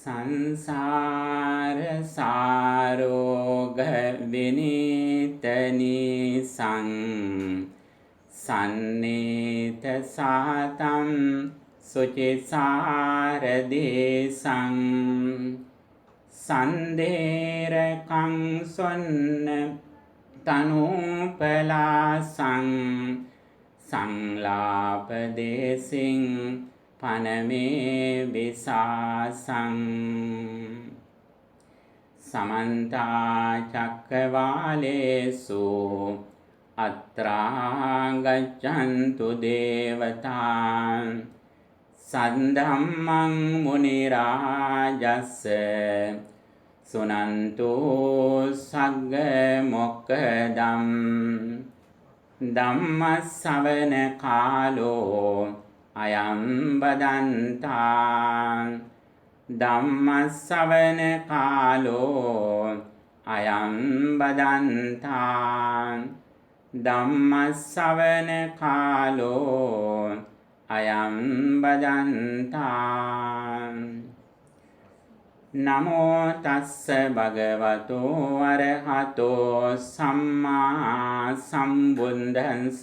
සංසාර සාරෝග විනීතනි සන්නේත සාතම් සුචිසාර දේසං සන්දේරකං සොන්න තනූපලාසං සංලාපදේසින් පනමේ විසාසං සමන්තා චක්කවාලේසු අත්‍රා ගච්ඡන්තු දේවතා සද්ධම්මං මුනි රාජස්ස සුනන්තු සග්ග මොක්ඛදම් ධම්ම ශ්‍රවණ කාලෝ අයං බදන්තා ධම්ම ශ්‍රවණ කාලෝ අයං බදන්තා ධම්ම ශ්‍රවණ කාලෝ අයං බදන්තා නමෝ තස්ස භගවතු අරහතෝ සම්මා සම්බුද්දස්ස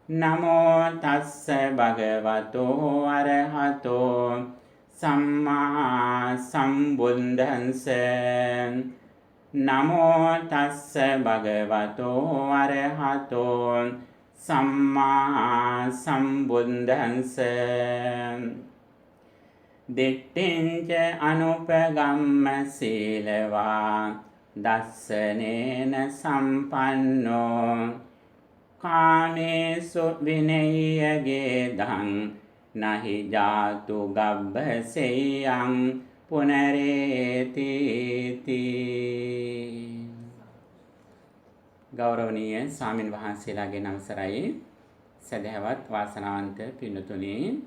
නමෝ තස්ස භගවතු අරහතෝ සම්මා සම්බුද්දස්ස නමෝ තස්ස භගවතු අරහතෝ සම්මා සම්බුද්දස්ස දිට්ඨිංච අනුපගම්ම සීලවා දස්සනේන සම්පන්නෝ කාමේසු විනය්‍යගේ දං නහි ජාතු ගබ්බසෙයං පුනරේති ගෞරවනීය ස්වාමින් වහන්සේලාගේ නමස්කාරයි සදහවත් වාසනාවන්ත පින්තුනි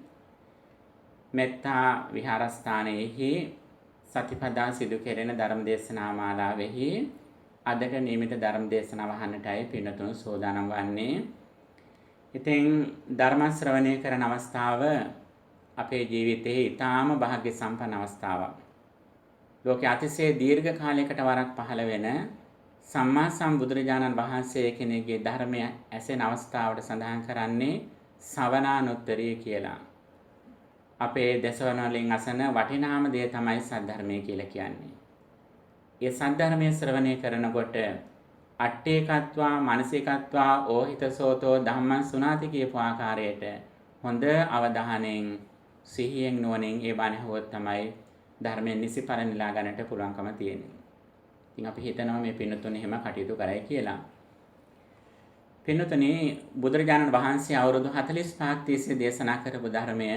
මෙත්තා විහාරස්ථානයේහි සතිපදා සිදු කෙරෙන ධර්ම දේශනා මාලාවෙහි අදට නියමිත ධර්ම දේශනාව අහන්නටයි පින්තුන් සෝදානම් වන්නේ. ඉතින් ධර්ම ශ්‍රවණය කරන අවස්ථාව අපේ ජීවිතයේ ඊටාම වාග්ය සම්පන්න අවස්ථාවක්. ලෝකයේ අතිශය දීර්ඝ කාලයකට වරක් පහළ වෙන සම්මා සම්බුදුරජාණන් වහන්සේ කෙනෙකුගේ ධර්මය ඇසෙන අවස්ථාවට සඳහන් කරන්නේ ශ්‍රවණානුත්තරිය කියලා. අපේ දසවන වලින් අසන වටිනාම දේ තමයි සද්ධර්මය කියලා කියන්නේ. ඒ සද්ධර්මයේ ශ්‍රවණය කරනකොට අට්ඨේකත්වා මානසිකත්වා ඕහිතසෝතෝ ධම්මං සුනාති කියපු ආකාරයට හොඳ අවධානයෙන් සිහියෙන් නුවණින් ඒ බණ හොවත් තමයි ධර්මයෙන් නිසිපර නිලා ගන්නට පුළුවන්කම තියෙන්නේ. ඉතින් අපි හිතනවා මේ පින්තුන් එහෙම කටයුතු කරයි කියලා. පින්තුනි බුදුරජාණන් වහන්සේ අවුරුදු 45ක් තිස්සේ දේශනා කරපු ධර්මය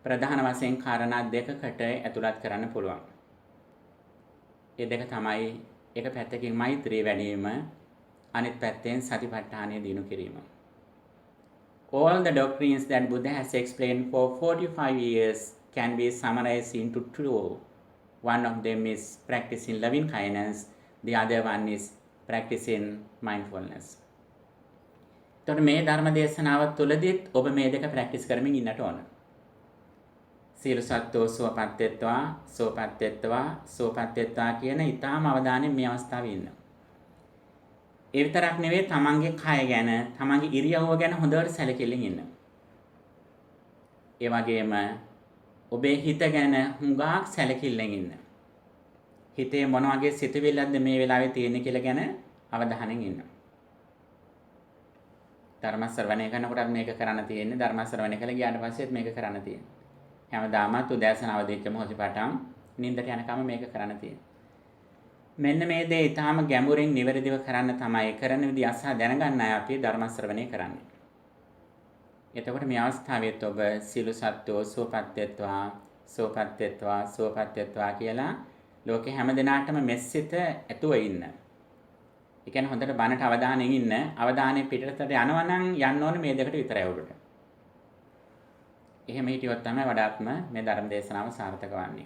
ප්‍රධාන වශයෙන් කාරණා දෙකකට ඇතුළත් කරන්න පුළුවන්. ඒ දෙක තමයි එක පැත්තකින් මෛත්‍රී වැඩිම අනිත් පැත්තෙන් සතිපට්ඨානය දිනු කිරීම. All the doctrines that Buddha has explained for 45 years can be summarized into two. One of them is practicing loving kindness, the other one is practicing mindfulness. එතකොට මේ ධර්ම දේශනාව තුළදීත් ඔබ මේ දෙක ප්‍රැක්ටිස් කරමින් ඉන්නට ඕන. සියලු සත්ත්වෝ සෝපත්ත්වා කියන ඊටාම අවධානයෙන් මේ අවස්ථාවේ ඉන්න. ඒ විතරක් නෙවෙයි තමන්ගේ කය ගැන, තමන්ගේ ඉරියව්ව ගැන හොඳට සැලකිලිමත් ඉන්න. ඒ වගේම ඔබේ හිත ගැන හුඟක් සැලකිල්ලෙන් ඉන්න. හිතේ මොන වගේ සිතුවිල්ලක්ද මේ වෙලාවේ තියෙන්නේ කියලා ගැන අවධානයෙන් ඉන්න. ධර්ම ශ්‍රවණය කරනකොට මේක කරන්න තියෙන්නේ. ධර්ම ශ්‍රවණය කළ ගියාට පස්සෙත් මේක කරන්න තියෙන්නේ. හැමදාමත් උදෑසන අවදිච්ච මොහොතේ පටන් නිින්දට යනකම් මේක කරන්න තියෙන්නේ. මෙන්න මේ දේ ඊටාම ගැඹුරින් නිවැරදිව කරන්න තමයි කරන විදිහ අසා දැනගන්න අය අපි ධර්ම ශ්‍රවණය කරන්නේ. එතකොට මේ අවස්ථාවේත් ඔබ සියලු සත්ත්වෝ සෝපත්ත්වා කියලා ලෝකේ හැම දිනාටම මෙස්සිත ඇතුව ඉන්න. ඒ කියන්නේ හොඳට බණට අවධානයෙන් ඉන්න. අවධානය පිටතට යනවා නම් යන්න ඕනේ මේ දෙකට විතරයි ඔබට. එහෙම හිටියොත් තමයි වඩාත්ම මේ ධර්ම දේශනාව සාර්ථක වන්නේ.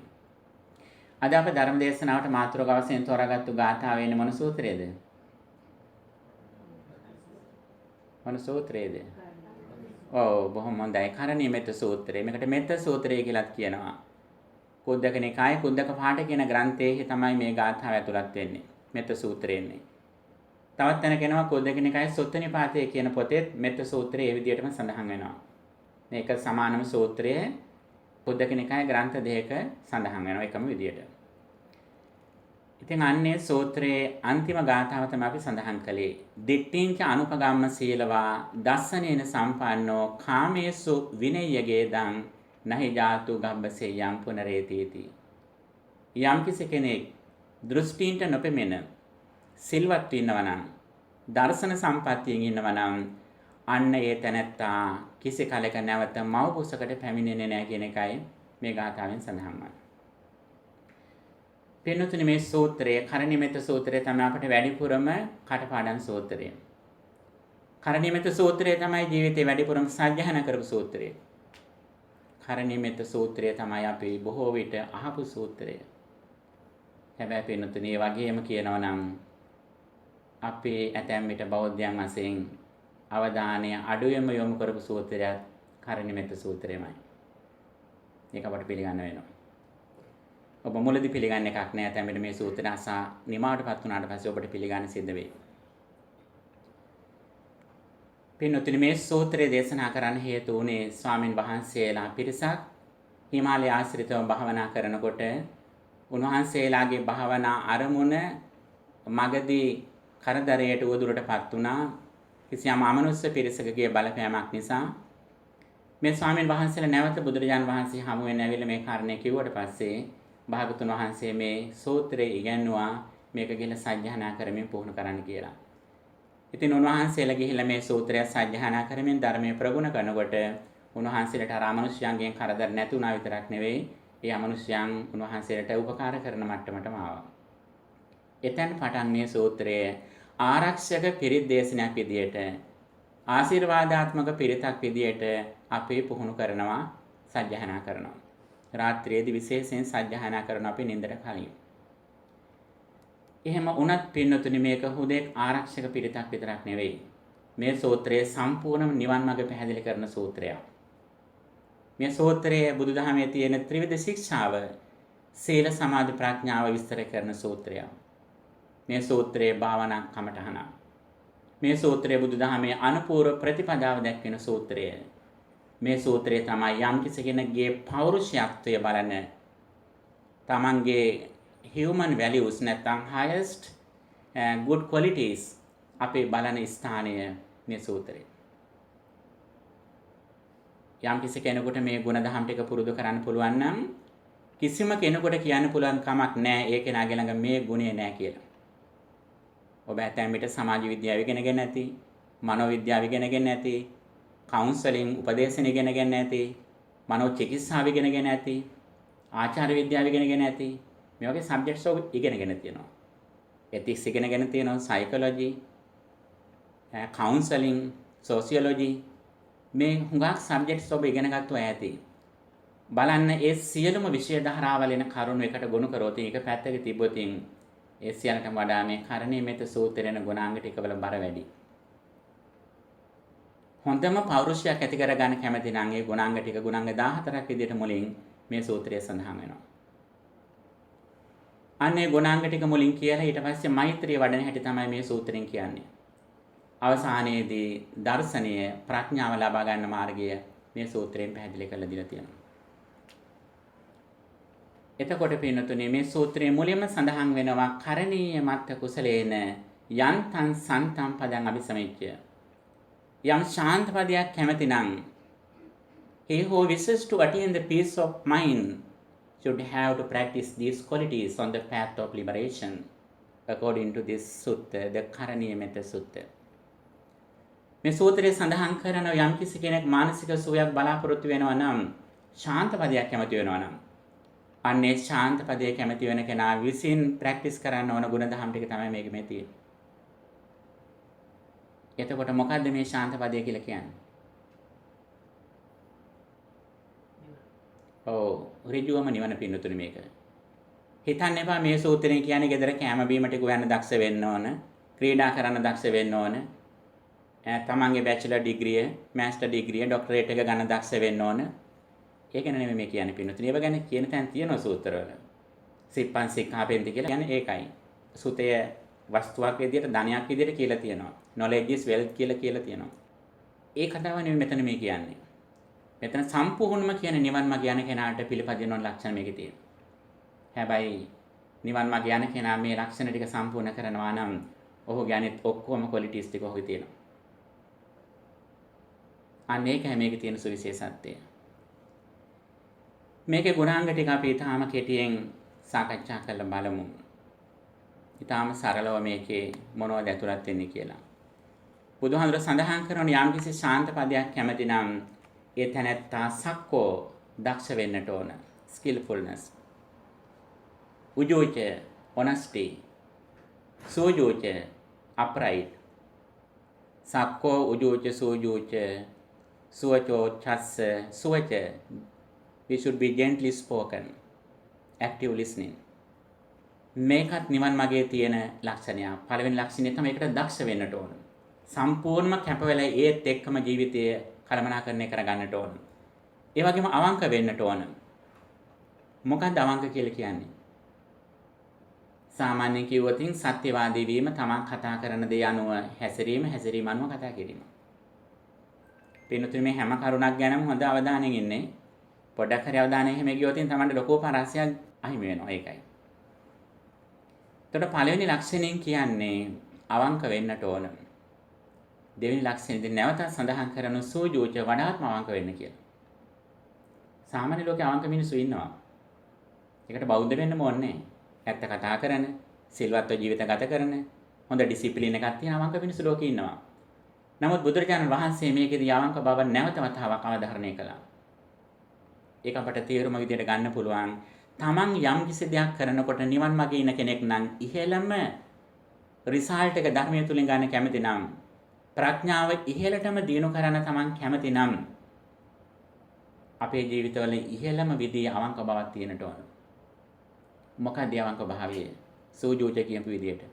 අද අප ධර්ම දේශනාවට මාතෘකාව වශයෙන් තෝරාගත්තු ගාථාව වෙන්නේ මොන සූත්‍රයේද? මොන සූත්‍රයේද? ඔව් බොහොම හොඳයි. කරණීය මෙත්ත සූත්‍රය. මේකට මෙත්ත සූත්‍රය කියලාත් කියනවා. කුද්දක නිකායේ කුද්දක පාඨ කියන ග්‍රන්ථයේ තමයි මේ ගාථාව ඇතුළත් වෙන්නේ. මෙත්ත සූත්‍රයේ ඉන්නේ. තවත් තැනක එනවා කුද්දක නිකායේ සුත්ත නිපාතේ කියන පොතේ මෙත්ත සූත්‍රය ඒ විදිහටම සඳහන් වෙනවා. මේක සමානම සූත්‍රයේ කුද්දක නිකායේ ග්‍රන්ථ දෙකක සඳහන් වෙනවා එකම විදිහට. ඉතින් අන්නේ සූත්‍රයේ අන්තිම ගාථාව තමයි අපි සඳහන් කළේ. දිට්ඨිංච අනුපගම්ම සීලවා දස්සනේන සම්පන්නෝ කාමේසු විනය්‍යගේ දං නහි ජාතු ගබ්බසෙයං පුනරේතිති. යම් කෙනෙක් දෘෂ්ටීන්ට නොපෙමෙන සිල්වත් ඉන්නවා නම් දර්ශන සම්පත්තියෙන් ඉන්නවා නම් අන්න ඒ තැනැත්තා කිසි කලක නැවත මව කුසකට පැමිණෙන්නේ නැහැ කියන එකයි මේ ගාථාවෙන් සඳහන් වන්නේ. පින්නතුනි මේ සූත්‍රය කරණීයමෙත්ත සූත්‍රය තමයි අපිට වැඩිපුරම කටපාඩම් සූත්‍රය. කරණීයමෙත්ත සූත්‍රය තමයි ජීවිතේ වැඩිපුරම සජ්ජහන කරපු සූත්‍රය. කරණීයමෙත්ත සූත්‍රය තමයි අපි බොහෝ විට අහපු සූත්‍රය. හැබැයි පින්නතුනි මේ වගේම කියනවා නම් අපේ ඇතැම් විට බෞද්ධයන් වශයෙන් අවධානය අඩුවෙන්ම යොමු කරපු සූත්‍රයක් කරණීයමෙත්ත සූත්‍රයමයි. ඒක අපට පිළිගන්න වෙනවා. ඔබ මුලදී පිළිගන්න එකක් නෑ. ඇතැම් මේ සූත්‍රය අසා නිමාවටපත් වුණාට පස්සේ ඔබට පිළිගන්න සිද්ධ වෙයි. පින්නතුනි මේ සූත්‍රය දේශනා කරන්න හේතු වුණේ ස්වාමින් වහන්සේලා පිරිසක් හිමාලය ආශ්‍රිතව භාවනා කරනකොට උන්වහන්සේලාගේ භාවනා අරමුණ මගදී කරදරයට උවදුරටපත් වුණා. කිසියම් අමනුෂ්‍ය පිරිසකගේ බලපෑමක් නිසා මේ ස්වාමින් වහන්සේලා නැවත බුදුරජාන් වහන්සේ හමු වෙන්න ඇවිල්ලා මේ කාරණේ කිව්වට පස්සේ භාගතුන් වහන්සේ මේ සූත්‍රය ඉගැන්වුවා මේක ගිහිල්ලා සජ්ජහානා කරමින් පුහුණු කරන්න කියලා. ඉතින් උන්වහන්සේලා ගිහිල්ලා මේ සූත්‍රය සජ්ජහානා කරමින් ධර්මයේ ප්‍රගුණ කරනකොට උන්වහන්සේලාට අර අමනුෂ්‍යයන්ගෙන් කරදර නැති වුණා විතරක් නෙවෙයි, ඒ අමනුෂ්‍යයන් උන්වහන්සේලාට උපකාර කරන මට්ටමටම ආවා. එතෙන් පටන් මේ සූත්‍රය ආරක්ෂක පිරිත් දේශනයක් විදියට ආශිර්වාදාත්මක පිරිතක් විදියට අපි පුහුණු කරනවා, සජ්ජහානා කරනවා. රාත්‍රියේදී විශේෂයෙන් සජ්ජහානා කරන අපි නින්දට කලින්. එහෙම වුණත් පින්නතුනි මේක හුදෙක් ආරක්ෂක පිරිතක් විතරක් නෙවෙයි. මේ සූත්‍රයේ සම්පූර්ණ නිවන් මඟ පැහැදිලි කරන සූත්‍රයක්. මේ සූත්‍රයේ බුදුදහමේ තියෙන ත්‍රිවිධ ශික්ෂාව, සීල සමාධි ප්‍රඥාව විස්තර කරන සූත්‍රයක්. මේ සූත්‍රයේ භාවනා කමඨහන. මේ සූත්‍රයේ බුදුදහමේ අනුපූර්ව ප්‍රතිපදාව දැක්වෙන සූත්‍රය. මේ සූත්‍රය තමයි යම් කෙනෙකුගේ පෞරුෂයත්වය බලන තමන්ගේ human values නැත්නම් highest good qualities අපේ බලන ස්ථානය මේ සූත්‍රය. යම් කෙනෙකුට මේ ගුණධම් ටික පුරුදු කරන්න පුළුවන් නම් කිසිම කෙනෙකුට කියන්න පුළුවන් කමක් නැහැ ඒ කෙනාගේ ළඟ මේ ගුණය නැහැ කියලා. ඔබ ඇතැම් විට සමාජ විද්‍යාව ඉගෙනගෙන නැති, මනෝ විද්‍යාව ඉගෙනගෙන නැති, කවුන්සලින් උපදේශන ඉගෙනගෙන නැති, මනෝ චිකිත්සාව ඉගෙනගෙන නැති, ආචාර විද්‍යාව ඉගෙනගෙන නැති, මේ වගේ සබ්ජෙක්ට්ස් ඔබ ඉගෙනගෙන තියෙනවා. එතික්ස් ඉගෙනගෙන තියෙනවා, සයිකොලොජි, කවුන්සලින්, සෝසියොලොජි, මේ හුඟක් සබ්ජෙක්ට්ස් ඔබ ඉගෙන ගත්තා ඇති. බලන්න ඒ සියලුම විෂය ධාරාවල එන කරුණු එකට ගොනු කරොත් ඒක පැත්තක තිබ්බොත් ඒ සියල්ලටම වඩා මේ කරණීයමෙත්ත සූත්‍රයෙන් ගුණාංග ටිකවල බර වැඩි. හොඳම පෞරුෂයක් ඇති කරගන්න කැමති නම් ඒ ගුණාංග ටික ගුණාංග 14ක් විදිහට මුලින් මේ සූත්‍රයේ සඳහන් වෙනවා. අනේ ගුණාංග ටික මුලින් කියලා ඊට පස්සේ මෛත්‍රිය වඩන හැටි තමයි මේ සූත්‍රයෙන් කියන්නේ. අවසානයේදී දර්ශනීය ප්‍රඥාව ලබා ගන්න මාර්ගය මේ සූත්‍රයෙන් පැහැදිලි කරලා දීලා තියෙනවා. එතකොට පින්නතුනේ මේ සූත්‍රයේ මුලින්ම සඳහන් වෙනවා කරණීය මත්ත කුසලේන යන්තං සන්තං පදං අபிසමෙච්චය. යම් ශාන්ත පදයක් කැමති නම් he who wishes to attain the peace of mind should have to practice these qualities on the path of liberation according to this sutta, the Karaniya Sutta. මේ සූත්‍රයේ සඳහන් කරන යම් කිසි කෙනෙක් මානසික සුවයක් බලාපොරොත්තු වෙනවා නම්, ශාන්ත පදයක් කැමති වෙනවා නම්, අන්නේ ශාන්ත පදයේ කැමති වෙන කෙනා විසින් ප්‍රැක්ටිස් කරන්න ඕන ගුණ දහම් ටික තමයි මේක මේ තියෙන්නේ. එතකොට මොකද්ද මේ ශාන්ත පදය කියලා කියන්නේ? ඍජුවම නිවන පින්නතුනේ මේක. හිතන්න එපා මේ සූත්‍රයෙන් කියන්නේ ගෙදර කැම බීම ටික හොයන්න දක්ෂ වෙන්න ඕන, ක්‍රීඩා කරන්න දක්ෂ වෙන්න ඕන, තමන්ගේ බැචලර් ඩිග්‍රිය, මාස්ටර් ඩිග්‍රිය, ડોක්ටරේට් එක ගන්න දක්ෂ වෙන්න ඕන. ඒක නෙමෙයි මේ කියන්නේ පින්නතුනි. ඒව ගැන කියන තැන් තියෙනවා සූත්‍රවල. සිප්පන් සික්ඛාපෙන්ති කියලා කියන්නේ ඒකයි. සුතය වස්තුවක් විදියට ධනයක් විදියට කියලා තියෙනවා. knowledge is wealth කියලා තියෙනවා. ඒ කතාව නෙමෙයි මෙතන මේ කියන්නේ. මෙතන සම්පූර්ණම කියන නිවන් මාර්ග යන කෙනාට පිළිපදින ලක්ෂණ මේකේ තියෙනවා. හැබැයි නිවන් මාර්ග යන කෙනා මේ ලක්ෂණ ටික සම්පූර්ණ කරනවා නම් ඔහුගේ අනිත් ඔක්කොම ක්වොලිටිස් ටික ඔහුගේ තියෙනවා. අන්න ඒකයි මේකේ තියෙන සුවිශේෂත්වය. මේකේ ගුණාංග ටික අපි ඊටාම කෙටියෙන් සාකච්ඡා කරලා බලමු. ඊටාම සරලව මේකේ මොනවද ඇතුළත් වෙන්නේ කියලා. බුදුහාමුදුර සඳහන් කරන යම්කිසි ශාන්ත පදයක් කැමති නම් ඒ තැනැත්තා සක්කෝ දක්ෂ වෙන්නට ඕන. skillfulness. උජෝච honesty. සෝජෝච upright. සක්කෝ උජෝච සෝජෝච සුවචෝ චස්ස සුවච. We should be gently spoken. Active listening. මේකත් නිවන් මාර්ගයේ තියෙන ලක්ෂණයක්. පළවෙනි ලක්ෂණය තමයි ඒකට දක්ෂ වෙන්නට ඕන. සම්පූර්ණම කැප වෙලා ඒත් එක්කම ජීවිතය කළමනාකරණය කරගන්නට ඕන. ඒ වගේම අවංක වෙන්නට ඕන. මොකක්ද අවංක කියලා කියන්නේ? සාමාන්‍යයෙන් කිව්වොත් සත්‍යවාදී වීම, තමන් කතා කරන දේ අනුව හැසිරීම අනුව කතා කිරීම. පින්නතුනි මේ හැම කරුණක් ගැනම හොඳ අවධානයෙන් ඉන්නේ. පොඩ්ඩක් හරි අවධානයෙන් හැම ගියොත් තමන්ට ලොකු පරාසයක් අහිමි වෙනවා. ඒකයි. එතකොට පළවෙනි ලක්ෂණයෙන් කියන්නේ අවංක වෙන්නට ඕන. දෙවෙනි ලක්ෂණෙදි නැවත සඳහන් කරන සෝජෝච වඩාත්ම අවංක වෙන්න කියලා. සාමාන්‍ය ලෝකේ අවංක මිනිස්සු ඉන්නවා. ඒකට බෞද්ධ වෙන්න ඕනේ. ඇත්ත කතා කරන, සිල්වත්ව ජීවිත ගත කරන, හොඳ ඩිසිප්ලින් එකක් තියෙන අවංක මිනිස්සු ලෝකේ ඉන්නවා. නමුත් බුදුරජාණන් වහන්සේ මේකේදී අවංක බව නැවත වතාවක් අවධාරණය කළා. ඒක අපට තේරුම විදියට ගන්න පුළුවන්. තමන් යම් කිසි දෙයක් කරනකොට නිවන් මාර්ගයේ ඉන කෙනෙක් නම් ඉහෙළම රිසල්ට් එක ධර්මයේ තුලින් ගන්න කැමති නම් ප්‍රඥාව ඉහෙළටම දිනු කරන තමන් කැමති නම් අපේ ජීවිතවල ඉහෙළම විදිහේ අවංක බවක් තියෙනට ඕන. මොකක්ද අවංක භාවය? සෝජෝච කියපු විදියට.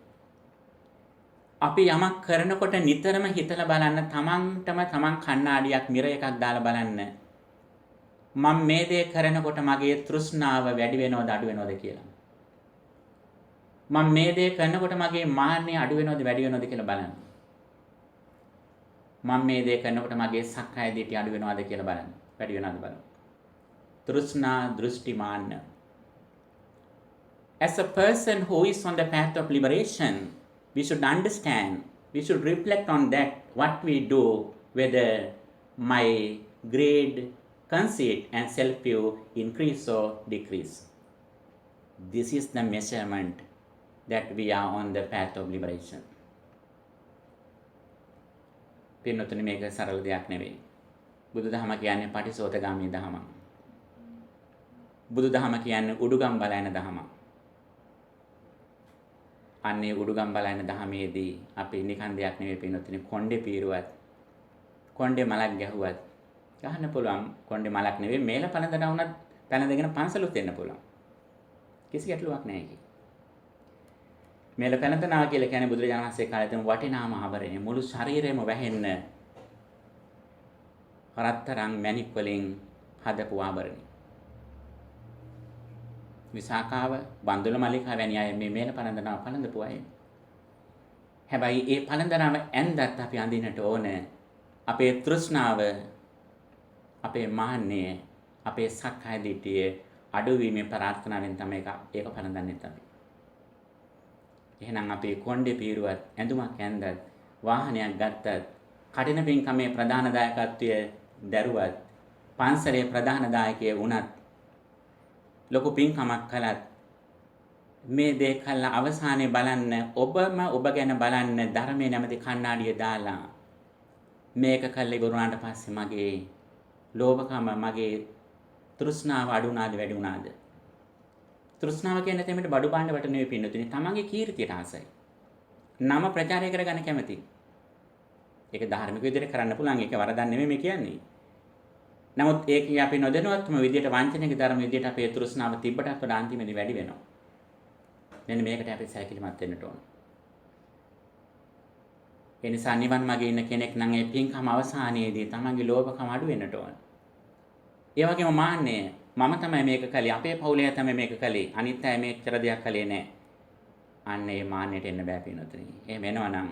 අපි යමක් කරනකොට නිතරම හිතලා බලන්න, තමන් කණ්ණාඩියක් මිර එකක් දාලා බලන්න. මම මේ දේ කරනකොට මගේ තෘෂ්ණාව වැඩි වෙනවද අඩු වෙනවද කියලා. මම මේ දේ කරනකොට මගේ මාන්නය අඩු වෙනවද වැඩි වෙනවද කියලා බලන්න. මම මේ දේ කරනකොට මගේ සක්කාය දිට්ඨිය අඩු වෙනවද කියලා බලන්න. වැඩි වෙනවද බලන්න. තෘෂ්ණා දෘෂ්ටි මාන්න. As a person who is on the path of liberation, we should understand, we should reflect on that, what we do, whether my greed, conceit and self-view increase or decrease. This is the measurement that we are on the path of liberation. පින්නතුනි මේක සරල දෙයක් නෙවෙයි. බුදුදහම කියන්නේ පටිසෝතගාමී දහමක්. බුදුදහම කියන්නේ උඩුගම් බලන දහමක්. අන්නේ උඩුගම් බලන දහමේදී අපි නිකන් දෙයක් නෙවෙයි පින්නතුනි, කොණ්ඩේ පීරුවත්, කොණ්ඩේ මලක් ගැහුවත් ගහන්න පුළුවන්. කොණ්ඩේ මලක් නෙවෙයි, මේල පළඳන වුණත් පැලඳගෙන පන්සලුත් දෙන්න පුළුවන්. කිසි ගැටලුවක් නැහැ ඒකේ. මේල පැලඳනවා කියලා කියන්නේ බුදුරජාණන් වහන්සේ කාලේ තියෙන වටිනාම ආභරණය. මුළු ශරීරෙම වැහෙන්න රත්තරන් මණික් වලින් හදපු ආභරණය. විසාකාව, බන්දුල මල්ලිකා වැනි අය මේ මේල පළඳපු අය. හැබැයි ඒ පළඳනම ඇඳත් අපි අඳින්නට ඕන අපේ තෘෂ්ණාව, අපේ මාන්නය, අපේ සක්කාය දිට්ඨිය අඩුවීමේ ප්‍රාර්ථනාවෙන් තමයි ඒක පළඳන්නේ අපි. එහෙනම් අපි කොණ්ඩේ පීරුවත්, ඇඳුමක් ඇඳත්, වාහනයක් ගත්තත්, කටින පින්කමේ ප්‍රධාන දායකත්වය දරුවත්, පන්සලේ ප්‍රධාන දායකයෙ වුණත්, ලොකු පින්කමක් කළත්, මේ දේ කළා අවසානයේ බලන්න, ඔබ ගැන බලන්න ධර්මයේ නැමැති කණ්ණාඩිය දාලා මේක කළා ඉවරුණාට පස්සේ මගේ ලෝභකම, මගේ තෘෂ්ණාව අඩු වුණාද වැඩි වුණාද? තෘෂ්ණාව කියන්නේ තෙමෙට බඩු බාණ්ඩ වට නෙවෙයි පින්නතුනි, තමන්ගේ කීර්තියට ආසයි. නම ප්‍රචාරය කරගන්න කැමති. ඒක ධාර්මික විදිහට කරන්න පුළුවන්. ඒක වරදක් නෙමෙයි මේ කියන්නේ. නමුත් ඒක අපි නොදැනුවත්වම විදිහට වංචනික ධර්ම විදිහට අපේ තෘෂ්ණාව තිබ්බටත් වඩා අන්තිමේදී වැඩි වෙනවා. මෙන්න මේකට අපි සැලකිලිමත් වෙන්නට ඕන. ඒ නිසා නිවන් මාර්ගයේ ඉන්න කෙනෙක් නම් ඒ පින්කම අවසානයේදී තමන්ගේ ලෝභකම අඩු වෙන්නට ඕන. ඒ වගේම මාන්නය මම තමයි මේක කළේ අපේ පවුලේ තමයි මේක කළේ අනිත් අය මේච්චර දෙයක් කළේ නැහැ. අන්න ඒ මාන්නයට එන්න බෑ පින්නතුනි. එහෙම එනවනම්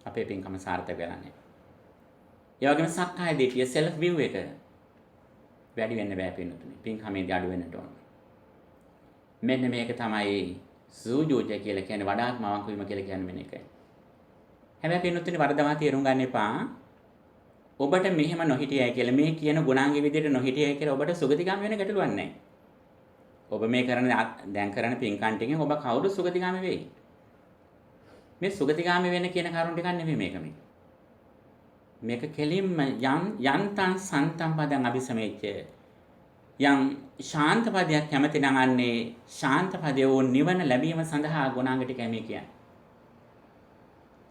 අපේ පින්කම සාර්ථක වෙලා නැහැ. ඒ වගේම සක්කාය දිට්ඨිය self view එක වැඩි වෙන්න බෑ පින්නතුනි. පින්කමේදී අඩු වෙන්නට ඕන. මෙන්න මේක තමයි සූජෝජ කියලා කියන්නේ වඩාත්ම අවංක වීම කියලා කියන්නේ මෙන්න එකයි. හැබැයි පින්නතුනි වරදවා තේරුම් ගන්න එපා. ඔබට මෙහෙම නොහිටියයි කියලා මේ කියන ගුණාංග විදිහට නොහිටියයි කියලා ඔබට සුගතිගාමී වෙන ගැටලුවක් නැහැ. ඔබ මේ කරන දැන් කරන පින්කම් ටිකෙන් ඔබ කවුරු සුගතිගාමී වෙයි? මේ සුගතිගාමී වෙන්න කියන කරුණ ටිකක් නෙමෙයි මේක මේ. මේක කෙලින්ම යන්තං සන්තම් පදං අபிසමේච්ච යම් ශාන්ත පදයක් කැමති නම් අන්නේ ශාන්ත පදයේ වූ නිවන ලැබීම සඳහා ගුණාංග ටික මේ කියන්නේ.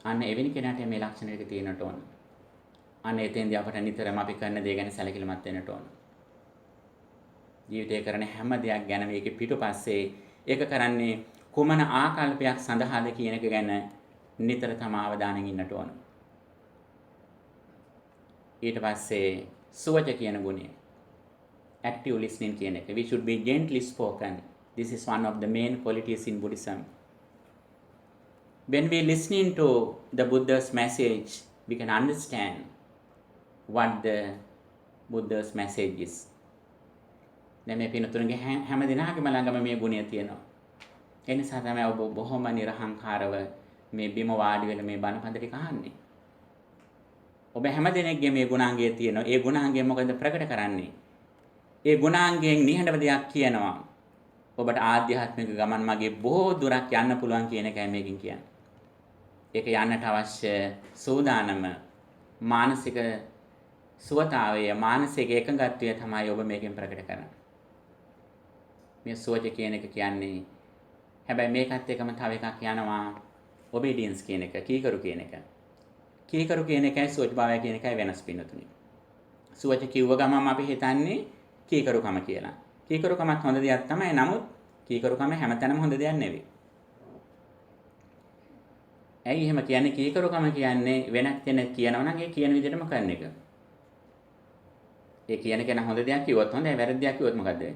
අන්න එවැනි කෙනාට මේ ලක්ෂණ ටික තියෙනට ඕන. අන්න එතෙන්දී අපට නිතරම අපි කරන දේ ගැන සැලකිලිමත් වෙන්නට ඕන. ජීවිතේ කරන හැම දෙයක් ගැන මේකේ පිටුපස්සේ ඒක කරන්නේ කුමන ආකල්පයක් සඳහාද කියන එක ගැන නිතර තම අවධානයෙන් ඉන්නට ඕන. ඊට පස්සේ සුවච කියන ගුණය active listening කියන එක. We should be gently spoken. This is one of the main qualities in Buddhism. When we listening to the Buddha's message, we can understand what the Buddha's message is. දැන් මේ පිනතුරුගේ හැම දිනකම ළඟම මේ ගුණය තියෙනවා. ඒ නිසා තමයි ඔබ බොහොම නිර්හංකාරව මේ බිම වාඩි වෙලා මේ බණ පද ටික අහන්නේ. ඔබ හැම දිනෙකගේ මේ ගුණාංගය තියෙනවා. ඒ ගුණාංගය මොකද ප්‍රකට කරන්නේ? ඒ ගුණාංගයෙන් නිහඬව දෙයක් කියනවා. ඔබට ආධ්‍යාත්මික ගමන් මගේ බොහෝ දුරක් යන්න පුළුවන් කියන එකයි මේකෙන් කියන්නේ. ඒක යන්නට අවශ්‍ය සූදානම මානසික සුවතාවය මානසික එකඟත්වය තමයි ඔබ මේකෙන් ප්‍රකට කරන්නේ. මේ සුවච කියන එක කියන්නේ හැබැයි මේකත් එකම තව එකක් යනවා obedience කියන එක කීකරු කියන එක. කීකරු කියන එකයි සුවච භාවය කියන එකයි වෙනස් පින්නතුනි. සුවච කිව්ව ගමන් අපි හිතන්නේ කීකරුකම කියලා. කීකරුකමත් හොඳ දෙයක් තමයි. නමුත් කීකරුකම හැමතැනම හොඳ දෙයක් නෙවෙයි. ඇයි එහෙම කියන්නේ? කීකරුකම කියන්නේ වෙනත් කෙනෙක් කියනවා නම් ඒ කියන විදිහටම කරන එක. ඒ කියන කෙනා හොඳ දෙයක් කිව්වොත් හොඳයි, වැරදි දෙයක් කිව්වොත් මොකද වෙන්නේ?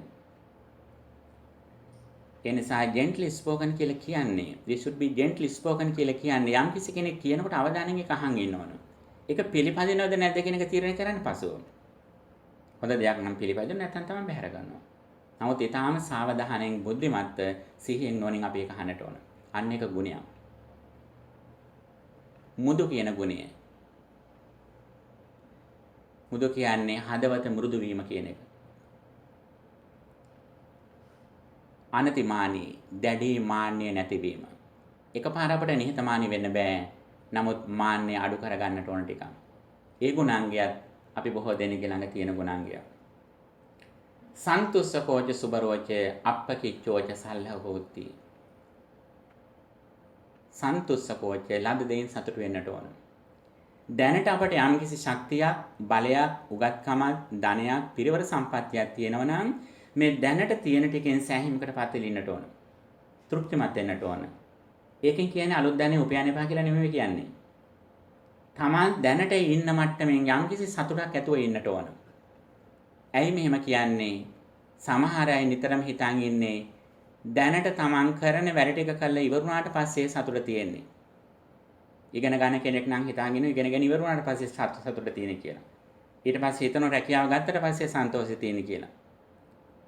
ඒ නිසා gently spoken කියලා කියන්නේ we should be gently spoken කියලා කියන්නේ යම් කිසි කෙනෙක් කියනකොට අවධානයෙන් ඒක අහන් ඉන්න ඕන. ඒක පිළිපදිනවද නැද්ද කියන එක තීරණය කරන්න පසුව. හොඳ දෙයක් නම් පිළිපදින්න නැත්නම් තමයි බැහැර ගන්නවා. නමුත් ඊටාම සාවධානයෙන් බුද්ධිමත් සිහියෙන් නොනින් අපි ඒක අහන්නට ඕන. අන්න එක ගුණයක්. මුදු කියන ගුණය. මුදු කියන්නේ හදවත මෘදු වීම කියන එක. අනතිමානී දැඩි මාන්නය නැතිවීම. එකපාර අපට නිහතමානී වෙන්න බෑ. නමුත් මාන්නය අඩු කරගන්නට ඕන ටිකක්. ඒ ගුණාංගයත් අපි බොහෝ දෙනෙක් ළඟ තියෙන ගුණාංගයක්. සන්තුස්සකෝච සුබරෝච අප්පකිච්චෝච සල්ලහෝති. සන්තුස්සකෝච ලද දෙයින් සතුට වෙන්නට ඕන. දැනට අපට යම්කිසි ශක්තියක්, බලයක්, උගත්කමක්, ධනයක්, පිරිවර සම්පත්තියක් තියෙනවා නම් මේ දැනට තියෙන ටිකෙන් සෑහීමකට පත් වෙන්නට ඕන. තෘප්තිමත් වෙන්නට ඕන. ඒකෙන් කියන්නේ අලුත් ධනෙ උපයන්න එපා කියලා නෙමෙයි කියන්නේ. තමන් දැනට ඉන්න මට්ටමින් යම්කිසි සතුටක් ඇතුව ඉන්නට ඕන. ඇයි මෙහෙම කියන්නේ? සමහර අය නිතරම හිතන් ඉන්නේ දැනට තමන් කරන වැඩ ටික කරලා ඉවරුණාට පස්සේ සතුට තියෙන්නේ. ඉගෙන ගන්න කෙනෙක් නම් හිතාගෙන ඉගෙනගෙන ඉවරුණාට පස්සේ සතුට තියෙන කියලා. ඊට පස්සේ හිතන රැකියාව ගත්තට පස්සේ සන්තෝෂය තියෙන කියලා.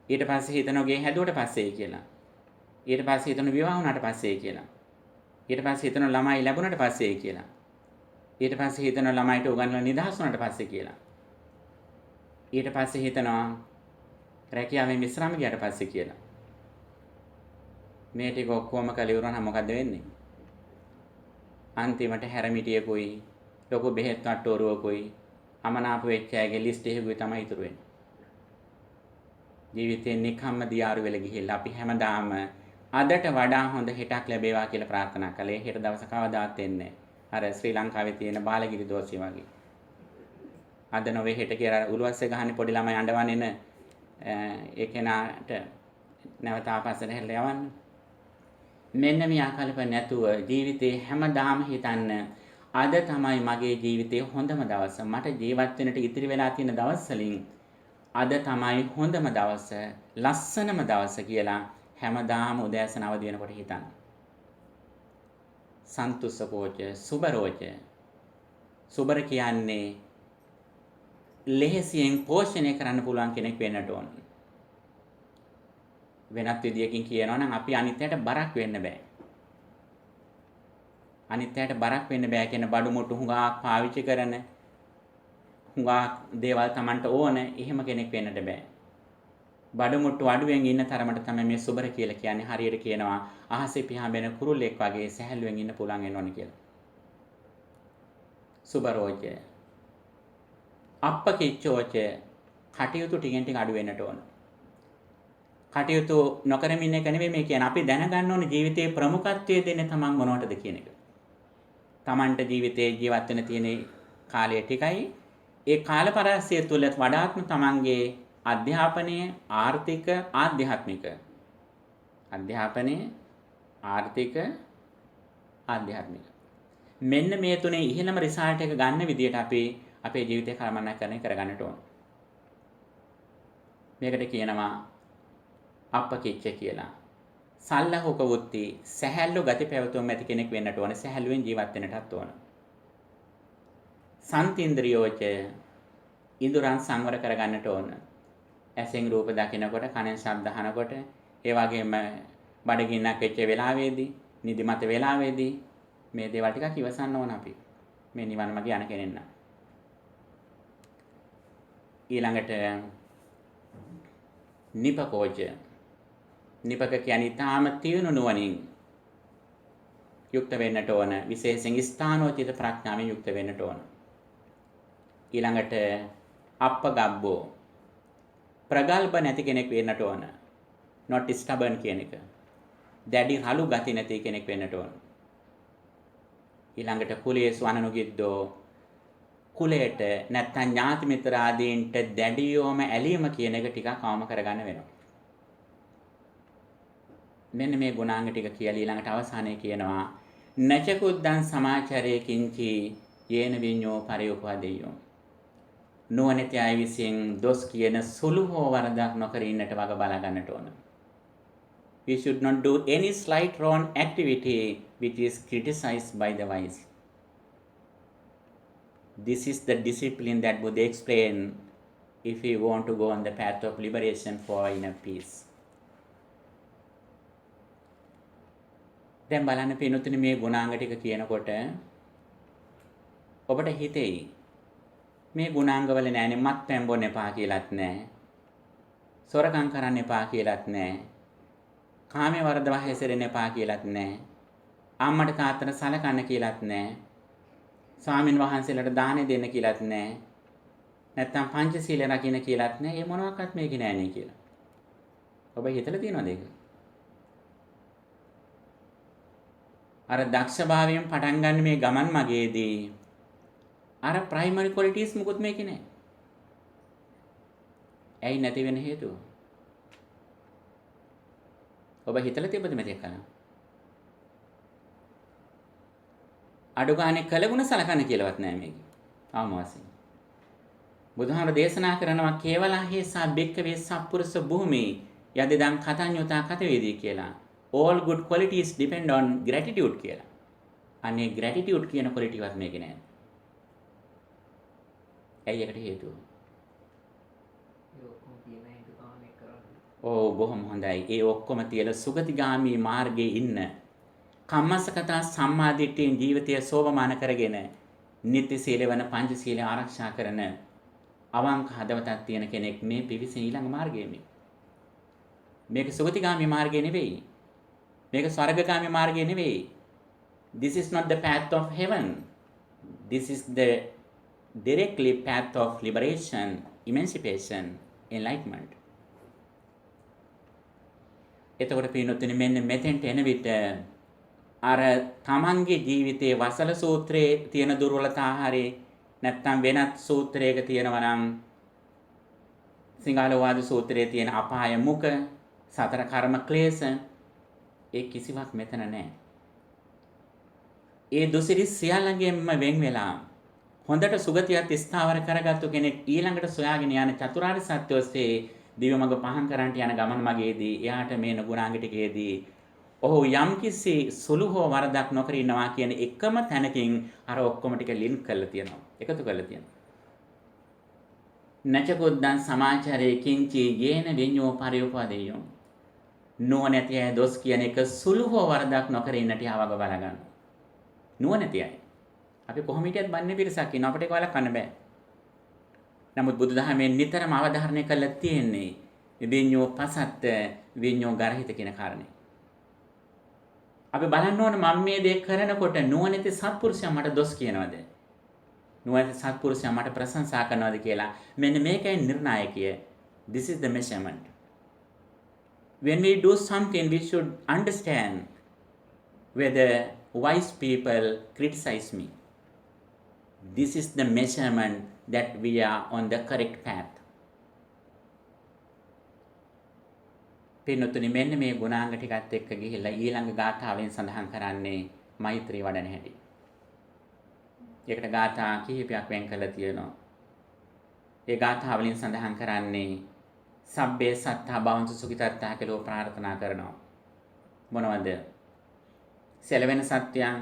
ඊට පස්සේ හිතන ගේ හැදුවට පස්සේ කියලා. ඊට පස්සේ හිතන විවාහ වුණාට පස්සේ කියලා. ඊට පස්සේ හිතන ළමයි ලැබුණාට පස්සේ කියලා. ඊට පස්සේ හිතන ළමයිට උගන්වලා නිදහස් වුණාට පස්සේ කියලා. ඊට පස්සේ හිතනවා රැකියාවෙන් විශ්‍රාම ගියාට පස්සේ කියලා. මේ ටික ඔක්කොම කළ ඉවරනහම මොකද වෙන්නේ? අන්තිමට හැරමිටියකුයි ලොකු බෙහෙත් වට්ටෝරුවකුයි අමනාප වෙච්ච අයගේ ලිස්ට් එකකුයි තමයි ඉතුරු වෙන්නේ. ජීවිතේ නිකම්ම දියාරු වෙලා ගිහිල්ලා අපි හැමදාම අදට වඩා හොඳ හෙටක් ලැබේවා කියලා ප්‍රාර්ථනා කළේ. හෙට දවස කවදාත් එන්නේ අර ශ්‍රී ලංකාවේ තියෙන බාලගිරි දෝෂය වගේ. අද නොවේ හෙට කියලා උළුවස්සේ ගහන්නේ පොඩි ළමයි අඬවන්නේ ඒ කෙනාට නැවත ආපස්සට හැරිලා යවන්න. මෙන්න මේ ආකල්ප නැතුව ජීවිතේ හැමදාම හිතන්න අද තමයි මගේ ජීවිතේ හොඳම දවස. මට ජීවත් වෙන්නට ඉතිරි වෙලා තියෙන දවස් වලින් අද තමයි හොඳම දවස, ලස්සනම දවස කියලා හැමදාම උදෑසන අවදි වෙනකොට හිතන්න. සන්තුෂ්කෝච සුබරෝච. සුබර කියන්නේ ලෙහෙසියෙන් පෝෂණය කරන්න පුළුවන් කෙනෙක් වෙන්නට ඕන. වෙනත් විදියකින් කියනවා නම් අපි අනිත්‍යයට බරක් වෙන්න බෑ. අනිත්‍යයට බරක් වෙන්න බෑ කියන බඩු මුට්ටු හුඟක් පාවිච්චි කරන හුඟක් දේවල් Tamanට ඕන එහෙම කෙනෙක් වෙන්නට බෑ. බඩු මුට්ටු අඩුවෙන් ඉන්න තරමට තමයි මේ සුබර කියලා කියන්නේ. හරියට කියනවා අහසේ පියාඹෙන කුරුල්ලෙක් වගේ සැහැල්ලුවෙන් ඉන්න පුළුවන් වෙන්න ඕන කියලා. සුබරෝච. අප්පකිච්චෝච කටයුතු ටිකෙන් ටික අඩු වෙන්නට ඕන. කටයුතු නොකරමින් එක නෙවෙයි මේ කියන්නේ. අපි දැනගන්න ඕනේ ජීවිතයේ ප්‍රමුඛත්වයේ දෙන්නේ Taman මොනවටද කියන එක. Tamanට ජීවිතේ ජීවත් වෙන තියෙන කාලය ටිකයි. ඒ කාල පරාසය තුළ වඩාත්ම Tamanගේ අධ්‍යාපනය, ආර්ථික, ආධ්‍යාත්මික. අධ්‍යාපනය, ආර්ථික, ආධ්‍යාත්මික. මෙන්න මේ තුනේ ඉහළම රිසල්ට් එක ගන්න විදියට අපි අපේ ජීවිතය කළමනාකරණය කරගන්නට ඕන. මේකට කියනවා අප්පකිච්ච කියලා. සල්ලහුක වුත්ති සැහැල්ලු ගති පැවතුම් ඇති කෙනෙක් වෙන්නට ඕන. සැහැල්ලුවෙන් ජීවත් වෙන්නටත් ඕන. සන්තින්ද්‍රියෝච ඉඳුරන් සංවර කරගන්නට ඕන. ඇසෙන් රූප දකිනකොට, කනෙන් ශබ්ද අහනකොට, ඒ වගේම බඩගින්නක් වෙච්ච වෙලාවේදී, නිදිමත වෙලාවේදී මේ දේවල් ටිකක් ඉවසන්න ඕන අපි. මේ නිවන් මාර්ගය යන කෙනෙක් නම්. ඊළඟට නිපකෝච. නිපක කියන්නේ තාම තියුණු නුවණින් යුක්ත වෙන්නට ඕන. විශේෂයෙන් ස්ථානෝචිත ප්‍රඥාවෙන් යුක්ත වෙන්නට ඕන. ඊළඟට අප්පගබ්බෝ ප්‍රගල්භ නැති කෙනෙක් වෙන්නට ඕන. not stubborn කියන එක. දැඩි රළු ගති නැති කෙනෙක් වෙන්නට ඕන. ඊළඟට කුලේසු අනනුගිද්දෝ කුලයට නැත්තම් ඥාති මිත්‍ර ආදීන්ට දැඩියෝම ඇලීම කියන එක ටිකක් අවම කරගන්න වෙනවා. මෙන්න මේ ගුණාංග ටික කියලා ඊළඟට අවසානයේ කියනවා නචකුද්දං සමාචරේ කිංචි යේන විඤ්ඤෝ පරිඋපදෙය්‍යෝ. නුවණැති අය විසින් දොස් කියන සුළු හෝ වරදක් නොකර ඉන්නට වග බලා ගන්නට ඕන. We should not do any slight wrong activity which is criticized by the wise. This is the discipline that Buddha explained if we want to go on the path of liberation for inner peace. දැන් බලන්න පින්වතුනි මේ ගුණාංග ටික කියනකොට ඔබට හිතෙයි මේ ගුණාංගවල නෑනේ මත්පැන් බොන්න එපා කියලාත් නෑ. සොරකම් කරන්න එපා කියලාත් නෑ. කාමයේ වරදව හැසිරෙන්න එපා කියලාත් නෑ. අම්මට තාත්තට සලකන්න කියලාත් නෑ. ස්වාමින් වහන්සේලාට දානෙ දෙන්න කියලාත් නෑ. නැත්තම් පංචශීල රකින්න කියලාත් නෑ. ඒ මොනවාක්වත් මේකේ නෑනේ කියලා. ඔබ හිතලා තියෙනවද ඒක? අර දක්ෂභාවයෙන් පටන් ගන්න මේ ගමන් මගේදී අර ප්‍රයිමරි ක්වොලිටිස් මුකුත් මේකේ නෑ. ඇයි නැති වෙන හේතුව? ඔබ හිතලා තිබ්බද මෙතෙක් කලින්? අඩු ගානේ කළගුණ සලකන්න කියලාවත් නෑ මේක. ආම වශයෙන්. බුදුහාමර දේශනා කරනවා කේවලා හේසා බික්කවේ සප්පුරුෂ භූමි යදිදං කතඤ්ඤුතා කතවේදී කියලා. all good qualities depend on gratitude කියලා. අනේ gratitude කියන quality වත් මේකේ නෑ. ඇයි ඒකට හේතුව? බොහොම හොඳයි. ඒ ඔක්කොම තියලා සුගතිගාමී මාර්ගයේ ඉන්න කම්මස්සකතා සම්මාදිට්ඨියෙන් ජීවිතය සෝභමාන කරගෙන නිත්‍ය සීලවන පංච සීල ආරක්ෂා කරන අවංක හදවතක් තියෙන කෙනෙක් මේ පිවිසෙන ඊළඟ මාර්ගයේ මේක සුගතිගාමී මාර්ගය නෙවෙයි. මේක ස්වර්ගගාමී මාර්ගය නෙවෙයි. This is not the path of heaven. This is the directly path of liberation, emancipation, enlightenment. එතකොට පින්නොත්නේ මෙන්න මෙතෙන්ට එන විට අර තමන්ගේ ජීවිතයේ වසල සූත්‍රයේ තියෙන දුර්වලතා හරි නැත්නම් වෙනත් සූත්‍රයක තියෙනවා නම් සිංහලවාද සූත්‍රයේ තියෙන අපාය මුඛ සතර කර්ම ක්ලේශ ඒ කිසිවක් මෙතන නැහැ. ඒ දුසිරි සියල්ලංගෙන්ම වෙන් වෙලා හොඳට සුගතියත් ස්ථාවර කරගත්තු කෙනෙක් ඊළඟට සොයාගෙන යන චතුරාර්ය සත්‍ය ඔස්සේ දිව්‍ය මඟ පහන් කරන්ට යන ගමන් මගේදී එයාට මේ නුගුණාංග ටිකේදී ඔහු යම්කිසි සුළු හෝ වරදක් නොකර ඉන්නවා කියන එකම තැනකින් අර ඔක්කොම ටික ලින්ක් කරලා තියෙනවා. එකතු කරලා තියෙනවා. නචකොද්දන් සමාචරේ කිංචි යේන විඤ්ඤෝ පරිඋපදේයෝ. නුවණැති අය දොස් කියන එක සුළු හෝ වරදක් නොකර ඉන්නට යවග බලගන්න. නුවණැති අය. අපි කොහොම හිටියත් බන්නේ පිරිසක් ඉන්නවා අපිට ඒක වළක්වන්න බෑ. නමුත් බුදුදහමෙන් නිතරම අවධාරණය කරලා තියෙන්නේ විඤ්ඤෝ පසත්ත විඤ්ඤෝ ගරහිත කියන කාරණේ. අපි බලන්න ඕන මම මේ දේ කරනකොට නුවණැති සත්පුරුෂයා මට දොස් කියනවද? නුවණැති සත්පුරුෂයා මට ප්‍රශංසා කරනවද කියලා. මෙන්න මේකයි නිර්ණායකය. This is the measurement. When we do something, we should understand whether wise people criticize me. This is the measurement that we are on the correct path. පින්නතුනි මෙන්න මේ ගුණාංග ටිකත් එක්ක ගිහිල්ලා ඊළඟ ගාථාවෙන් සඳහන් කරන්නේ මෛත්‍රී වඩන හැටි. ඒකට ගාථා කිහිපයක් වෙන් කරලා තියෙනවා. ඒ ගාථා වලින් සඳහන් කරන්නේ සබ්බේ සත්තා භවන්තු සුඛිතත්තා කියලා ප්‍රාර්ථනා කරනවා. මොනවද? සෙලවෙන සත්‍යයන්,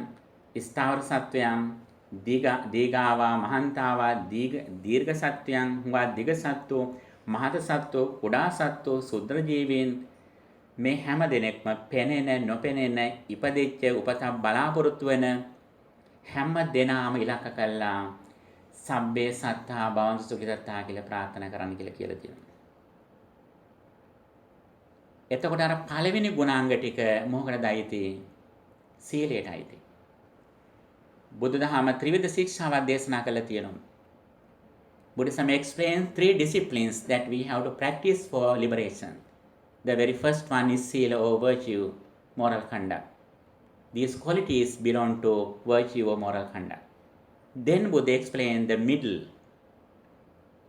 ස්ථාවර සත්‍යයන්, දීගාවා මහන්තාවා දීර්ඝ සත්‍යයන්, හුඟා දිග සත්වෝ, මහත සත්වෝ, කුඩා සත්වෝ, සුද්‍ර ජීවීන් මේ හැම දෙනෙක්ම පෙනෙන නොපෙනෙන ඉපදෙච්ච උපතක් බලාපොරොත්තු වෙන හැම දෙනාම ඉලක්ක කළා සබ්බේ සත්තා භවන්තු සුඛිතත්තා කියලා ප්‍රාර්ථනා කරන්න කියලා තියෙනවා. එතකොට අර පළවෙනි ගුණාංග ටික මොකකටද අයිති? සීලයට අයිති. බුදුදහම ත්‍රිවිධ ශික්ෂාවක් දේශනා කළා තියෙනවා. Buddhism explains 3 disciplines that we have to practice for liberation. The very first one is sila or virtue, moral conduct. These qualities belong to virtue or moral conduct. Then Buddha explained the middle.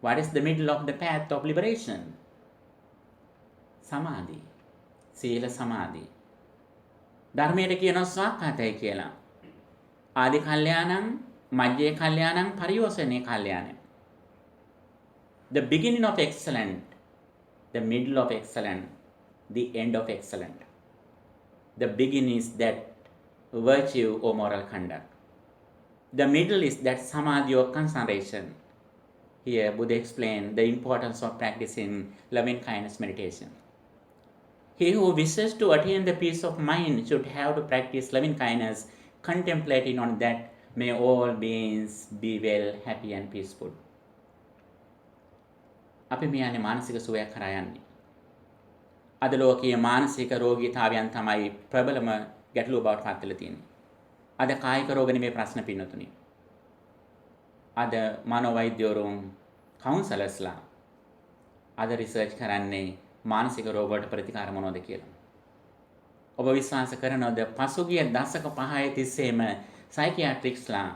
What is the middle of the path of liberation? Samadhi. Sila samadhi. ධර්මයට කියනවා ස්වාක්ඛාතයි කියලා. ආදි කල්යාණං, මජ්ජේ කල්යාණං, පරියෝසනේ කල්යාණං. The beginning of excellent, the middle of excellent, the end of excellent. The beginning is that virtue or moral conduct. The middle is that samadhi or concentration. Here Buddha explained the importance of practicing loving kindness meditation. He who wishes to attain the peace of mind should have to practice loving kindness, contemplating on that may all beings be well, happy and peaceful. අපි මේ යන්නේ මානසික සුවයක් කරා යන්නේ. අද ලෝකයේ මානසික රෝගීතාවයන් තමයි ප්‍රබලම ගැටලුව බවට පත් වෙලා තියෙන්නේ. අද කායික රෝග නෙමේ ප්‍රශ්න පින්නතුනි. අද මනෝවෛද්‍යවරුන් කවුන්සලර්ස්ලා අද රිසර්ච් කරන්නේ මානසික රෝග වලට ප්‍රතිකාර මොනවද කියලා. ඔබ විශ්වාස කරනවද පසුගිය දශක 5 තිස්සේම සයිකියාට්‍රික්ස්ලා,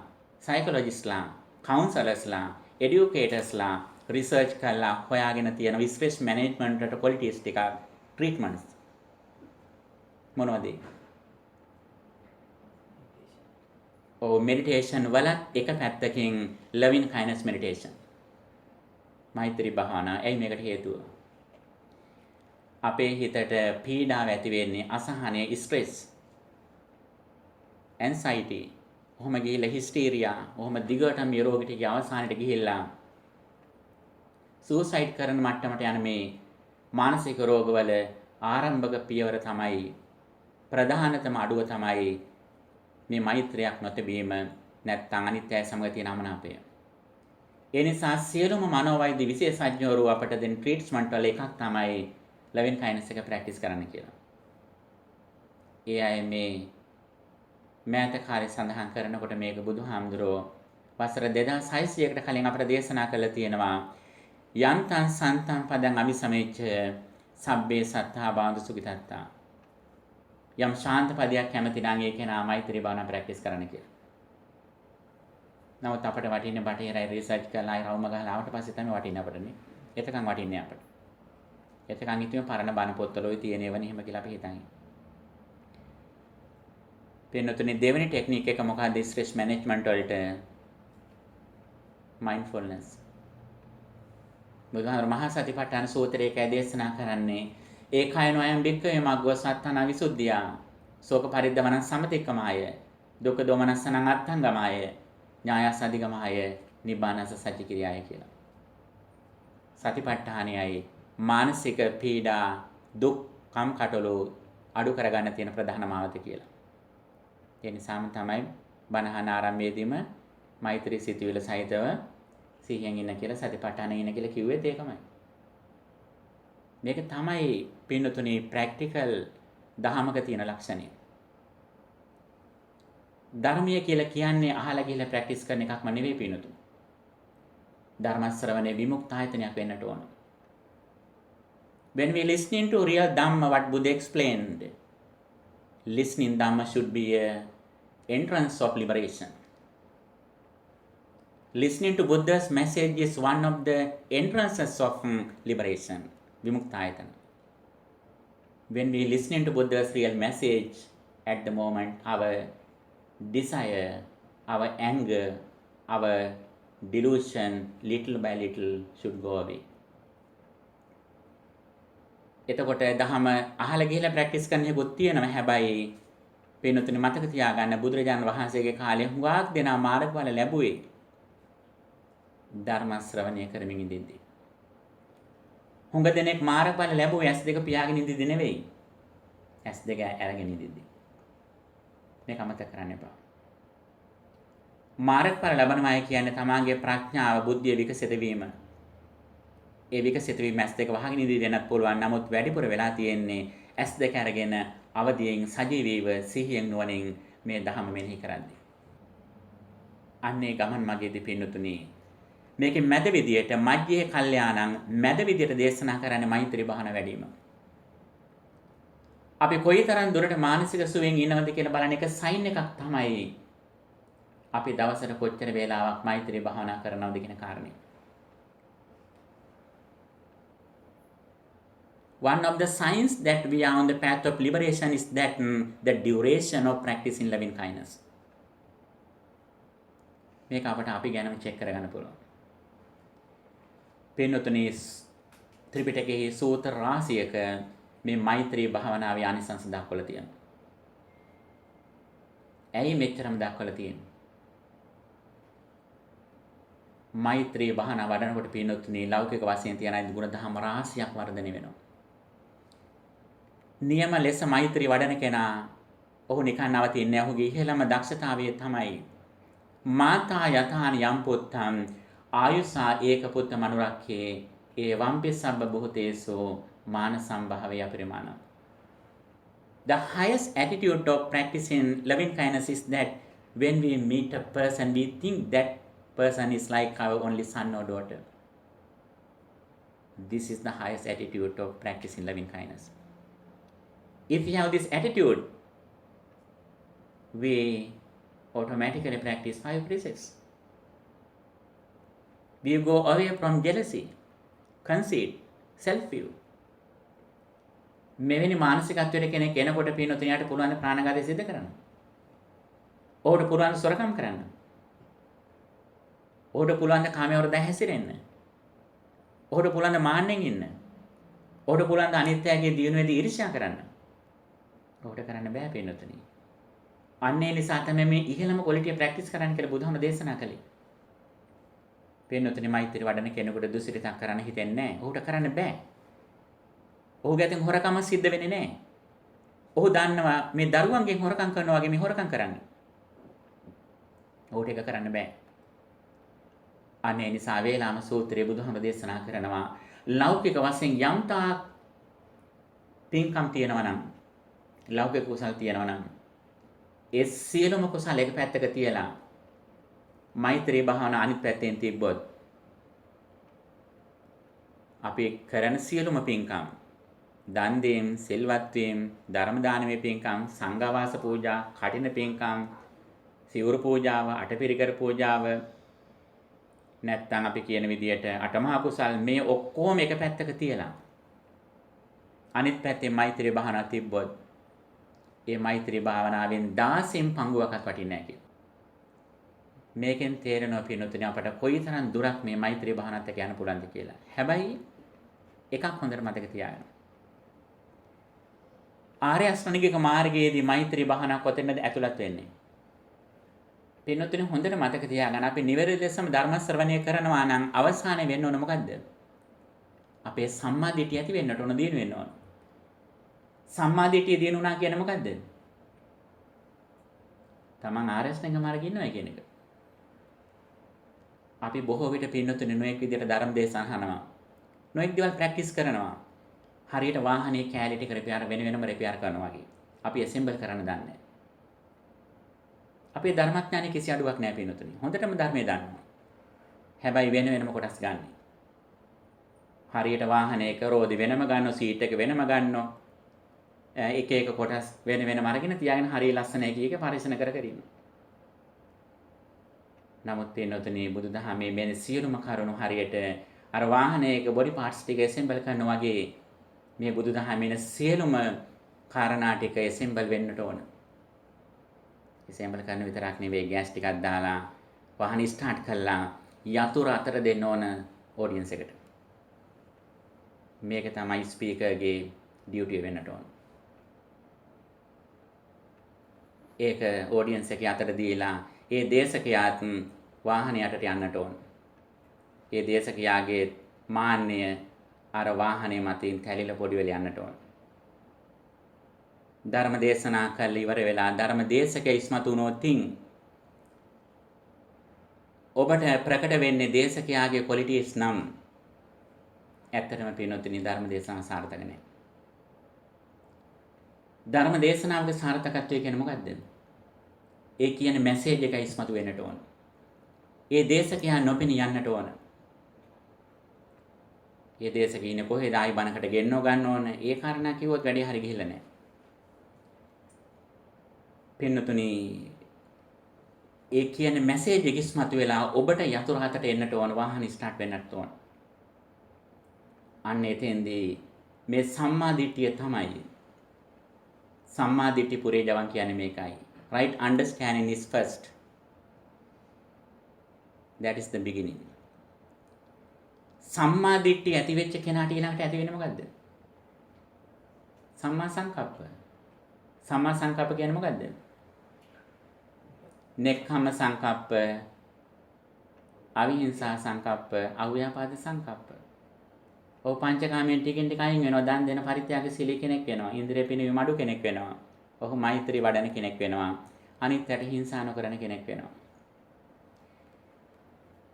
සයිකොලොජිස්ට්ලා, කවුන්සලර්ස්ලා, එඩියුකේටර්ස්ලා රිසර්ච් කරලා හොයාගෙන තියෙන ස්ට්‍රෙස් මැනේජ්මන්ට් වලට ක්වොලිටිස් ටික ට්‍රීට්මන්ට්ස් මොනවද? මෙඩිටේෂන් වල එක පැත්තකින් ලවින් කයින්ඩ්නස් මෙඩිටේෂන්. මෛත්‍රී භාවනා. එයි මේකට හේතුව. අපේ හිතට පීඩාව ඇති වෙන්නේ අසහනය, ස්ට්‍රෙස්, ඇන්සයිටි, ඔහොම ගිහිල්ලා හිස්ටීරියා, ඔහොම දිගටම මේ රෝග ටිකේ අවසානයට ගිහිල්ලා සූසයිඩ් කරන මට්ටමට යන මේ මානසික රෝගවල ආරම්භක පියවර තමයි ප්‍රධානතම අඩුව තමයි මේ මෛත්‍රියක් නොතිබීම නැත්නම් අනිත්‍යය සමග තියෙන අමනාපය. ඒ නිසා සියලුම මනෝවෛද්‍ය විශේෂඥවරු අපට දෙන ට්‍රීට්මන්ට් වල එකක් තමයි ලවින් කයින්ඩ්නස් එක ප්‍රැක්ටිස් කරන්න කියලා. ඒ අය මේ මෑත කාලේ සඳහන් කරනකොට මේක බුදුහාමුදුරෝ වසර 2600කට කලින් අපට දේශනා කළා තියෙනවා. යන්තං සන්තං පදං අபிසමෙච්ච සබ්බේ සත්තා බාඳු සුඛිතත්තා. යම් ශාන්ත පදයක් කැමති නම් ඒ කෙනා මෛත්‍රී භාවනා ප්‍රැක්ටිස් කරන්න කියලා. නමුත් අපිට වටින්නේ බටහිරයි රිසර්ච් කරලා රවුම ගහලා ආවට පස්සේ තමයි වටින්නේ අපිටනේ. එතකන් වටින්නේ අපිට. එතකන් ඉතින් පරණ බණ පොත්වල තියෙන ඒවනේ එහෙම කියලා අපි හිතන්නේ. පින්නතුනේ දෙවෙනි ටෙක්නික් එක මොකක්ද ස්ට්‍රෙස් මැනේජ්මන්ට් වලට? mindfulness. බුදුහාමර මහා සතිපට්ඨාන සූත්‍රයේ දේශනා කරන්නේ ඒකයන් වයන් බික්කවේ මග්ගෝ සත්තාන විසුද්ධියා ශෝක පරිද්දමනං සමතික්කමාය දුක්ඛ දෝමනස්සනං අත්ථංගමාය ඥායස් අධිගමාය නිබ්බානස සච්ච කිරියාය කියලා. සතිපට්ඨානයයි මානසික පීඩා දුක් කම් කටළු අඩු කරගන්න තියෙන ප්‍රධාන මාවත කියලා. ඒ නිසාම තමයි බණහන ආරම්භයේදීම මෛත්‍රී සිතුවිල්ල සහිතව සිහියෙන් ඉන්න කියලා සතිපට්ඨානෙ ඉන්න කියලා කිව්වෙත් ඒකමයි. මේක තමයි පින්නතුනි ප්‍රැක්ටිකල් දහමක තියෙන ලක්ෂණය. ධර්මය කියලා කියන්නේ අහලා ගිහලා ප්‍රැක්ටිස් කරන එකක්ම නෙවෙයි පින්නතුනි. ධර්ම ශ්‍රවණේ විමුක්ත ආයතනයක් වෙන්නට ඕන. When we listening to real Dhamma, what Buddha explained, listening Dhamma should be a entrance of liberation. Listening to Buddha's message is one of the entrances of liberation, Vimuktayatana. When we listening to Buddha's real message, at the moment our desire, our anger, our delusion, little by little should go away. එතකොට දහම අහලා ගිහලා practice කරන්න හැකුත් තියෙනවා. හැබැයි පින්නතුනි මතක තියාගන්න බුදුරජාණන් වහන්සේගේ කාලේ හුඟක් දෙනා මාර්ගඵල ලැබුවේ ධර්ම ශ්‍රවණය කරමින් ඉඳිද්දී. හුඟ දෙනෙක් මාර්ගඵල ලැබුවේ S2 පියාගෙන ඉඳිද්දී නෙවෙයි. S2 අරගෙන ඉඳිද්දී. මේක අමතක කරන්න එපා. මාර්ගඵල ලබනවා කියන්නේ තමාගේ ප්‍රඥාව බුද්ධිය විකසිත වීම. ඒ විකසිත වීම S2 වහගෙන ඉඳී දෙන්නත් පුළුවන්. නමුත් වැඩිපුර වෙලා තියෙන්නේ S2 අරගෙන අවදියෙන් සජීවීව සිහියෙන් නුවණින් මේ ධහම මෙනෙහි කරද්දී. අන්නේ ගමන් මගේදී පින්නතුනි මේකේ මැද විදියට මජ්ජේ කල්යාණං මැද විදියට දේශනා කරන්නේ මෛත්‍රී භාවන වැඩිම. අපි කොයිතරම් දුරට මානසික සුවයෙන් ඉන්නවද කියලා බලන එක සයින් එකක් තමයි අපි දවසට කොච්චර වේලාවක් මෛත්‍රී භාවනා කරනවද කියන කාරණේ. One of the signs that we are on the path of liberation is that the duration of practicing loving kindness. මේක අපට අපි ගැනම චෙක් කරගන්න පුළුවන්. පින්නතුනි ත්‍රිපිටකයේ සූත්‍ර රාශියක මේ මෛත්‍රී භාවනාවේ ආනිසංස දක්වලා තියෙනවා. ඇයි මෙච්චරම දක්වලා තියෙන්නේ? මෛත්‍රී භාවනාව වඩනකොට පින්නතුනි ලෞකික වශයෙන් තියෙන ගුණ ධර්ම රාශියක් වර්ධනය වෙනවා. නියම ලෙස මෛත්‍රී වඩන කෙනා ඔහු නිකන් නවතින්නේ නැහැ. ඔහුගේ ඉහළම දක්ෂතාවය තමයි මාතා යතාන යම් පුත්තං ආයුසා ඒක පුත්ත මනුරක්ඛේ ඒ වම්පි සබ්බ බුතේසෝ මාන සම්භාවය අපරිමාණ. The highest attitude of practicing loving kindness is that when we meet a person we think that person is like our only son or daughter. This is the highest attitude of practicing loving kindness. If we have this attitude, we automatically practice 5 precepts. We go away from jealousy, conceit, self-view. මෙවැනි මානසිකත්වයට කෙනෙක් එනකොට පින්නතුන් යාට පුළුවන් ද ප්‍රාණඝාතය සිදු කරන්න. ඔහුට පුළුවන් ද සොරකම් කරන්න. ඔහුට පුළුවන් ද කාමවර්ධය හැසිරෙන්න. ඔහුට පුළුවන් ද මාන්නෙන් ඉන්න. ඔහුට පුළුවන් ද අනිත්‍යයේ දිනුවේදී ඊර්ෂ්‍යා කරන්න. ඔහුට කරන්න බෑ පින්නතුනි. අන්නේ නිසා තමයි මේ ඉහළම ක්වොලිටිය ප්‍රැක්ටිස් කරන්න කියලා බුදුහාම දේශනා කළේ. පින්නතුනි මෛත්‍රී වඩන කෙනෙකුට දුසිරිතක් කරන්න හිතෙන්නේ නැහැ. ඔහුට කරන්න බෑ. ඔහුගේ අතින් හොරකම සිද්ධ වෙන්නේ නැහැ. ඔහු දන්නවා මේ දරුවන්ගෙන් හොරකම් කරනවා වගේ මේ හොරකම් කරන්න. ඔහුට ඒක කරන්න බෑ. අනේ නිසා වේලාම සූත්‍රයේ බුදුහාම දේශනා කරනවා ලෞකික වශයෙන් යම්තා පින්කම් තියෙනවා නම් ලෞකික කුසල් තියෙනවා නම් ඒ සියලුම කුසල එක පැත්තක තියලා මෛත්‍රී භාවනා අනිත් පැත්තෙන් තිබ්බොත් අපි කරන සියලුම පින්කම් දන් දීම්, සිල්වත් වීම, ධර්ම දානමය පින්කම්, සංඝවාස පූජා, කටින පින්කම්, සිවුරු පූජාව, අටපිරිකර පූජාව නැත්නම් අපි කියන විදියට අටමහා කුසල් මේ ඔක්කොම එක පැත්තක තියලා අනිත් පැත්තේ මෛත්‍රී භාවනා තිබ්බොත් ඒ මෛත්‍රී භාවනාවෙන් 16 පංගුවක්වත් වටින්නේ නැහැ කියලා. මේකෙන් තේරෙනවා පින්නතුනේ අපට කොයිතරම් දුරක් මේ මෛත්‍රී භාවනාවත් එක්ක යන්න පුළුවන්ද කියලා. හැබැයි එකක් හොඳට මතක තියාගන්න. ආර්ය අෂ්ටාංගික මාර්ගයේදී මෛත්‍රී භාවනාව කොතැනද ඇතුළත් වෙන්නේ? පින්නතුනේ හොඳට මතක තියාගන්න අපි නිවැරදි ලෙසම ධර්ම ශ්‍රවණය කරනවා නම් අවසානයේ වෙන්න ඕන මොකද්ද? අපේ සම්මා දිටිය ඇති වෙන්නට ඕන දිනු වෙන්න ඕන. සම්මා දිටිය දිනුනා කියන්නේ මොකද්ද? තමන් ආර්ය අෂ්ටාංගික මාර්ගයේ ඉන්නවා කියන එක. අපි බොහෝ විට පින්නතුනේ නොඑක් විදිහට ධර්ම දේශනා අහනවා. නොඑක් දේවල් ප්‍රැක්ටිස් කරනවා. හරියට වාහනේ කැලේ ටික රිපෙයාර් වෙනම රිපෙයාර් කරනවා වගේ. අපි ඇසෙම්බල් කරන්න දන්නේ නැහැ. අපේ ධර්මඥානෙ කිසි අඩුවක් නැහැ පින්නතුනේ. හොඳටම ධර්මයේ දන්නවා. හැබැයි වෙනම කොටස් ගන්න. හරියට වාහනයක රෝදි වෙනම ගන්නවා, සීට් එක වෙනම ගන්නවා. එක එක කොටස් වෙනම අරගෙන තියාගෙන හරිය ලස්සනයි කීක පරිශන කර කර ඉන්නවා. නමුත් පින්නතුනේ බුදුදහමේ මේ සියලුම කරුණු හරියට අර වාහනයක බොඩි පාර්ට්ස් ටික ඇසෙම්බල් කරනවා වගේ මේ බුදුදහමේ සියලුම කාරණා ටික ඇසෙම්බල් වෙන්නට ඕන. ඇසෙම්බල් කරන විතරක් නෙවෙයි ගෑස් ටිකක් දාලා වාහනේ ස්ටාර්ට් කළා යතුරු අතර දෙන්න ඕන ඔඩියන්ස් එකට. මේක තමයි ස්පීකර්ගේ ඩියුටිය වෙන්නට ඕන. ඒක ඔඩියන්ස් එකේ අතට දීලා ඒ දේශකයාත් වාහනයටට යන්නට ඕන. ඒ දේශකයාගේ මාන්නය අර වාහනේ මතින් තැලිලා පොඩි වෙලා යන්නට ඕන. ධර්ම දේශනා කළ ඉවර වෙලා ධර්ම දේශකයා ඉස්මතු වුණොතින් ඔබට ප්‍රකට වෙන්නේ දේශකයාගේ ක්වොලිටිස් නම් ඇත්තටම පින්නොතිනි ධර්ම දේශනාව සාර්ථක නැහැ. ධර්ම දේශනාවක සාර්ථකත්වය කියන්නේ මොකද්ද? ඒ කියන්නේ මැසේජ් එක ඉස්මතු වෙන්නට ඕන. ඒ දේශකයා නොපෙනී යන්නට ඕන. ඒ දේශකයා ඉන්නේ කොහෙද ආයි බණකට ගෙන්නව ගන්න ඕන. ඒ කාරණා කිව්වොත් වැඩි හරි ගිහිල්ලා නැහැ. පින්නතුනි ඒ කියන්නේ මැසේජ් එක ඉස්මතු වෙලා ඔබට යතුරු හතට එන්නට ඕන වාහන ස්ටාර්ට් වෙන්නට ඕන. අන්න එතෙන්දී මේ සම්මා දිට්ඨිය තමයි. සම්මා දිට්ඨි පුරේ ජවන් කියන්නේ මේකයි. Right understanding is first. That is the beginning. සම්මා දිට්ඨිය ඇති වෙච්ච කෙනාට ඊළඟට ඇති වෙන්නේ මොකද්ද? සම්මා සංකප්ප. සම්මා සංකප්ප කියන්නේ මොකද්ද? නෙක්ඛම්ම සංකප්ප, අවිහිංසා සංකප්ප, අව්‍යාපාද සංකප්ප. ඔව් පංචකාමයෙන් ටිකින් ටික අයින් වෙනවා. දන් දෙන පරිත්‍යාගශීලී කෙනෙක් වෙනවා. ඉන්ද්‍රිය පිනවීම අඩු කෙනෙක් වෙනවා. ඔහු මෛත්‍රී වඩන කෙනෙක් වෙනවා. අනිත්යට හිංසා නොකරන කෙනෙක් වෙනවා.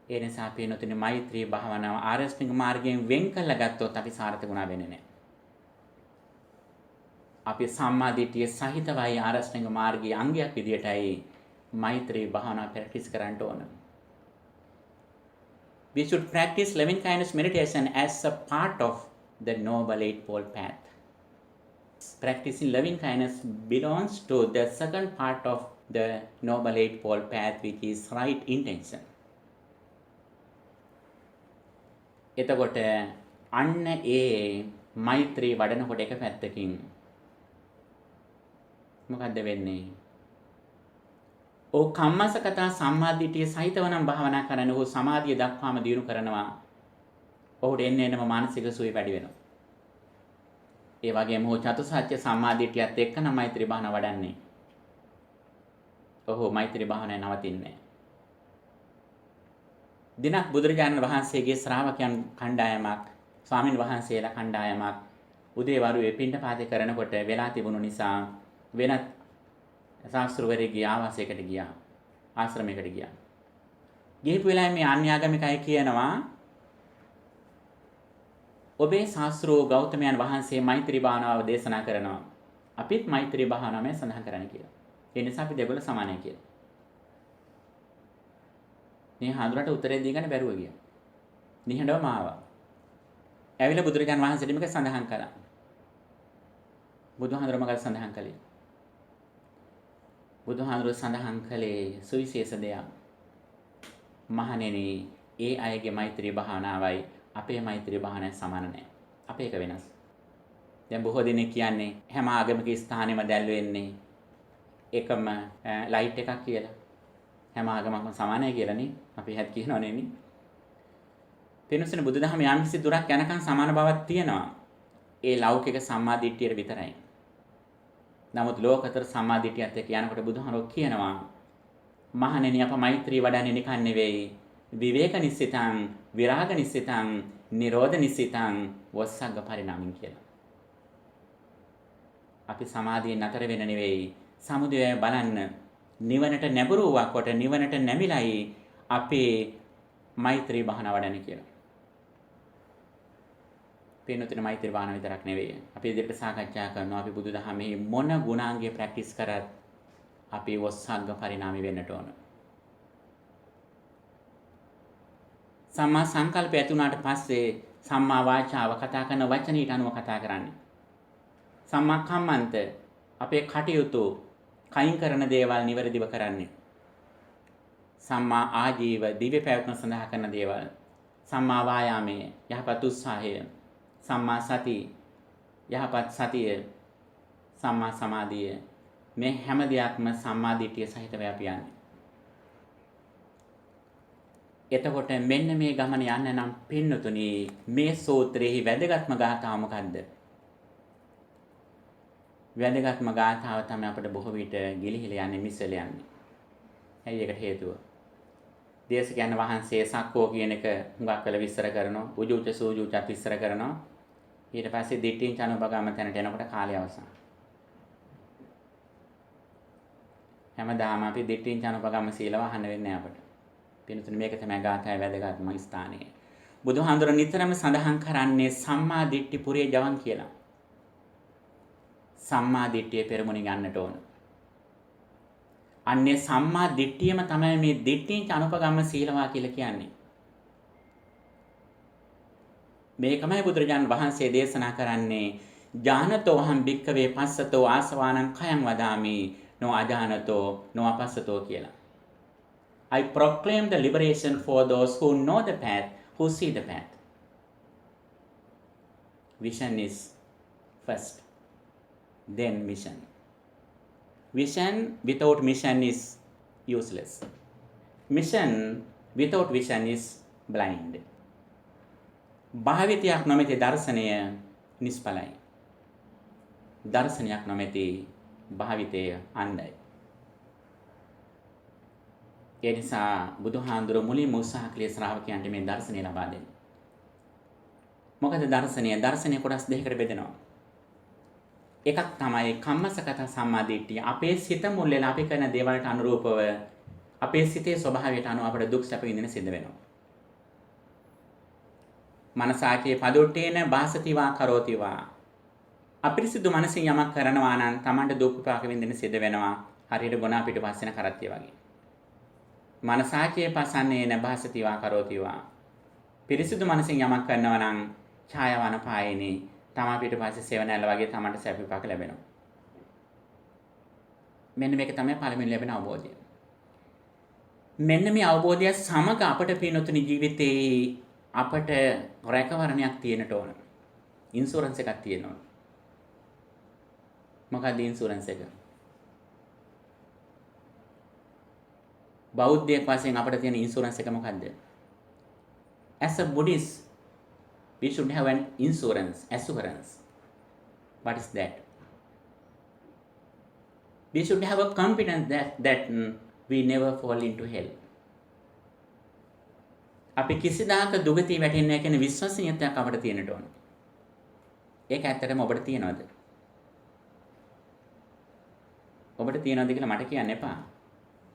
ඒ නිසා අපි නොතින මෛත්‍රී භාවනාව ආරෂ්ඨික මාර්ගයෙන් වෙන් කළා ගත්තොත් අපි සාර්ථකුණා වෙන්නේ නැහැ. අපි සම්මා දිට්ඨිය සහිතවයි ආරෂ්ඨික මාර්ගයේ අංගයක් විදියටයි මෛත්‍රී භාවනාව ප්‍රැක්ටිස් කරන්න ඕන. We should practice loving kindness meditation as a part of the Noble Eightfold Path. Practicing loving kindness belongs to the second part of the Noble Eightfold Path, which is right intention. එතකොට අන්න ඒ මෛත්‍රී වඩනකොට එක පැත්තකින් මොකද්ද වෙන්නේ? ඔව් කම්මසගතා සම්මාදිටිය සහිතව නම් භාවනා කරන ඔහු සමාධිය දක්වාම දියුණු කරනවා. ඔහුට එන්නම මානසික සුවය වැඩි වෙනවා. ඒ වගේම ඔහු චතුසත්‍ය සම්මාදිටියත් එක්ක නම් මෛත්‍රී භාවනාව වඩන්නේ. ඔහු මෛත්‍රී භාවනාවේ නවතින්නේ. දිනක් බුදුරජාණන් වහන්සේගේ ශ්‍රාවකයන් කණ්ඩායමක්, ස්වාමින් වහන්සේලා කණ්ඩායමක් උදේවරුේ පිණ්ඩපාතේ කරනකොට වෙලා තිබුණු නිසා වෙනත් ශාස්ත්‍රවරයෙක්ගේ ආවාසයකට ගියා. ආශ්‍රමයකට ගියා. ගිහපු වෙලාවේ මේ අන්‍යාගමික අය කියනවා ඔබේ ශාස්ත්‍රෝ ගෞතමයන් වහන්සේ මෛත්‍රී භාවනාව දේශනා කරනවා. අපිත් මෛත්‍රී භාවනාවම සඳහන් කරන්න කියලා. ඒ නිසා අපි දෙගොල්ල සමානයි කියලා. මේ හඳුනට උත්තරේ දී ගන්න බැරුව ගියා. නිහඬවම ආවා. ඇවිල්ලා බුදුරජාන් වහන්සේට මේක සඳහන් කළා. බුදුහාඳුර මගල් සඳහන් කළේ. බුදුහාඳුර සඳහන් කළේ සුවිශේෂ දෙයක්. මහණෙනි, ඒ අයගේ මෛත්‍රී භාවනාවයි අපේ මෛත්‍රී භාවනාවයි සමාන නැහැ. අපේ එක වෙනස්. දැන් බොහෝ දෙනෙක් කියන්නේ හැම ආගමික ස්ථානෙම දැල් වෙන්නේ එකම ලයිට් එකක් කියලා. හැම ආගමක්ම සමානයි කියලානේ අපි හැත් කියනවනේ නේ. පින්වත්නි බුදුදහම යම්කිසි දුරක් යනකම් සමාන බවක් තියෙනවා. ඒ ලෞකික සම්මාදිට්ඨියට විතරයි. නමුත් ලෝකතර සම්මාදිට්ඨියත් එක්ක යනකොට බුදුහාරෝ කියනවා මහණෙනි අප මෛත්‍රී වඩන්නේ නිකන් නෙවෙයි. විවේක නිස්සිතං, විරාග නිස්සිතං, නිරෝධ නිස්සිතං, වස්සග්ග පරිණාමින් කියලා. අපි සමාධියෙන් නතර වෙන නෙවෙයි. සමුදය බලන්න නිවනට නැඹුරුවක් කොට නිවනට නැමිලයි අපේ මෛත්‍රී භාවනාව වඩන්නේ කියලා. පින්වතුනි මෛත්‍රී භාවනාව විතරක් නෙවෙයි. අපි ඉදිරියට සාකච්ඡා කරනවා අපි බුදුදහමේ මොන ගුණාංගය ප්‍රැක්ටිස් කරත් අපි වස්සග්ග පරිණාමි වෙන්නට ඕන. සම්මා සංකල්පය ඇති වුණාට පස්සේ සම්මා වාචාව කතා කරන වචනීට අනුව කතා කරන්නේ. සම්මා කම්මන්ත අපේ කටයුතු කයින් කරන දේවල් නිවැරදිව කරන්නේ. සම්මා ආජීව දිව්‍ය පැවැත්ම සඳහා කරන දේවල්. සම්මා වායාමයේ යහපත් උත්සාහය. සම්මා සති යහපත් සතිය. සම්මා සමාධිය. මේ හැම දෙයක්ම සම්මා දිට්ඨිය සහිතව අපි යන්නේ. එතකොට මෙන්න මේ ගමන යන්න නම් පින්නතුනි මේ සූත්‍රයේ වැදගත්ම ගාථාව මොකද්ද? වැදගත්ම ගාථාව තමයි අපිට බොහෝ විට ගිලිහිලා යන්නේ මිසල යන්නේ. ඇයි ඒකට හේතුව? දේශකයන් වහන්සේ සක්කෝ කියන එක හුඟක් වෙලා විස්තර කරනවා. උජුච සූජුචත් විස්තර කරනවා. ඊට පස්සේ දිට්ඨින් චනුපගම තැනට එනකොට කාලය අවසන්. හැමදාම අපි දිට්ඨින් චනුපගම සීලව අහන්න වෙන්නේ අපට. පින්තුනේ මේක තමයි ගාථාවේ වැදගත්ම ස්ථානය. බුදුහාඳුර නිතරම සඳහන් කරන්නේ සම්මා දිට්ඨි පුරේ ජවන් කියලා. සම්මා දිට්ඨිය පෙරමුණින් ගන්නට ඕන. අන්නේ සම්මා දිට්ඨියම තමයි මේ දිට්ඨින් චනුපගම සීලවා කියලා කියන්නේ. මේකමයි බුදුරජාණන් වහන්සේ දේශනා කරන්නේ ඥානතෝ අහං භික්ඛවේ පස්සතෝ ආසවානං khයං වදාමි no අජානතෝ no අපස්සතෝ කියලා. I proclaim the liberation for those who know the path, who see the path. Vision is first, then mission. Vision without mission is useless. Mission without vision is blind. භාවිතයක් නොමැති දර්ශනය නිෂ්ඵලයි. දර්ශනයක් නොමැති භාවිතය අන්ධයි. ඒ නිසා බුදුහාඳුර මුලින්ම උත්සාහ කළේ ශ්‍රාවකයන්ට මේ දර්ශනය ලබා දෙන්න. මොකද දර්ශනය කොටස් දෙකකට බෙදෙනවා. එකක් තමයි කම්මසගත සම්මාදිට්ඨිය. අපේ සිත මුල් වෙලා අපි කරන දේවල්ට අනුරූපව අපේ සිතේ ස්වභාවයට අනුව අපට දුක් සැප විඳින සිද්ධ වෙනවා. මනසාචේ පදොට්ටේන වාසතිවා කරෝතිවා. අපිරිසිදු මනසින් යමක් කරනවා නම් Tamanට දුක් විපාක විඳින සිද්ධ වෙනවා. හරියට ගොනා පිටපස්සෙන කරත්තිය වගේ. මනසාචේ පසන්නේන වාසතිවා කරෝතිවා. පිරිසිදු මනසින් යමක් කරනවා නම් ඡායවන පායේනේ තමා පිටපස්සේ සෙවණැල්ල වගේ Tamanට සැප විපාක ලැබෙනවා. මෙන්න මේක තමයි පළවෙනි ලැබෙන අවබෝධය. මෙන්න මේ අවබෝධය සමග අපට පිනතුනි ජීවිතේ අපට රැකවරණයක් තියෙන්නට ඕන. ඉන්ෂුරන්ස් එකක් තියෙන්න ඕන. මොකක්ද ඉන්ෂුරන්ස් එක? බෞද්ධයෙක් වශයෙන් අපට තියෙන ඉන්ෂුරන්ස් එක මොකක්ද? As a Buddhist, we should have an assurance. What is that? We should have a confidence that we never fall into hell. අපි කිසිදාක දුගතිය වැටෙන්නේ නැහැ කියන විශ්වාසීයතාවක් අපිට තියෙන්නට ඕන. ඒක ඇත්තටම ඔබට තියෙනවද? ඔබට තියෙනවද කියලා මට කියන්න එපා.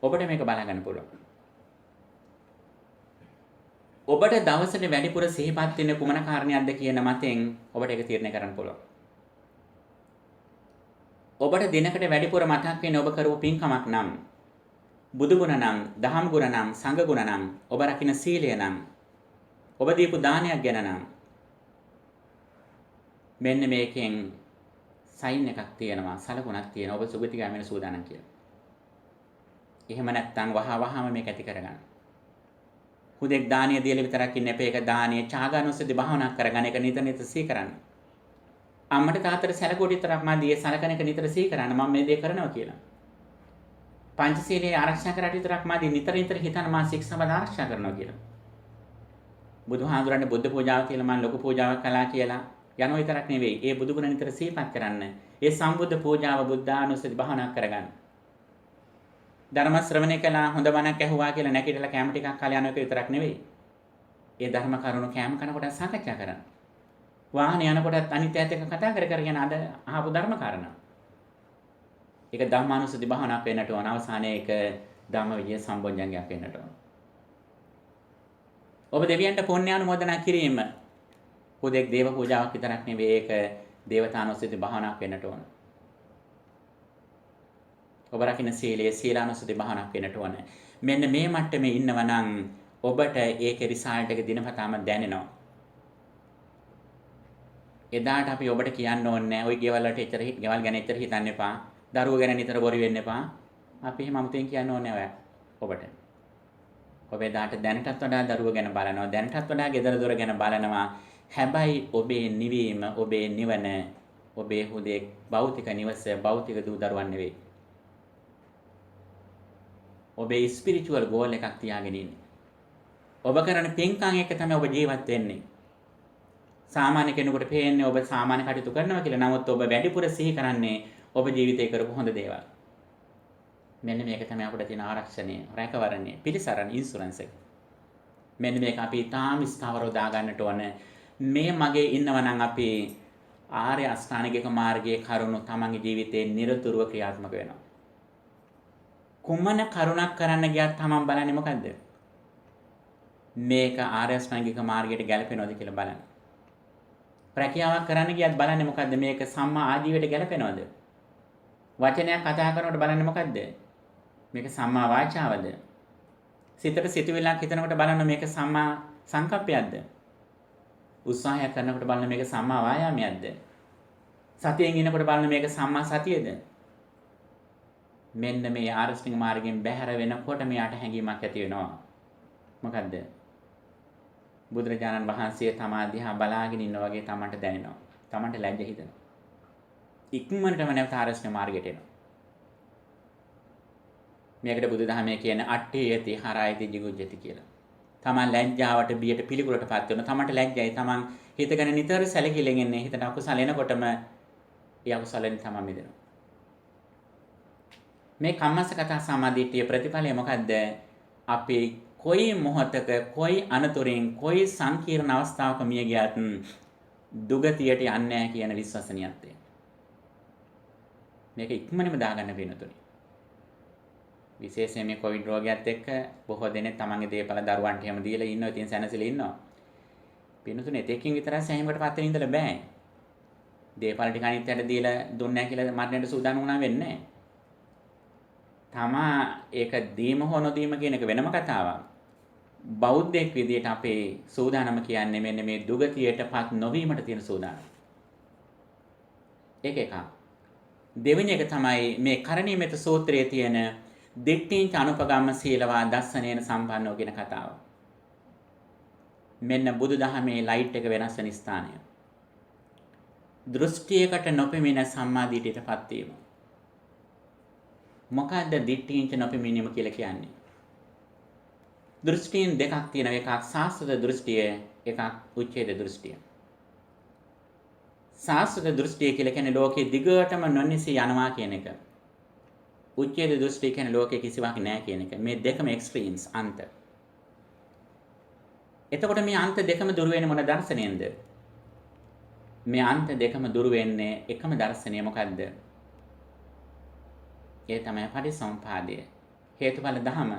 ඔබට මේක බලා ගන්න පුළුවන්. ඔබට දවසට වැඩිපුර සිහිපත් වෙන කුමන කාරණයක්ද කියන මතෙන් ඔබට ඒක තීරණය කරන්න පුළුවන්. ඔබට දිනකට වැඩිපුර මතක් වෙන්නේ ඔබ කරපු පින්කමක් නම්, බුදු ගුණ නම්, දහම් ගුණ නම්, සංඝ ගුණ නම්, ඔබ රකින්න සීලය නම්, ඔබ දීපු දානයක් ගැන නම්, මෙන්න මේකෙන් සයින් එකක් තියෙනවා, සලකුණක් තියෙනවා, ඔබ සුගතිගාමී වෙන සූදානම් කියලා. එහෙම නැත්නම් වහවහම මේක ඇති කරගන්න. හුදෙක් දානිය දීලා විතරක් ඉන්න එපා. ඒක දානිය චාගානුස්සති භාවනා කරගන්න. ඒක නිතර නිතර සිහි කරන්න. අම්මට තාත්තට සැලකුවට විතරක් මදි. ඒ සලකන එක නිතර සිහි කරන්න. මම මේ දේ කරනවා කියලා. පංචශීලයේ ආරක්ෂා කරලා විතරක් මාදී නිතර නිතර හිතන මා ශික්ෂාපද ආරක්ෂා කරනවා කියලා. බුදුහාඳුරන්නේ බුද්ධ පූජාව කියලා මම ලොකු පූජාවක් කළා කියලා යනවා විතරක් නෙවෙයි. ඒ බුදු ගුණ නිතර සිහිපත් කරන්න. ඒ සම්බුද්ධ පූජාව බුද්ධානුස්සති භාවනා කරගන්න. ධර්ම ශ්‍රවණය කළා හොඳ බණක් ඇහුවා කියලා නැගිටලා කැම ටිකක් කාලේ යනවා විතරක් නෙවෙයි. ඒ ධර්ම කරුණු කැම කනකොට සාකච්ඡා කරන්න. වාහනේ යනකොටත් අනිත් ඈත් එක්ක කතා කර කර යන අද අහපු ධර්ම කාරණා. ඒක ධම්මානුස්සති භාවනාවක් වෙන්නට ඕන. අවසානයේ ඒක ධම්ම විජය සම්බොජ්ජංගයක් වෙන්නට ඕන. ඔබ දෙවියන්ට පුණ්‍යානුමෝදනා කිරීම හුදෙක් දේව පූජාවක් විතරක් නෙවෙයි ඒක දේවතානුස්සති භාවනාවක් වෙන්නට ඕන. ඔබ රකින්න සීලයේ සීලානුස්සති භාවනාවක් වෙන්නට ඕන. මෙන්න මේ මට්ටමේ ඉන්නවා නම් ඔබට ඒකේ රිසල්ට් එක දිනපතාම දැනෙනවා. එදාට අපි ඔබට කියන්න ඕනේ නැහැ ওই ගෙවල් වලට එච්චර ගෙවල් ගැන එච්චර හිතන්න එපා. දරුවෝ ගැන නිතර බොරු වෙන්න එපා. අපි එහෙම අමුතෙන් කියන්න ඕනේ නැහැ ඔබට. ඔබ එදාට දැනටත් වඩා දරුවෝ ගැන බලනවා. දැනටත් වඩා ගෙදර දොර ගැන බලනවා. හැබැයි ඔබේ නිවීම, ඔබේ නිවන, ඔබේ හුදේ භෞතික නිවස, භෞතික දූ දරුවන් නෙවෙයි. ඔබේ ස්පිරිචුවල් ගෝල් එකක් තියාගෙන ඉන්නේ. ඔබ කරන පින්කම් එක තමයි ඔබ ජීවත් වෙන්නේ. සාමාන්‍ය කෙනෙකුට පේන්නේ ඔබ සාමාන්‍ය කටයුතු කරනවා කියලා. නමුත් ඔබ වැඩිපුර සිහි කරන්නේ ඔබ ජීවිතේ කරපු හොඳ දේවල්. මෙන්න මේක තමයි අපිට තියෙන ආරක්ෂණය, රැකවරණය, පිළිසරණ, ඉන්ෂුරන්ස් එක. මෙන්න මේක අපි තාම ස්ථාවරව දා ගන්නට ඕන. මේ මගේ ඉන්නවා නම් අපි ආර්ය අෂ්ටාංගික මාර්ගයේ කරුණු තමන්ගේ ජීවිතේ නිරතුරුව ක්‍රියාත්මක වෙනවා. කුමන කරුණක් කරන්න ගියත් තමන් බලන්නේ මොකද්ද? මේක ආර්ය අෂ්ටාංගික මාර්ගයට ගැලපෙනවද කියලා බලන්න. ප්‍රක්‍රියාවක් කරන්න ගියත් බලන්නේ මොකද්ද? මේක සම්මා ආජීවයට ගැලපෙනවද? වචනයක් කතා කරනකොට බලන්නේ මොකද්ද? මේක සම්මා වාචාවද? සිතට සිතුවිල්ලක් හිතනකොට බලන්න මේක සම්මා සංකප්පයක්ද? උත්සාහයක් කරනකොට බලන්න මේක සම්මා වායාමයක්ද? සතියෙන් ඉනකොට බලන්න මේක සම්මා සතියද? මෙන්න මේ ආරෂ්ඨික මාර්ගයෙන් බැහැර වෙනකොට මෙයාට හැඟීමක් ඇති වෙනවා. මොකද්ද? බුදුරජාණන් වහන්සේ තමා දිහා බලාගෙන ඉන්න වගේ තමන්ට දැනෙනවා. තමන්ට ලැජ්ජ හිතෙනවා. ඉක්මනටම නැවත ආරෂ්ඨික මාර්ගයට එනවා. මේකට බුදුදහමේ කියන අට්ඨේ යති හරායති jigucchati කියලා. තමන් ලැජ්ජාවට බියට පිළිකුලටපත් වෙනවා. තමන්ට ලැජ්ජයි. තමන් හිතගෙන නිතර සැලකිලිගෙන ඉන්නේ. හිතට අකුසල එනකොටම ඒ අකුසලෙන් තමන් මිදෙනවා. මේ කම්මස්සගත සමාධිත්‍ය ප්‍රතිඵලය මොකද්ද? අපි කොයි මොහතක කොයි අනතුරින් කොයි සංකීර්ණ අවස්ථාවක මිය ගියත් දුගතියට යන්නේ නැහැ කියන විශ්වසනීයත්වය. මේක ඉක්මනටම දාගන්න වෙනතුනි. විශේෂයෙන් මේ කොවිඩ් රෝගයත් එක්ක බොහෝ දෙනෙක් තමන්ගේ දේපල දරුවන්ට එහෙම දීලා ඉන්නවා. ඉතින් සැනසෙලා ඉන්නවා. පින්නතුනේ එතෙකින් විතරක් සෑහීමකට පත් වෙන්න ඉඳලා බෑ. දේපල ටික අනිත්යට දීලා දුන්නේ නැහැ කියලා මරණයට සූදානම් වුණා වෙන්නේ නැහැ. තමා ඒක දීම හෝ නොදීම කියන එක වෙනම කතාවක්. බෞද්ධයෙක් විදියට අපේ සූදානම කියන්නේ මෙන්න මේ දුගතියටපත් නොවීමට තියෙන සූදානම. ඒක එකක්. දෙවෙනි එක තමයි මේ කරණීයමෙත සූත්‍රයේ තියෙන දිට්ඨිංච අනුපගම්ම සීලවා දස්සනේන සම්පන්නෝ කියන කතාව. මෙන්න බුදුදහමේ ලයිට් එක වෙනස් වෙන ස්ථානය. දෘෂ්ටියකට නොපෙමින සම්මා දිට්ඨියටපත් වීම. මොකද්ද දිට්ඨිංච නොපෙමිනීම කියලා කියන්නේ? දෘෂ්ටීන් දෙකක් තියෙනවා. එකක් සාස්වත දෘෂ්ටිය, එකක් උච්ඡේද දෘෂ්ටිය. සාස්වත දෘෂ්ටිය කියලා කියන්නේ ලෝකේ දිගටම නොනිසි යනවා කියන එක. උච්ඡේද දෘෂ්ටිය කියන්නේ ලෝකේ කිසිවක් නැහැ කියන එක. මේ දෙකම එක්ස්ට්‍රීම්ස් අන්ත. එතකොට මේ අන්ත දෙකම දුර වෙන්නේ මොන දර්ශනයෙන්ද? මේ අන්ත දෙකම දුර වෙන්නේ එකම දර්ශනය මොකද්ද? ඒ තමයි පටිසම්පාදය. හේතුඵල ධම.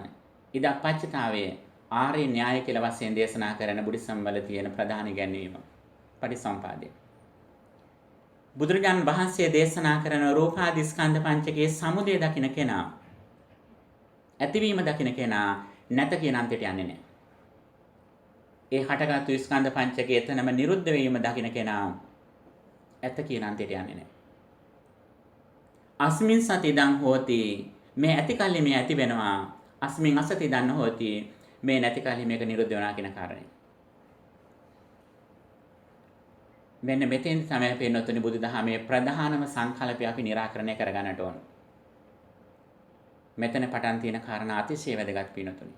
ඉදප්පච්චතාවය ආර්ය න්‍යාය කියලා වශයෙන් දේශනා කරන බුද්ධ වල තියෙන ප්‍රධාන ඉගැන්වීම. පටිසම්පාදය. බුදුරජාණන් වහන්සේ දේශනා කරන රූපාදී ස්කන්ධ පංචකයේ සමුදය දකින්න කෙනා, ඇතිවීම දකින්න කෙනා නැත කියන අන්තයට යන්නේ නැහැ. ඒ හටගත්තු ස්කන්ධ පංචකයේ එතනම නිරුද්ධ වීම දකින්න කෙනා ඇත කියන අන්තයට යන්නේ නැහැ. අස්මින් සති ඉදං හෝති, මේ ඇති කල්ලි මේ ඇති වෙනවා. අස්මින් අසති ඉදං හෝති, මේ නැති කල්ලි මේක නිරුද්ධ වෙනවා කියන කාරණය. මෙන්න මෙතෙන් තමයි පෙන්වතුනි බුදුදහමේ ප්‍රධානම සංකල්පය අපි निराකරණය කරගන්නට ඕන. මෙතන පටන් තියෙන කාරණා අතිශය වැදගත් පිනතුනි.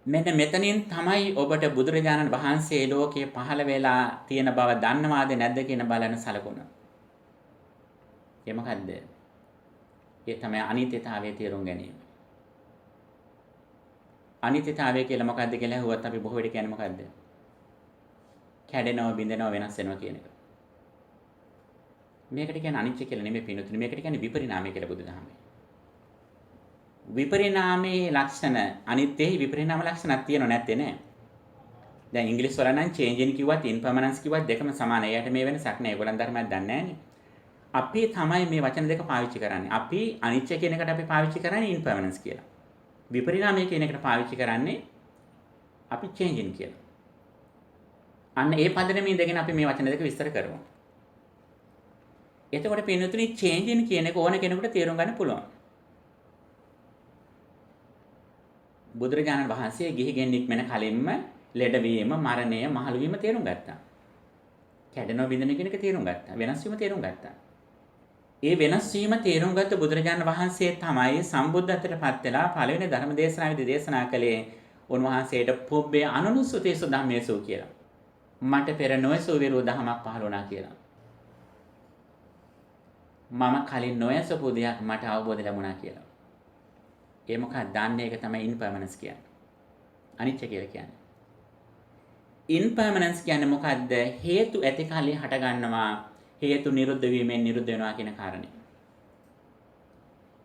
මෙන්න මෙතනින් තමයි ඔබට බුදුරජාණන් වහන්සේ ලෝකයේ පහළ වෙලා තියෙන බව දන්නවාද නැද්ද කියන බලන සලකුණ. ඒ මොකද්ද? ඒ තමයි අනිත්‍යතාවයේ තේරුම් ගැනීම. අනිත්‍යතාවය කියලා මොකද්ද කියලා අහුවත් අපි බොහෝ විට කියන්නේ මොකද්ද? කැඩෙනවා, බිඳෙනවා, වෙනස් වෙනවා කියන එක. මේකට කියන්නේ අනිත්‍ය කියලා නෙමෙයි පිනුතුනි. මේකට කියන්නේ විපරිණාමය කියලා බුදුදහමේ. විපරිණාමයේ ලක්ෂණ අනිත්‍යෙහි විපරිණාම ලක්ෂණක් තියෙනව නැත්තේ නෑ. දැන් ඉංග්‍රීසි වල නම් changing කිව්වත් impermanence කිව්වත් දෙකම සමානයි. එයාට මේ වෙනසක් නෑ. ඒගොල්ලන් ධර්මයක් දන්නේ නෑනේ. අපි තමයි මේ වචන දෙක පාවිච්චි කරන්නේ. අපි අනිත්‍ය කියන එකට අපි පාවිච්චි කරන්නේ impermanence කියලා. විපරිණාමය කියන එකට පාවිච්චි කරන්නේ අපි changing කියලා. අන්න ඒ පදනමෙන් ඉඳගෙන අපි මේ වචන දෙක විස්තර කරමු. එතකොට පින්නතුනි changing කියන එක ඕන කෙනෙකුට තේරුම් ගන්න පුළුවන්. බුදුරජාණන් වහන්සේ ගිහිගෙන් නික්මෙන කලින්ම ලෙඩවීම, මරණය, මහලු වීම තේරුම් ගත්තා. කැඩෙනව බිඳෙන කියන එක තේරුම් ගත්තා. වෙනස් වීම තේරුම් ගත්තා. ඒ වෙනස් වීම තේරුම් ගත්ත බුදුරජාණන් වහන්සේ තමයි සම්බුද්ධත්වයටපත් වෙලා පළවෙනි ධර්ම දේශනාවේදී දේශනා කළේ උන්වහන්සේට පුබ්බේ අනුනුස්සතේසු ධම්මේසු කියලා. මට පෙර නොයසු විරෝ දහමක් පහළ වුණා කියලා. මම කලින් නොයසපු දෙයක් මට අවබෝධ ලැබුණා කියලා. ඒ මොකක්ද? දන්නේ ඒක තමයි impermanence කියන්නේ. අනිත්‍ය කියලා කියන්නේ. impermanence කියන්නේ මොකද්ද? හේතු ඇති කලින් හට ගන්නවා, හේතු නිරුද්ධ වීමෙන් නිරුද්ධ වෙනවා කියන කාරණය.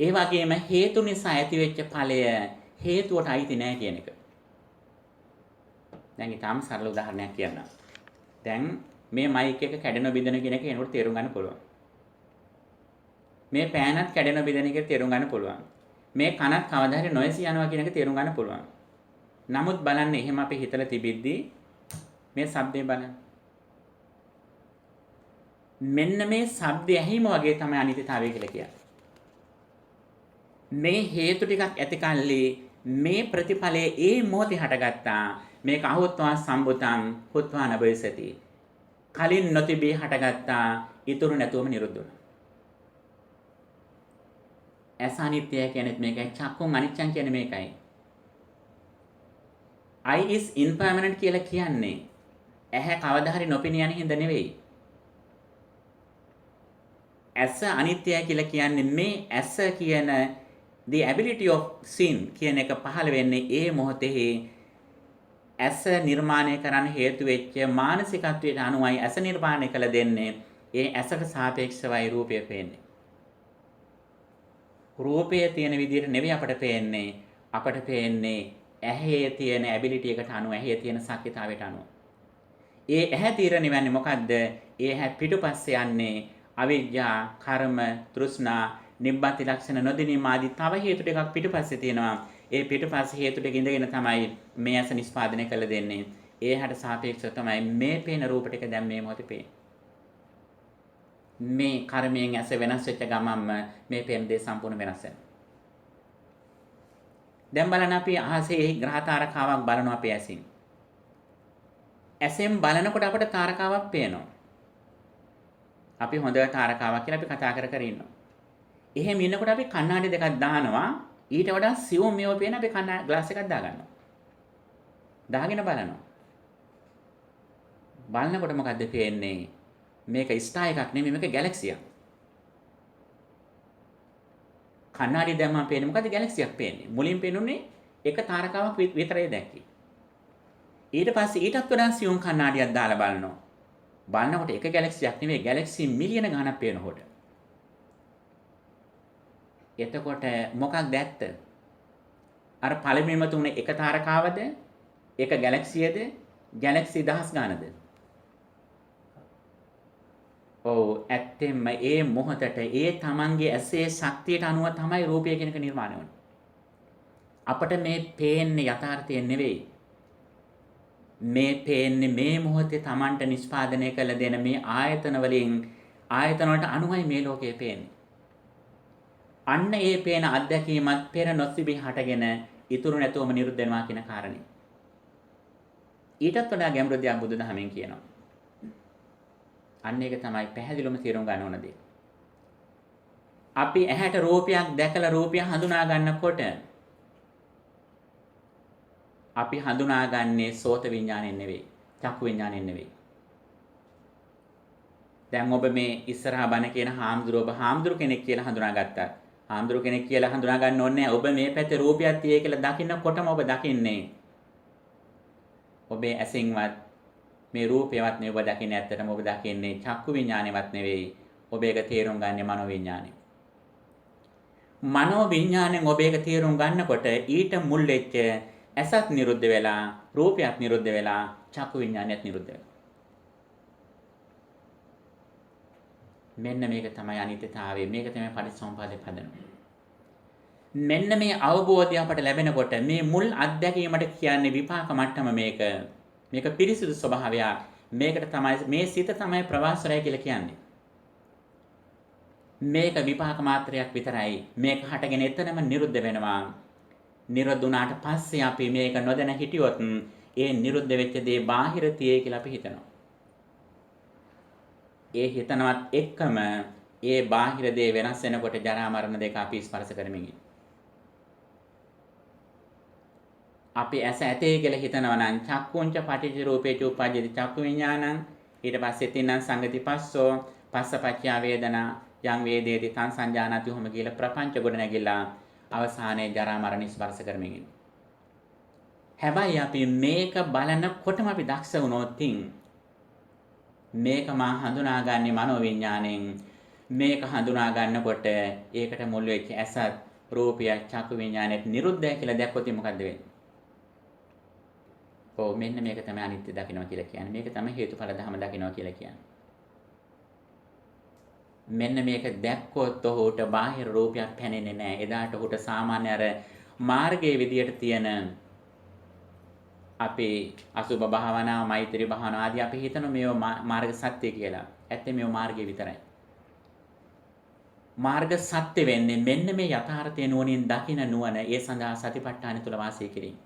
ඒ වගේම හේතු නිසා ඇති වෙච්ච ඵලය හේතුවට අයිති නෑ කියන එක. දැන් ඊටාම සරල උදාහරණයක් කියන්නම්. දැන් මේ මයික් එක කැඩෙන බිඳෙන කියන එක එනකොට තේරුම් ගන්න පුළුවන්. මේ පෑනත් කැඩෙන බිඳෙන එක තේරුම් ගන්න පුළුවන්. මේ කනත් කවදා හරි නොයසී යනවා කියන එක තේරුම් ගන්න පුළුවන්. නමුත් බලන්න එහෙම අපි හිතලා තිබිද්දී මේ ශබ්දේ බලන්න. මෙන්න මේ ශබ්දය ඇහිම වගේ තමයි අනිත්‍යතාවය කියලා කියන්නේ. මේ හේතු ටිකක් ඇති කල්ලි මේ ප්‍රතිඵලයේ ඒ මොහොතේ හටගත්තා. මේක අහොත්වා සම්බුතං හොත්වා නබයසති. කලින් නොතිබී හටගත්තා, ඉතුරු නැතුවම නිරුද්ධ වුණා. ඇස අනිත්‍ය කියන්නේ මේකයි. චක්කුම් අනිච්චං කියන්නේ මේකයි. I is impermanent කියලා කියන්නේ ඇහැ කවදා හරි නොපෙනී යන හින්දා නෙවෙයි. ඇස අනිත්‍යයි කියලා කියන්නේ මේ ඇස කියන the ability of sin කියන එක පහළ වෙන්නේ ඒ මොහොතේ ඇස නිර්මාණය කරන්න හේතු වෙච්ච මානසිකත්වයට අනුවයි ඇස නිර්මාණය කළ දෙන්නේ. ඒ ඇසට සාපේක්ෂවයි රූපය පේන්නේ. රූපය තියෙන විදිහට නෙවෙයි අපට පේන්නේ. අපට පේන්නේ ඇහි තියෙන ability එකට අනුව, ඇහි තියෙන ශක්තිතාවයට අනුව. ඒ ඇහැ තීරණය වෙන්නේ මොකද්ද? ඒ ඇහැ පිටුපස්සේ යන්නේ අවිජ්ජා, කර්ම, තෘෂ්ණා, නිබ්බති ලක්ෂණ නොදැනීම ආදී තව හේතු ටිකක් පිටුපස්සේ තියෙනවා. ඒ පිටුපස්සේ හේතු ටික ඉඳගෙන තමයි මේ ඇස නිස්පාදනය කළ දෙන්නේ. ඒ හැට සාපේක්ෂව තමයි මේ පේන රූප ටික දැන් මේ මොහොතේ පේන්නේ. මේ කර්මයෙන් ඇස වෙනස් වෙච්ච ගමන්ම මේ පේන දේ සම්පූර්ණ වෙනස් වෙනවා. දැන් බලන්න අපි අහසේ ග්‍රහ තාරකාවක් බලනවා අපේ ඇසින්. ඇසෙන් බලනකොට අපට තාරකාවක් පේනවා. අපි හොඳ තාරකාවක් කියලා අපි කතා කර ඉන්නවා. එහෙම ඉන්නකොට අපි කණ්ණාඩි දෙකක් දානවා. ඊට වඩා සියුම් මේව පේන අපි ග්ලාස් එකක් දාගන්නවා. දාගෙන බලනවා. බලනකොට මොකද්ද පේන්නේ? මේක ස්ටාර් එකක් නෙමෙයි, මේක ගැලැක්සියක්. කණ්ණාඩි දැම්මම පේන්නේ මොකද්ද? ගැලැක්සියක් පේන්නේ. මුලින් පේනුනේ එක තාරකාවක් විතරයි දැක්කේ. ඊට පස්සේ ඊටත් වඩා සියුම් කණ්ණාඩියක් දාලා බලනවා. බලනකොට එක ගැලැක්සියක් නෙමෙයි, ගැලැක්සි මිලියන ගණනක් පේනකොට. එතකොට මොකක්ද ඇත්ත? අර පළමුවෙන්ම තුනේ එක තාරකාවද? එක ගැලැක්සියද? ගැලැක්සි දහස් ගානද? ඔව්, ඇත්තෙන්ම ඒ මොහොතට ඒ තමන්ගේ ඇසේ ශක්තියට අනුව තමයි රූපය කියන එක නිර්මාණය වෙන්නේ. අපට මේ පේන්නේ යථාර්ථය නෙවෙයි. මේ පේන්නේ මේ මොහොතේ තමන්ට නිෂ්පාදනය කළ දෙන මේ ආයතන වලින්, ආයතන වලට අනුවයි මේ ලෝකය පේන්නේ. අන්න ඒ පේන අත්දැකීමත් පෙර නොතිබී හටගෙන ඉතුරු නැතුවම නිරුද්ධ වෙනවා කියන කාරණේ. ඊටත් වඩා ගැඹුරු දෙයක් බුදුදහමෙන් කියනවා. අන්න ඒක තමයි පැහැදිලිවම තේරුම් ගන්න ඕන දේ. අපි ඇහැට රූපයක් දැකලා රූපය හඳුනා ගන්නකොට අපි හඳුනාගන්නේ සෝත විඥාණයෙන් නෙවෙයි, චක්කු විඥාණයෙන් නෙවෙයි. දැන් ඔබ මේ ඉස්සරහා බණ කියන හාමුදුරු කෙනෙක් කියලා හඳුනාගත්තා. හාමුදුරු කෙනෙක් කියලා හඳුනා ගන්න ඕනේ ඔබ මේ පැත්තේ රූපයක් තියෙයි කියලා දකින්නකොටම ඔබ දකින්නේ. ඔබේ ඇසින්වත් මේ රූපයවත් නෙවෙයි ඔබ දකින්නේ, ඇත්තටම ඔබ දකින්නේ චක්කු විඥානෙවත් නෙවෙයි. ඔබ ඒක තේරුම් ගන්නේ මනෝ විඥානෙ. මනෝ විඥාණයෙන් ඔබ ඒක තේරුම් ගන්නකොට ඊට මුල් වෙච්ච ඇසත් නිරුද්ධ වෙලා, රූපයත් නිරුද්ධ වෙලා, චක්කු විඥානයත් නිරුද්ධ වෙලා. මෙන්න මේක තමයි අනිත්‍යතාවය. මේක තමයි පටිච්චසමුප්පාදේ පදනම. මෙන්න මේ අවබෝධය අපට ලැබෙනකොට මේ මුල් අත්දැකීමට කියන්නේ විපාක මට්ටම මේක. මේක පිරිසිදු ස්වභාවයක්. මේකට තමයි මේ සිත තමයි ප්‍රවාසරය කියලා කියන්නේ. මේක විපාක මාත්‍රයක් විතරයි. මේක හටගෙන එතනම නිරුද්ධ වෙනවා. නිරුද්ධ වුණාට පස්සේ අපි මේක නොදැන හිටියොත් ඒ නිරුද්ධ වෙච්ච දේ බාහිර තියේ කියලා අපි හිතනවා. ඒ හිතනවත් එක්කම ඒ බාහිර දේ වෙනස් වෙනකොට ජරා මරණ දෙක අපි ස්පර්ශ කරමින් අපි ඇස ඇතේ කියලා හිතනවා නම් චක්කුංච පටිච්ච රූපේච උපජ්ජති චක්කු විඥානං. ඊට පස්සේ තින්නම් සංගති පස්සෝ පස්සපච්චය වේදනා යං වේදේති තං සංජානති උහම කියලා ප්‍රපංච ගොඩ නැගිලා අවසානයේ ජරා මරණ ස්පර්ශ කරමින්. හැබැයි අපි මේක බලනකොටම අපි දක්ෂ වුණොත් මේක මා හඳුනාගන්නේ මනෝ විඥාණයෙන්. මේක හඳුනා ගන්නකොට ඒකට මුල් වෙච්ච ඇසත් රූපය චක්කු විඥානෙත් නිරුද්ධයි කියලා දැක්කොත් මොකද්ද වෙන්නේ? ඔව් මෙන්න මේක තමයි අනිත්‍ය දකින්නවා කියලා කියන්නේ. මේක තමයි හේතුඵල ධම දකින්නවා කියලා කියන්නේ. මෙන්න මේක දැක්කොත් ඔහුට බාහිර රූපයක් පැනෙන්නේ නැහැ. එදාට ඔහුට සාමාන්‍ය අර මාර්ගයේ විදියට තියෙන අපේ අසුභ භාවනා, මෛත්‍රී භාවනා ආදී අපි හිතන මේවා මාර්ග සත්‍ය කියලා. ඇත්තේ මේවා මාර්ගය විතරයි. මාර්ග සත්‍ය වෙන්නේ මෙන්න මේ යථාර්ථය නුවණින් දකින නුවණ. ඒ සඳහා සතිපට්ඨාන තුල වාසය කිරීම.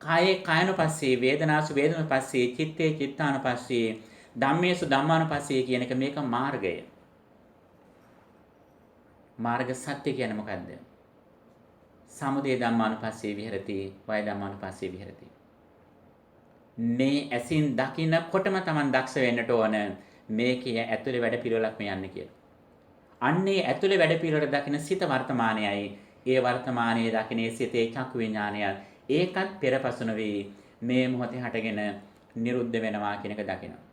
කායේ කායනුපස්සී, වේදනාසු වේදනානුපස්සී, චිත්තේ චිත්තානුපස්සී, ධම්මේසු ධම්මානුපස්සී කියන එක මේක මාර්ගය. මාර්ග සත්‍ය කියන්නේ මොකද්ද? සමුදය ධම්මානුපස්සී විහෙරති, වය ධම්මානුපස්සී විහෙරති. මේ ඇසින් දකින්නකොටම Taman දක්ෂ වෙන්නට ඕන මේකේ ඇතුලේ වැඩ පිළිවෙලක් මේ යන්නේ කියලා. අන්නේ ඇතුලේ වැඩ පිළිවෙල දකින්න සිත වර්තමානයයි. ඒ වර්තමානයේ දකින්නේ සිතේ චක්කු විඥානය. ඒකත් පෙරපසුන වේ මේ මොහොතේ හටගෙන නිරුද්ධ වෙනවා කියන එක දකිනවා.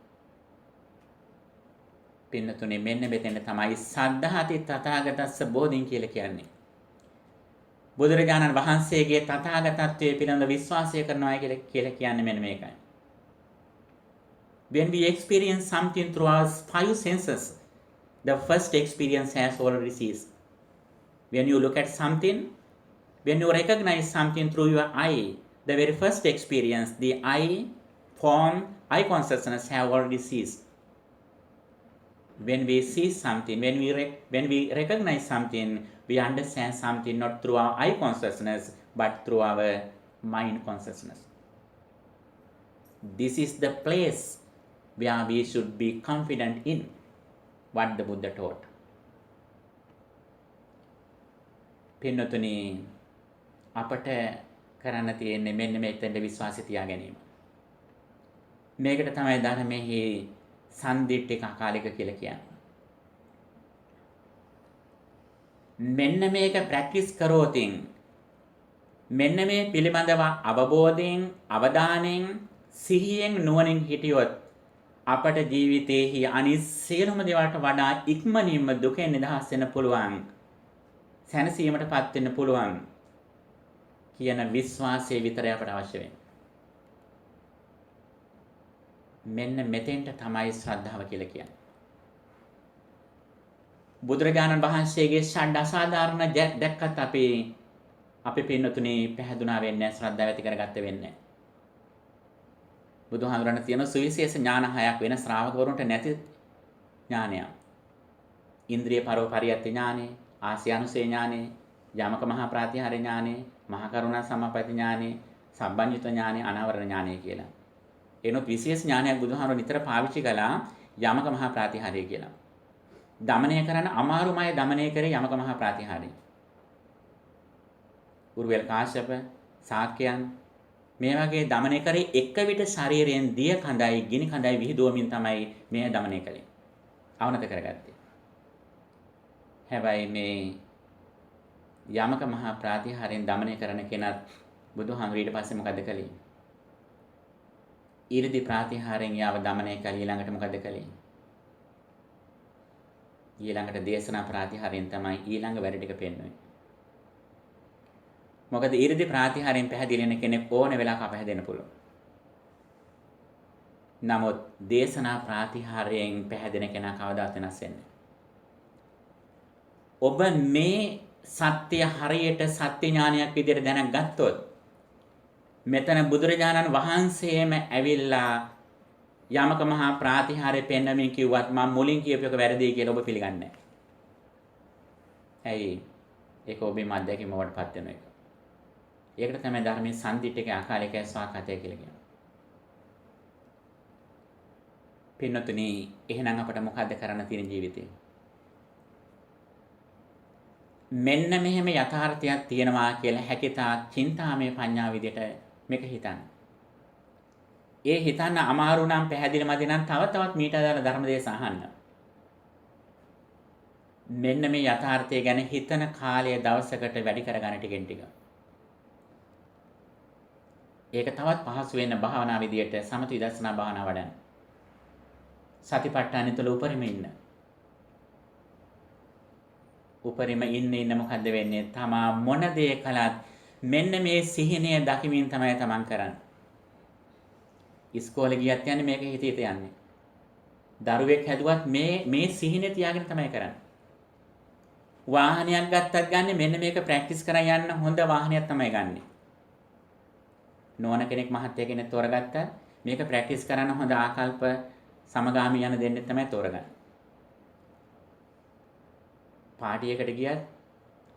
පින්නතුනේ මෙන්න මෙතෙන් තමයි සද්ධාති තථාගතස්ස බෝධින් කියලා කියන්නේ. බුදුරජාණන් වහන්සේගේ තථාගතත්වයේ පිළිබඳ විශ්වාසය කරනවා කියලා කියන්නේ මෙන්න මේකයි. When we experience something through our five senses, the first experience has already ceased. When you look at something, when you recognize something through your eye, the very first experience, the eye form, eye consciousness have already ceased. When we see something, when we recognize something, we understand something not through our eye consciousness, but through our mind consciousness. This is the place where we should be confident in what the Buddha taught. පින්නතුනි අපට කරන්න තියෙන්නේ මෙන්න මේකට විශ්වාසය තියා ගැනීම. මේකට තමයි ධර්මයේ සම්දිට්ඨික අකාලික කියලා කියන්නේ. මෙන්න මේක ප්‍රැක්ටිස් කරෝතින් මෙන්න මේ පිළිබඳව අවබෝධයෙන්, අවධානයෙන්, සිහියෙන් නුවණින් හිටියොත් අපට ජීවිතයේ අනිත් සියලුම දේවල්ට වඩා ඉක්මනින්ම දුකෙන් නිදහස් වෙන්න පුළුවන්. සැනසීමටපත් වෙන්න පුළුවන් කියන විශ්වාසය විතරයි අපට අවශ්‍ය වෙන්නේ. මෙන්න මෙතෙන්ට තමයි ශ්‍රද්ධාව කියලා කියන්නේ. බුදුරජාණන් වහන්සේගේ ෂඩ් අසාධාරණ දැක්කත් අපි පින්නතුනේ පැහැදුනා වෙන්නේ නැහැ, ශ්‍රද්ධාව ඇති කරගත්ත වෙන්නේ නැහැ. බුදුහාමුදුරන් තියෙන සුවිශේෂ ඥාන හයක් වෙන ශ්‍රාවකවරුන්ට නැති ඥානයක්. ඉන්ද්‍රිය පරියත්ති ඥානෙ, ආසියානුසේ ඥානෙ, යමක මහා ප්‍රාතිහාර්ය ඥානෙ, මහා කරුණා සමාපatti ඥානෙ, සම්බන්විත ඥානෙ, අනාවරණ ඥානෙ කියලා. එනොත් විශේෂ ඥානයක් බුදුහාමුදුරන් නිතර පාවිච්චි කළා යමක මහා ප්‍රාතිහාර්ය කියලා. දමනය කරන්න අමාරුමයි දමනය කරේ යමක මහා ප්‍රාතිහාර්යය. උරුවෙල් කාශ්‍යප ශාක්‍යයන් මේ වගේ දමනය කරේ එක විට ශරීරයෙන් දිය කඳයි ගිනි කඳයි විහිදුවමින් තමයි මේ දමනය කළේ. අවනත කරගත්තේ. හැබැයි මේ යමක මහා ප්‍රාතිහාර්යයෙන් දමනය කරන කෙනත් බුදුහාමුදුරුවෝ ඊට පස්සේ මොකද කළේ? ඊරිදි ප්‍රාතිහාර්යයෙන් යාව දමනය කළ ඊළඟට මොකද කළේ? ඊළඟට දේශනා ප්‍රාතිහාර්යයෙන් තමයි ඊළඟ වැඩ ටික පෙන්වන්නේ. මොකද ඊරිදි ප්‍රාතිහාර්යයෙන් පැහැදිලි වෙන කෙනෙක් ඕන වෙලාවක අපහැදෙන්න පුළුවන්. නමුත් දේශනා ප්‍රාතිහාර්යයෙන් පැහැදෙන කෙනා කවදාත් වෙනස් වෙන්නේ. ඔබ මේ සත්‍ය හරියට සත්‍ය ඥානයක් විදිහට දැනගත්තොත් මෙතන බුදුරජාණන් වහන්සේම ඇවිල්ලා යමක මහා ප්‍රාතිහාර්ය පෙන්වමින් කිව්වත් මම මුලින් කියපු එක වැරදි කියලා ඔබ පිළිගන්නේ නැහැ. ඇයි? ඒක ඔබේ මද්දකින් මොකටපත් වෙන එක. ඒකට තමයි ධර්මයේ සම්දිට්ඨික අකාලික ස්වාකතය කියලා කියන්නේ. පින්නතුනි එහෙනම් අපට මොකද්ද කරන්න තියෙන ජීවිතේ? මෙන්න මෙහෙම යථාර්ථයක් තියෙනවා කියලා හැකිතා චින්තාමය පඤ්ඤා විදියට මේක හිතන්න. ඒ හිතන්න අමාරු නම් පැහැදිලි මදි නම් තවත් මීට අදාළ ධර්මදේශ අහන්න. මෙන්න මේ යථාර්ථය ගැන හිතන කාලය දවසකට වැඩි කරගන්න ටිකෙන් ටික. ඒක තවත් පහසු වෙන භාවනා විදියට සමථ විදර්ශනා භාවනා වඩන්න. සතිපට්ඨානෙ තුළ උපරිම ඉන්න. උපරිම ඉන්න මොකද්ද වෙන්නේ? තමා මොන දේ කළත් මෙන්න මේ සිහිනය දකිමින් තමයි තමන් කරන්නේ. ඉස්කෝලේ ගියත් යන්නේ මේක හිතේට යන්නේ. දරුවෙක් හැදුවත් මේ සිහිනේ තියාගෙන තමයි කරන්නේ. වාහනයක් ගත්තත් ගන්න මෙන්න මේක ප්‍රැක්ටිස් කරන් යන්න හොඳ වාහනයක් තමයි ගන්නෙ. නෝන කෙනෙක් මහත්තයා කෙනෙක් තෝරගත්තා මේක ප්‍රැක්ටිස් කරන්න හොඳ ආකල්ප සමගාමී යන දෙන්නෙක් තමයි තෝරගන්නේ. පාටියකට ගියත්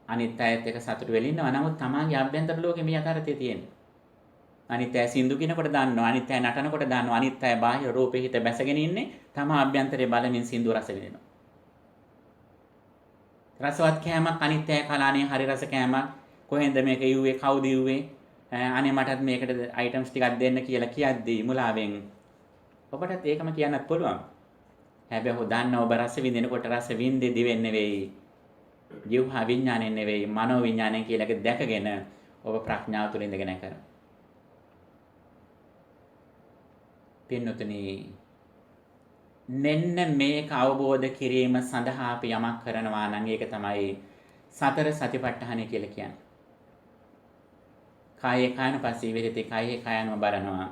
අනිත් අයත් එක සතුටු වෙලා ඉන්නවා. නමුත් තමාගේ අභ්‍යන්තර ලෝකෙ මේ යථාර්ථය තියෙනවා. අනිත් අය සින්දු කිනකොට දාන්නවා, අනිත් අය නටනකොට දාන්නවා, අනිත් අය බාහිර රූපේ හිත බැසගෙන ඉන්නේ තමා අභ්‍යන්තරයේ බලමින් සින්දු රස විඳිනවා. රසවත් කෑමක් අනිත් අය කලානේ හරි රස කෑමක් කොහෙන්ද මේක යුවේ කවුද යුවේ අනේ මටත් මේකට අයිටම්ස් ටිකක් දෙන්න කියලා කියද්දී මුලාවෙන් ඔබටත් ඒකම කියන්නත් පුළුවන්. හැබැයි ඔබ දන්න ඔබ රස විඳිනකොට රස විඳෙ දිවෙන්නේ නෙවෙයි. ජීවහා විඥාණයෙන් නෙවෙයි මනෝ විඥාණයෙන් කියලා එක දැකගෙන ඔබ ප්‍රඥාව තුළ ඉඳගෙන කරනවා. පින්නතුනි මෙන්න මේක අවබෝධ කිරීම සඳහා අපි යමක් කරනවා නම් ඒක තමයි සතර සතිපට්ඨානය කියලා කියන්නේ. කායේ කායනුපස්සී විහෙති කායේ කායනුව බලනවා.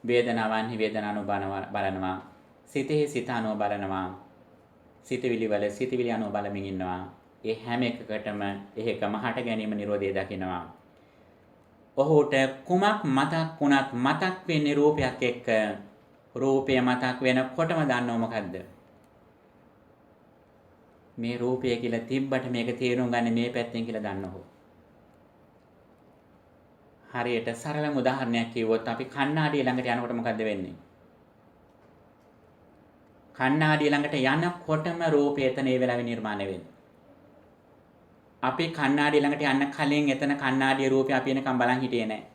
වේදනාවන්හි වේදනානුව බලනවා. සිතෙහි සිතානුව බලනවා. සිතවිලි වල සිතවිලි අනුව බලමින් ඉන්නවා. ඒ හැම එකකටම එහෙකම හට ගැනීම නිරෝධය දකිනවා. ඔහුට කුමක් මතක් වුණත් මතක් වෙන්නේ රූපයක් එක්ක. රූපය මතක් වෙනකොටම දන්නව මොකද්ද? මේ රූපය කියලා තිබ්බට මේක තේරුම් ගන්න මේ පැත්තෙන් කියලා දන්නව. හරියට සරලම උදාහරණයක් කිව්වොත් අපි කණ්ණාඩිය ළඟට යනකොට මොකද්ද වෙන්නේ? කණ්ණාඩිය ළඟට යනකොටම රූපය එතන ඒ වෙලාවේ නිර්මාණය වෙන්නේ. අපි කණ්ණාඩිය ළඟට යන්න කලින් එතන කණ්ණාඩිය රූපය අපි එනකම් බලන් හිටියේ නැහැ.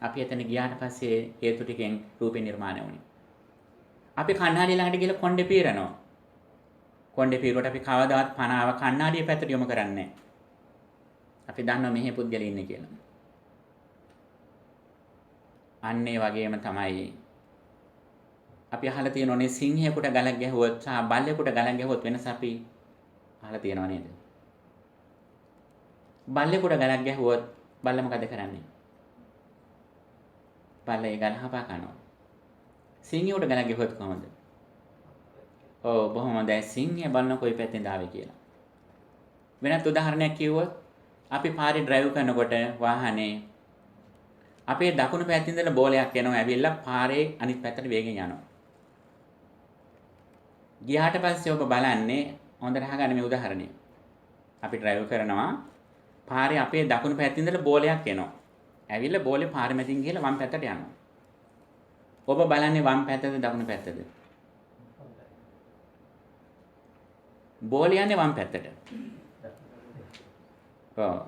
අපි එතන ගියාට පස්සේ හේතු ටිකෙන් රූපේ නිර්මාණය වුණේ. අපි කණ්ණාඩිය ළඟට ගිහලා කොණ්ඩේ පීරනවා. කොණ්ඩේ පීරුවට අපි කවදාවත් පනාව කණ්ණාඩිය පැත්තට යොමු කරන්නේ නැහැ. අපි දන්නවා මෙහි පුද්ගලෙ ඉන්නේ කියලා. අන්න ඒ වගේම තමයි අපි අහලා තියෙනෝනේ සිංහයෙකුට ගලක් ගැහුවොත් සහ බල්ලෙකුට ගලක් ගැහුවොත් වෙනස අපි අහලා තියෙනව නේද? බල්ලෙකුට ගලක් ගැහුවොත් බල්ලා මොකද කරන්නේ? බල්ලා ඒ ගල හපා කනවා. සිංහයෙකුට ගලක් ගැහුවොත් කොහොමද? ඔව් බොහොම හොඳයි. සිංහය බලන කොයි පැත්තෙන්ද ආවේ කියලා. වෙනත් උදාහරණයක් කිව්වොත් අපි පාරේ ඩ්‍රයිව් කරනකොට වාහනේ අපේ දකුණු පැත්තේ ඉඳලා බෝලයක් එනවා ඇවිල්ලා පාරේ අනිත් පැත්තට වේගෙන් යනවා. ගියාට පස්සේ ඔබ බලන්නේ හොඳට අහගන්න මේ උදාහරණය. අපි ඩ්‍රයිව් කරනවා පාරේ අපේ දකුණු පැත්තේ ඉඳලා බෝලයක් එනවා. ඇවිල්ලා බෝලේ පාර මැදින් ගිහලා වම් පැත්තට යනවා. ඔබ බලන්නේ වම් පැත්තද දකුණු පැත්තද? බෝලේ යන්නේ වම් පැත්තට. ඔව්.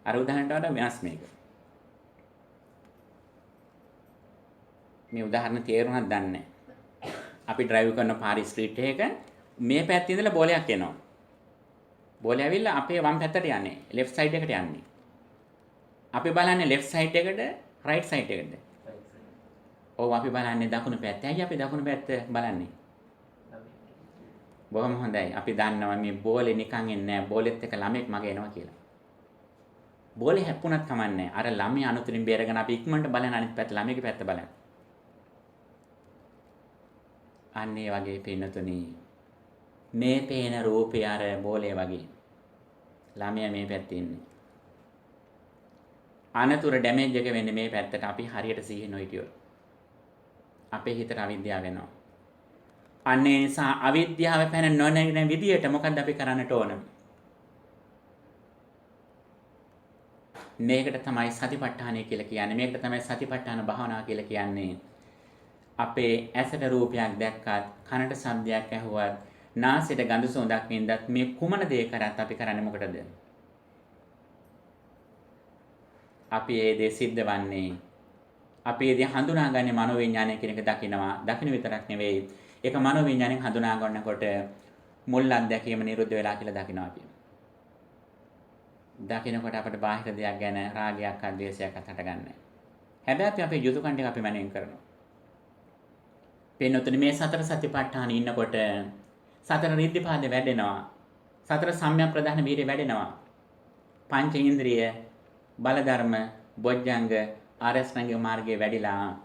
අර උදාහරණයට වඩා වෙනස් මේක. මේ උදාහරණ තේරුණාද දන්නේ නැහැ. අපි ඩ්‍රයිව් කරන පාරේ ස්ට්‍රීට් එකක මේ පැත්තේ ඉඳලා බෝලයක් එනවා. බෝලේ ඇවිල්ලා අපේ වම් පැත්තට යන්නේ. ලෙෆ්ට් සයිඩ් එකට යන්නේ. අපි බලන්නේ ලෙෆ්ට් සයිඩ් එකද රයිට් සයිඩ් එකද? ඔව් අපි බලන්නේ දකුණු පැත්ත. ඇයි අපි දකුණු පැත්ත බලන්නේ? බොහොම හොඳයි. අපි දන්නවා මේ බෝලේ නිකන් එන්නේ නැහැ. බෝලෙත් එක ළමෙක් මගේ එනවා කියලා. බෝලේ හැප්පුණත් කමන්නේ. අර ළමයා අනුතරින් බේරගෙන අපි ඉක්මනට බලන අනිත් පැත්ත ළමයිගේ පැත්ත බලන්න. අන්න ඒ වගේ පින්නතුනි මේ පේන රූපය අර බෝලේ වගේ. ළමයා මේ පැත්තේ ඉන්නේ. අනතුරු ඩැමේජ් එක වෙන්නේ මේ පැත්තට අපි හරියට සිහින නොහිටියොත්. අපේ හිතට අවිද්‍යාව වෙනවා. අන්න ඒ නිසා අවිද්‍යාව පැන නොනැගෙන විදියට මොකද්ද අපි කරන්නට ඕන? මේකට තමයි සතිපට්ඨානය කියලා කියන්නේ. මේකට තමයි සතිපට්ඨාන භාවනාව කියලා කියන්නේ. අපේ ඇසට රූපයක් දැක්කත්, කනට ශබ්දයක් ඇහුවත්, නාසයට ගඳ සුවඳක් වින්දත් මේ කුමන දේ කරත් අපි කරන්නේ මොකටද? අපි ඒ දේ සිද්ධ වන්නේ අපි ඒ දේ හඳුනාගන්නේ මනෝවිඤ්ඤාණය කියන එක දකිනවා. දකින්න විතරක් නෙවෙයි. ඒක මනෝවිඤ්ඤාණයෙන් හඳුනා ගන්නකොට මුල් අත්දැකීම නිරුද්ධ වෙලා කියලා දකිනවා අපි. දකින්නකොට අපිට බාහිර දෙයක් ගැන රාගයක් අද්වේෂයක් හටගන්නේ. හැබැයි අපි යුතුයකම් ටික අපි මනෙන් කරනවා. පින්නතුනි මේ සතර සතිපට්ඨානෙ ඉන්නකොට සතර රිද්ධිපාද වැඩෙනවා. සතර සම්‍යක් ප්‍රධාන වීර්ය වැඩෙනවා. පංච ඉන්ද්‍රිය බල ධර්ම බොජ්ජංග ආරස්ණංග මාර්ගයේ වැඩිලා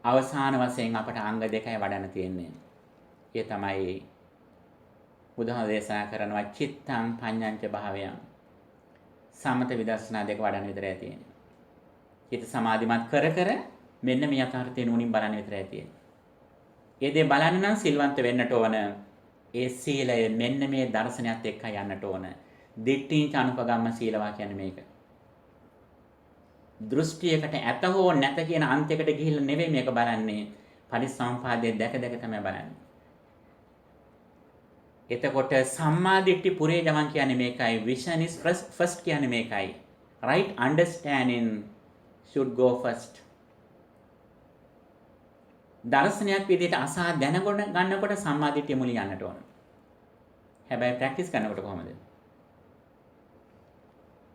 අවසාන වශයෙන් අපට අංග දෙකයි වඩන්න තියෙන්නේ. ඒ තමයි බුදුහාම දේශනා කරනවා චිත්තං පඤ්ඤංච භාවයං. සමත විදර්ශනා දෙක වඩන්න විතරයි තියෙන්නේ. හිත සමාධිමත් කර කර මෙන්න මේ යථාර්ථය නුවණින් බලන්න විතරයි තියෙන්නේ. ඒ දේ බලන්න නම් සිල්වන්ත වෙන්නට ඕන. ඒ සීලය මෙන්න මේ දර්ශනයත් එක්ක යන්නට ඕන. දිට්ඨිංච අනුපගම්ම සීලවා කියන්නේ මේක. දෘෂ්ටියකට ඇත හෝ නැත කියන අන්තයකට ගිහිල්ලා නෙවෙයි මේක බලන්නේ. පරිසම්පාදයේ දැක දැක තමයි බලන්නේ. එතකොට සම්මා දිට්ඨි පුරේ ජවන් කියන්නේ මේකයි. vision is first කියන්නේ මේකයි. right understanding should go first. දර්ශනයක් විදිහට අසා දැනගොන ගන්නකොට සම්මා දිට්ඨිය මුලින් යන්නට ඕන. හැබැයි ප්‍රැක්ටිස් කරනකොට කොහොමද?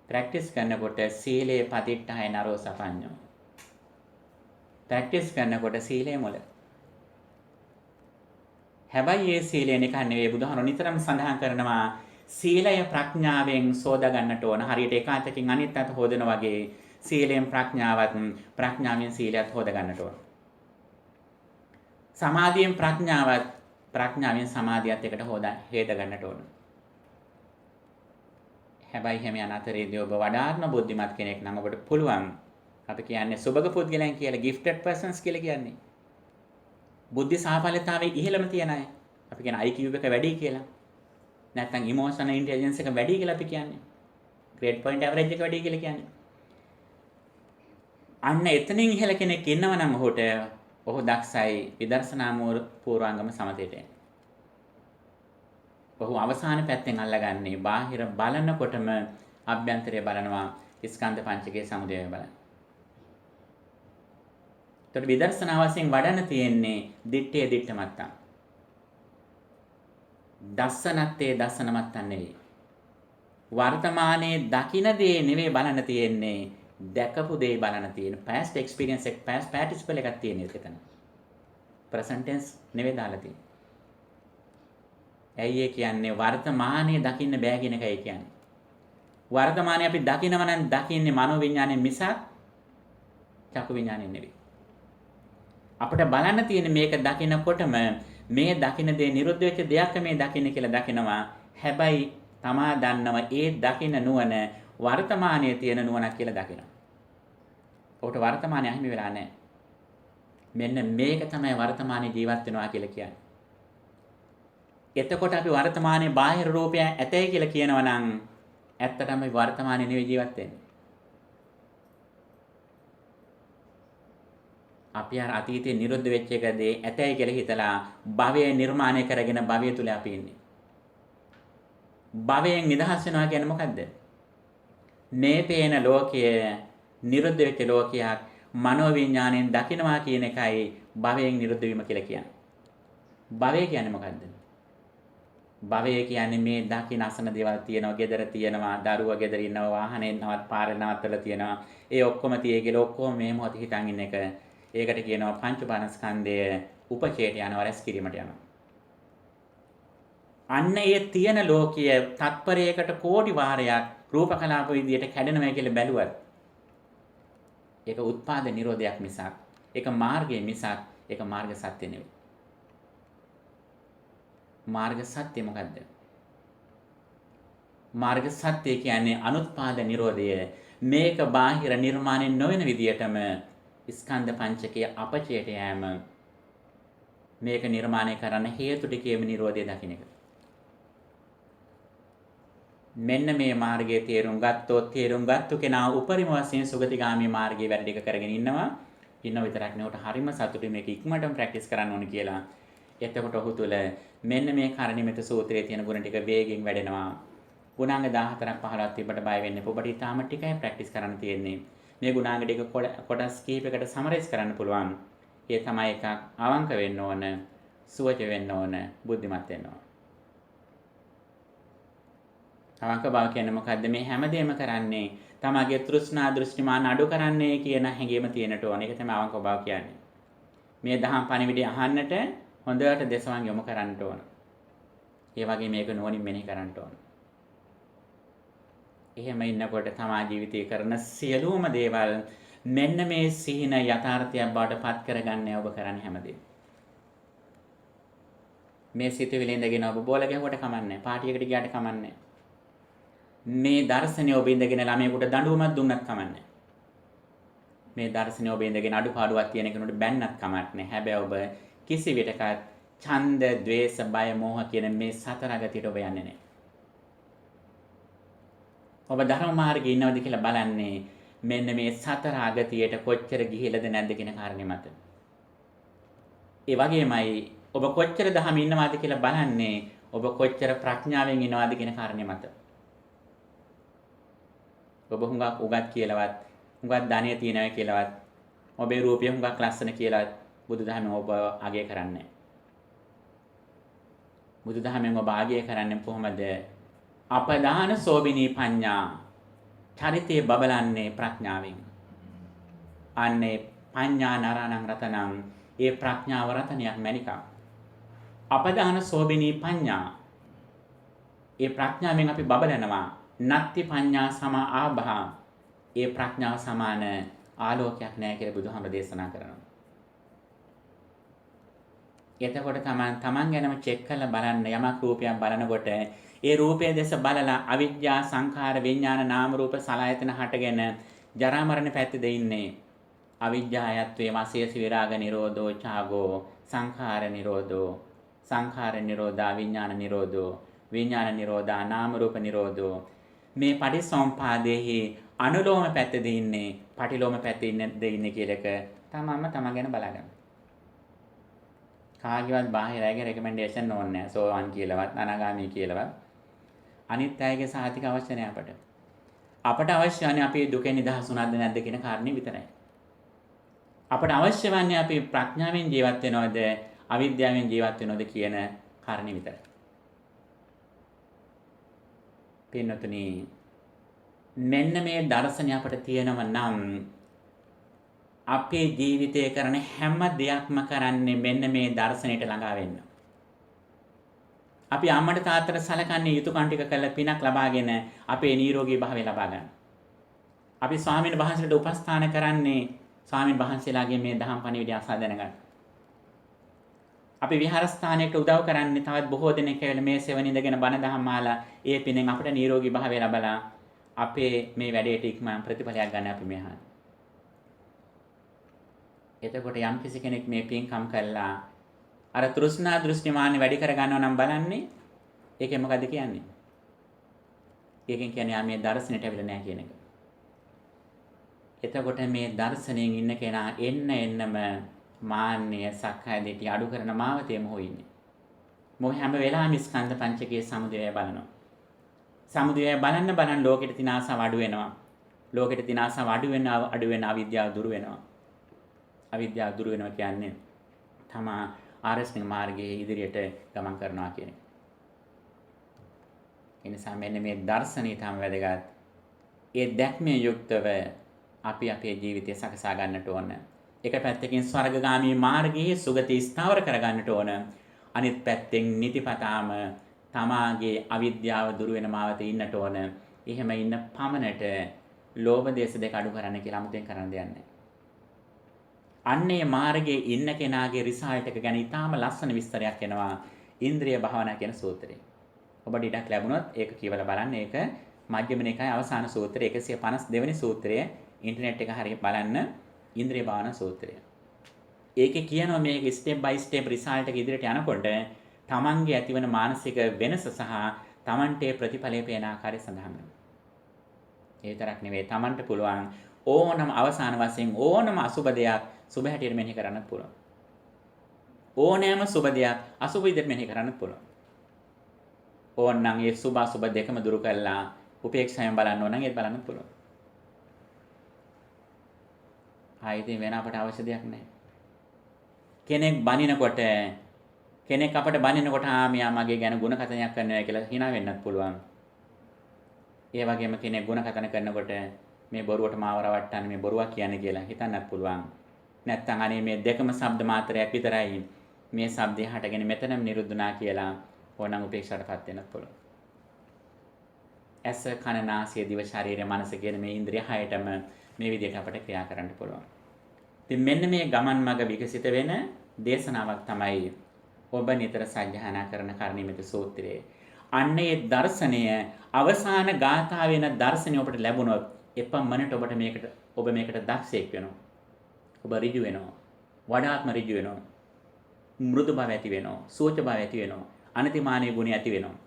ප්‍රැක්ටිස් කරනකොට සීලේ පතිට්ඨාය නරෝ සපඤ්ඤෝ. ප්‍රැක්ටිස් කරනකොට සීලේ මුල. හැබැයි මේ සීලය නිකන් නෙවෙයි බුදුහාමුදුරුවෝ නිතරම සඳහන් කරනවා සීලය ප්‍රඥාවෙන් සෝදා ගන්නට ඕන. හරියට එක අතකින් අනිත් අත හොදන වගේ සීලයෙන් ප්‍රඥාවත් ප්‍රඥාවෙන් සීලයත් හොදා ගන්නට ඕන. සමාධියෙන් ප්‍රඥාවත් ප්‍රඥාවෙන් සමාධියත් එකට හේද ගන්නට ඕන. හැබැයි හැම යන අතරේදී ඔබ වඩාත්ම බුද්ධිමත් කෙනෙක් නම් ඔබට පුළුවන් අපි කියන්නේ සුබග පුද්ගලයන් කියලා gifted persons කියලා කියන්නේ. බුද්ධි සාපලතාවයේ ඉහළම තියන අය. අපි කියන IQ එක වැඩි කියලා. නැත්නම් emotional intelligence එක වැඩි කියලා අපි කියන්නේ. grade point average එක වැඩි කියලා කියන්නේ. අන්න එතනින් ඉහළ කෙනෙක් ඉන්නව නම් ඔහු දක්ෂයි විදර්ශනා පූර්වාංගම සමතේට. ඔහු අවසාන පැත්තෙන් අල්ලගන්නේ බාහිර බලනකොටම අභ්‍යන්තරය බලනවා ස්කන්ධ පංචකයේ සමුදය බලන. ඒතකොට විදර්ශනා වශයෙන් වඩන්න තියෙන්නේ දිත්තේ දිත්ත මත්තම්. දස්සනත්තේ දස්සන මත්තම් නෙවෙයි. වර්තමානයේ දකින දේ නෙවෙයි බලන්න තියෙන්නේ දැකපු දේ බලන්න තියෙන past experience එක past participle එකක් තියෙන එතන. present tense නෙවෙයි දාලා තියෙන්නේ. ඇයි ඒ කියන්නේ වර්තමානයේ දකින්න බෑ කියන එකයි කියන්නේ. වර්තමානයේ අපි දකිනව නම් දකින්නේ මනෝවිඤ්ඤාණයෙන් මිසක් චක්කු විඤ්ඤාණයෙන් නෙවෙයි. අපිට බලන්න තියෙන මේක දකිනකොටම මේ දකින දේ නිරුද්ධ වෙච්ච දෙයක් මේ දකින්න කියලා දකිනවා. හැබැයි තමා දන්නවා ඒ දකින නුවණ වර්තමානයේ තියෙන නුවණක් කියලා දකිනවා. ඔකට වර්තමානයේ අහිමි වෙලා නැහැ. මෙන්න මේක තමයි වර්තමානයේ ජීවත් වෙනවා කියලා කියන්නේ. එතකොට අපි වර්තමානයේ බාහිර රූපය ඇතයි කියලා කියනවා නම් ඇත්තටම වර්තමානයේ නෙවෙයි ජීවත් වෙන්නේ. අපි අර අතීතේ නිරුද්ධ වෙච්ච එකදී ඇතයි කියලා හිතලා භවය නිර්මාණය කරගෙන භවය තුල අපි ඉන්නේ. භවයෙන් නිදහස් වෙනවා කියන්නේ මොකද්ද? මේ පේන ලෝකයේ නිරුද්ධ වෙච්ච ලෝකයක් මනෝවිඤ්ඤාණයෙන් දකින්නවා කියන එකයි භවයෙන් නිරුද්ධ වීම කියලා කියන්නේ. භවය කියන්නේ මොකද්ද? භවය කියන්නේ මේ දකින්න අසන දේවල් තියෙනවා, gedara තියෙනවා, දරුවා gedara ඉන්නවා, වාහනේ නවත් පාරේ නවත්තලා තියෙනවා. ඒ ඔක්කොම තියේ කියලා ඔක්කොම මේ මොහොතේ හිතන් ඉන්න එක. ඒකට කියනවා පංච පාරස්කන්ධය උපචේට යනවා, රැස් කිරීමට යනවා. අන්න ඒ තියෙන ලෝකීය තත්පරයකට කෝටි වාරයක් රූප කලාප විදියට කැඩෙනවා කියලා බැලුවත් ඒක උත්පාද නිරෝධයක් මිසක් ඒක මාර්ගය මිසක් ඒක මාර්ග සත්‍ය නෙවෙයි. මාර්ග සත්‍ය මොකද්ද? මාර්ග සත්‍ය කියන්නේ අනුත්පාද නිරෝධය. මේක බාහිර නිර්මාණය නොවන විදියටම ස්කන්ධ පංචකයේ අපචයට යෑම. මේක නිර්මාණය කරන්න හේතු ටිකේම නිරෝධය දකින්න එක. මෙන්න මේ මාර්ගයේ තේරුම් ගත්තු කෙනා උපරිම වශයෙන් සුගතිගාමී මාර්ගයේ වැඩ ටික කරගෙන ඉන්නවා. ඉන්නව විතරක් නෙවෙයි උට හරිම සතුටුයි මේක ඉක්මනටම ප්‍රැක්ටිස් කරන්න ඕනේ කියලා. එතකොට ඔහු තුල මෙන්න මේ කරණිමිත සූත්‍රයේ තියෙන ගුණ ටික වේගෙන් වැඩෙනවා. ගුණාංග 14ක් 15ක් තිබ්බට බය වෙන්න එපා. ඔබට ඊටාම ටිකයි ප්‍රැක්ටිස් කරන්න තියෙන්නේ. මේ ගුණාංග ටික කොටස් කීපයකට සමරයිස් කරන්න පුළුවන්. ඒ තමයි එකක් අවංක වෙන්න ඕන, සුවච වෙන්න ඕන, බුද්ධිමත් වෙන්න ඕන. අවංක බව කියන්නේ මොකද්ද? මේ හැමදේම කරන්නේ තමගේ තෘෂ්ණා දෘෂ්ටිමාන අඩු කරන්නේ කියන හැඟීම තියෙනට ඕන. ඒක තමයි අවංක බව කියන්නේ. මේ දහම් පණිවිඩය අහන්නට හොඳට දේශවන් යොමු කරන්න ඕන. ඒ වගේ මේක නුවණින් මෙනෙහි කරන්න ඕන. එහෙම ඉන්නකොට තමා ජීවිතේ කරන සියලුම දේවල් මෙන්න මේ සිහින යථාර්ථයක් බවට පත් කරගන්නේ ඔබ කරන්නේ හැමදේම. මේ සිතුවිලි ඉඳගෙන ඔබ බෝල ගැහුවට කමන්නේ, පාටියකට ගියාට කමන්නේ. මේ දර්ශනය ඔබ ඉඳගෙන ළමයෙකුට දඬුවමක් දුන්නත් කමන්නේ. මේ දර්ශනය ඔබ ඉඳගෙන අඩුපාඩුවක් තියෙන කෙනෙකුට බැන්නත් කමක් නැහැ. හැබැයි ඔබ කිසි විටකත් ඡන්ද, ද්වේෂ, බය, මෝහ කියන මේ සතර ගතියට ඔබ යන්නේ නැහැ. ඔබ ධර්ම මාර්ගයේ ඉන්නවද කියලා බලන්නේ මෙන්න මේ සතර අගතියට කොච්චර ගිහිලද නැද්ද කියන කාරණේ මත. ඒ වගේමයි ඔබ කොච්චර දහම ඉන්නවද කියලා බලන්නේ ඔබ කොච්චර ප්‍රඥාවෙන් ඉන්නවද කියන කාරණේ මත. ඔබ හුඟක් උගත් කියලාවත් හුඟක් ධනෙ තියනවා කියලාවත් ඔබේ රූපය හුඟක් ලස්සන කියලාවත් බුදුදහමෙන් ඔබ අගය කරන්නේ නැහැ. බුදුදහමෙන් ඔබ අගය කරන්නේ කොහොමද? අපදාන සෝබිනී පඤ්ඤා චරිතේ බබලන්නේ ප්‍රඥාවෙන්. අන්නේ පඤ්ඤා නරණං රතනං ඒ ප්‍රඥාව රතනයක් මැනිකක්. අපදාන සෝබිනී පඤ්ඤා ඒ ප්‍රඥාවෙන් අපි බබලනවා. නත්ති පඤ්ඤා සම ආභා ඒ ප්‍රඥාව සමාන ආලෝකයක් නැහැ කියලා බුදුහාම දේශනා කරනවා. එතකොට තමන් ගැනම චෙක් කරලා බලන්න යමක් රූපයක් බලනකොට ඒ රූපයේ දැස බලලා අවිද්‍යා සංඛාර විඥාන නාම රූප සලආයතන හටගෙන ජරා මරණ පැත්තේද ඉන්නේ. අවිද්‍යායත්වයේ වාසයස විරාග නිරෝධෝ ඡාගෝ සංඛාර නිරෝධෝ සංඛාර නිරෝධා විඥාන නිරෝධෝ විඥාන නිරෝධා නාම රූප නිරෝධෝ මේ පටිසම්පාදයේහි අනුලෝම පැත්තේද ඉන්නේ පටිලෝම පැත්තේ ඉන්නේ කියලා එක තමම ගැන බලගන්න. කාගේවත් බාහිර අයගේ රෙකමෙන්ඩේෂන් ඕනේ නැහැ. සෝවන් කියලාවත් අනාගාමී කියලාවත් අනිත් අයගේ සාහිතික අවශ්‍ය නැහැ අපට. අපට අවශ්‍ය වන්නේ අපි දුකෙන් නිදහස් වුණාද නැද්ද කියන කාරණේ විතරයි. අපට අවශ්‍ය වන්නේ අපි ප්‍රඥාවෙන් ජීවත් වෙනවද අවිද්‍යාවෙන් ජීවත් වෙනවද කියන කාරණේ විතරයි. පින්නතුනි මෙන්න මේ දර්ශනය අපට තියෙනව නම් අපේ ජීවිතය කරන හැම දෙයක්ම කරන්නේ මෙන්න මේ දර්ශනයට ළඟා වෙන්න. අපි අම්මට තාත්තට සලකන්නේ යුතුයකම් ටික කරලා පිනක් ලබාගෙන අපේ නිරෝගී භාවය ලබා ගන්න. අපි ස්වාමීන් වහන්සේට උපස්ථාන කරන්නේ ස්වාමීන් වහන්සේලාගේ මේ දහම් පණිවිඩය අසා දැනගන්න. අපි විහාරස්ථානයකට උදව් කරන්නේ තවත් බොහෝ දෙනෙක් ඇවිල්ලා මේ සෙවණ ඉඳගෙන බණ දහම් මාලා ඒ පිනෙන් අපිට නිරෝගී භාවය ලබලා අපේ මේ වැඩේට ඉක්මන් ප්‍රතිඵලයක් ගන්න අපි මෙහා. එතකොට යම් කිසි කෙනෙක් මේ පින්කම් කළා අර තෘෂ්ණා දෘෂ්ටිමාන වැඩි කර ගන්නව නම් බලන්නේ ඒකෙන් මොකද කියන්නේ? ඒකෙන් කියන්නේ ආ මේ දර්ශනයට ඇවිල්ලා නැහැ කියන එක. එතකොට මේ දර්ශනයෙන් ඉන්න කෙනා එන්නම මාන්නය සක්කාය දිට්ඨිය අඩු කරන මාවතේම හොයින්නේ. මොහ හැම වෙලාවෙම ස්කන්ධ පංචකයේ සමුදය බලනවා. සමුදය බලන්න බලන්න ලෝකෙට තියෙන ආසාව අඩු වෙනවා. ලෝකෙට තියෙන ආසාව අඩු වෙන අවිද්‍යාව දුරු වෙනවා. අවිද්‍යාව දුරු වෙනවා කියන්නේ තමා ආරස්මික මාර්ගයේ ඉදිරියට ගමන් කරනවා කියන එක. ඒ නිසා මෙන්න මේ දර්ශනීය තම වැදගත්. ඒ දැක්මේ යුක්තව අපි අපේ ජීවිතය සකසා ගන්නට ඕන. එක පැත්තකින් ස්වර්ගගාමී මාර්ගයේ සුගති ස්ථාවර කර ගන්නට ඕන. අනිත් පැත්තෙන් නිතිපතාම තමාගේ අවිද්‍යාව දුරු වෙන මාවතේ ඉන්නට ඕන. එහෙම ඉන්න පමණට ලෝභ දේශ දෙක අඩු කරන්න කියලා 아무තෙන් කරන්න දෙයක් නැහැ. අන්නේ මාර්ගයේ ඉන්න කෙනාගේ රිසල්ට් එක ගැන ඉතාම ලස්සන විස්තරයක් එනවා ඉන්ද්‍රිය භාවනා කියන සූත්‍රයේ. ඔබට ඉඩක් ලැබුණොත් ඒක කියවලා බලන්න. ඒක මජ්ක්‍ධිම නිකායේ අවසාන සූත්‍රය 152 වෙනි සූත්‍රයේ ඉන්ටර්නෙට් එක හරියට බලන්න ඉන්ද්‍රිය භාවනා සූත්‍රය. ඒකේ කියනවා මේක ස්ටෙප් බයි ස්ටෙප් රිසල්ට් එක ඉදිරියට යනකොට තමන්ගේ ඇතිවන මානසික වෙනස සහ තමන්ට ප්‍රතිඵලයේ පේන ආකාරය සඳහන් වෙනවා. ඒ විතරක් නෙවෙයි තමන්ට පුළුවන් ඕනම අවසාන වශයෙන් ඕනම අසුබ දෙයක් සුබ හැටියට මෙනෙහි කරන්නත් පුළුවන්. ඕනෑම සුබ දෙයක් අසුබ විදිහට මෙනෙහි කරන්නත් පුළුවන්. ඕනනම් ඒ සුබ අසුබ දෙකම දුරු කරලා උපේක්ෂාවෙන් බලන්න ඕන නම් ඒත් බලන්නත් පුළුවන්. ආයිතින් වෙන අපට අවශ්‍ය දෙයක් නැහැ. කෙනෙක් බනිනකොට කෙනෙක් අපට බනිනකොට මෙයා මගේ ගැන ಗುಣ කථනයක් කරනවා කියලා hina වෙන්නත් පුළුවන්. ඒ වගේම කෙනෙක් ಗುಣ කථන කරනකොට මේ බොරුවට මාව රවට්ටන්නේ මේ බොරුවක් කියන්නේ කියලා හිතන්නත් පුළුවන්. නැත්තම් අනේ මේ දෙකම ශබ්ද මාත්‍රයක් විතරයි මේ ශබ්දය හටගෙන මෙතනම නිරුද්ධුණා කියලා ඕනනම් උපේක්ෂාවටපත් වෙන්නත් පුළුවන්. ඇස කන නාසය දිව ශරීරය මනස කියන මේ ඉන්ද්‍රිය හයටම මේ විදිහට අපට ක්‍රියා කරන්න පුළුවන්. ඉතින් මෙන්න මේ ගමන් මඟ විකසිත වෙන දේශනාවක් තමයි ඔබ නිතර සජ්ජායනා කරන කර්ණීයමිත සූත්‍රයේ. අන්නේ දර්ශනය අවසාන ගාථා වෙන දර්ශනය ඔබට ලැබුණොත් එපමණට ඔබ මේකට දක්ෂයෙක් වෙනවා. ඔබ ඍජු වෙනවා. වඩාත්ම ඍජු වෙනවා. මෘදු බව ඇති වෙනවා. සෝච බව ඇති වෙනවා. අනතිමානීය ගුණ ඇති වෙනවා.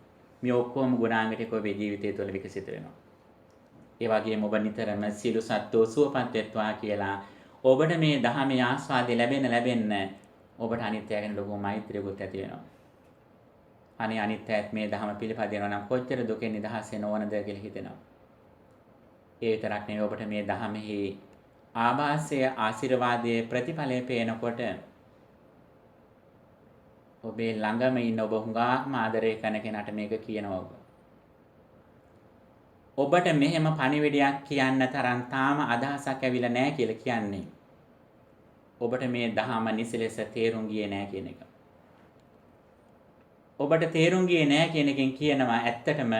මේ ඔක්කොම ගුණාංග ටික ඔබේ ජීවිතය තුළ විකසිත වෙනවා. ඒ වගේම ඔබ නිතරම සියලු සත්වෝ සුවපත් වෙත්වා කියලා ඔබට මේ ධහමේ ආස්වාදය ලැබෙන්න ඔබට අනිත්‍ය ගැන ලොකු මෛත්‍රියකුත් ඇති වෙනවා. අනේ අනිත්‍යයත් මේ ධහම පිළිපදිනවා නම් කොච්චර දුකෙන් නිදහස් වෙන්න ඕනද කියලා හිතෙනවා. ඒ විතරක් නෙවෙයි ඔබට මේ ධහමෙහි ආభాසය ආශිර්වාදයේ ප්‍රතිඵලය පේනකොට ඔබේ ළඟම ඉන්න ඔබ හුඟාක්ම ආදරය කරන කෙනාට මේක කියනවා ඔබ. ඔබට මෙහෙම පණිවිඩයක් කියන්න තරම් තාම අදහසක් ඇවිල්ලා නැහැ කියලා කියන්නේ. ඔබට මේ දහම නිසලෙස තේරුම් ගියේ නැහැ කියන එක. ඔබට තේරුම් ගියේ නැහැ කියන එකෙන් කියනවා ඇත්තටම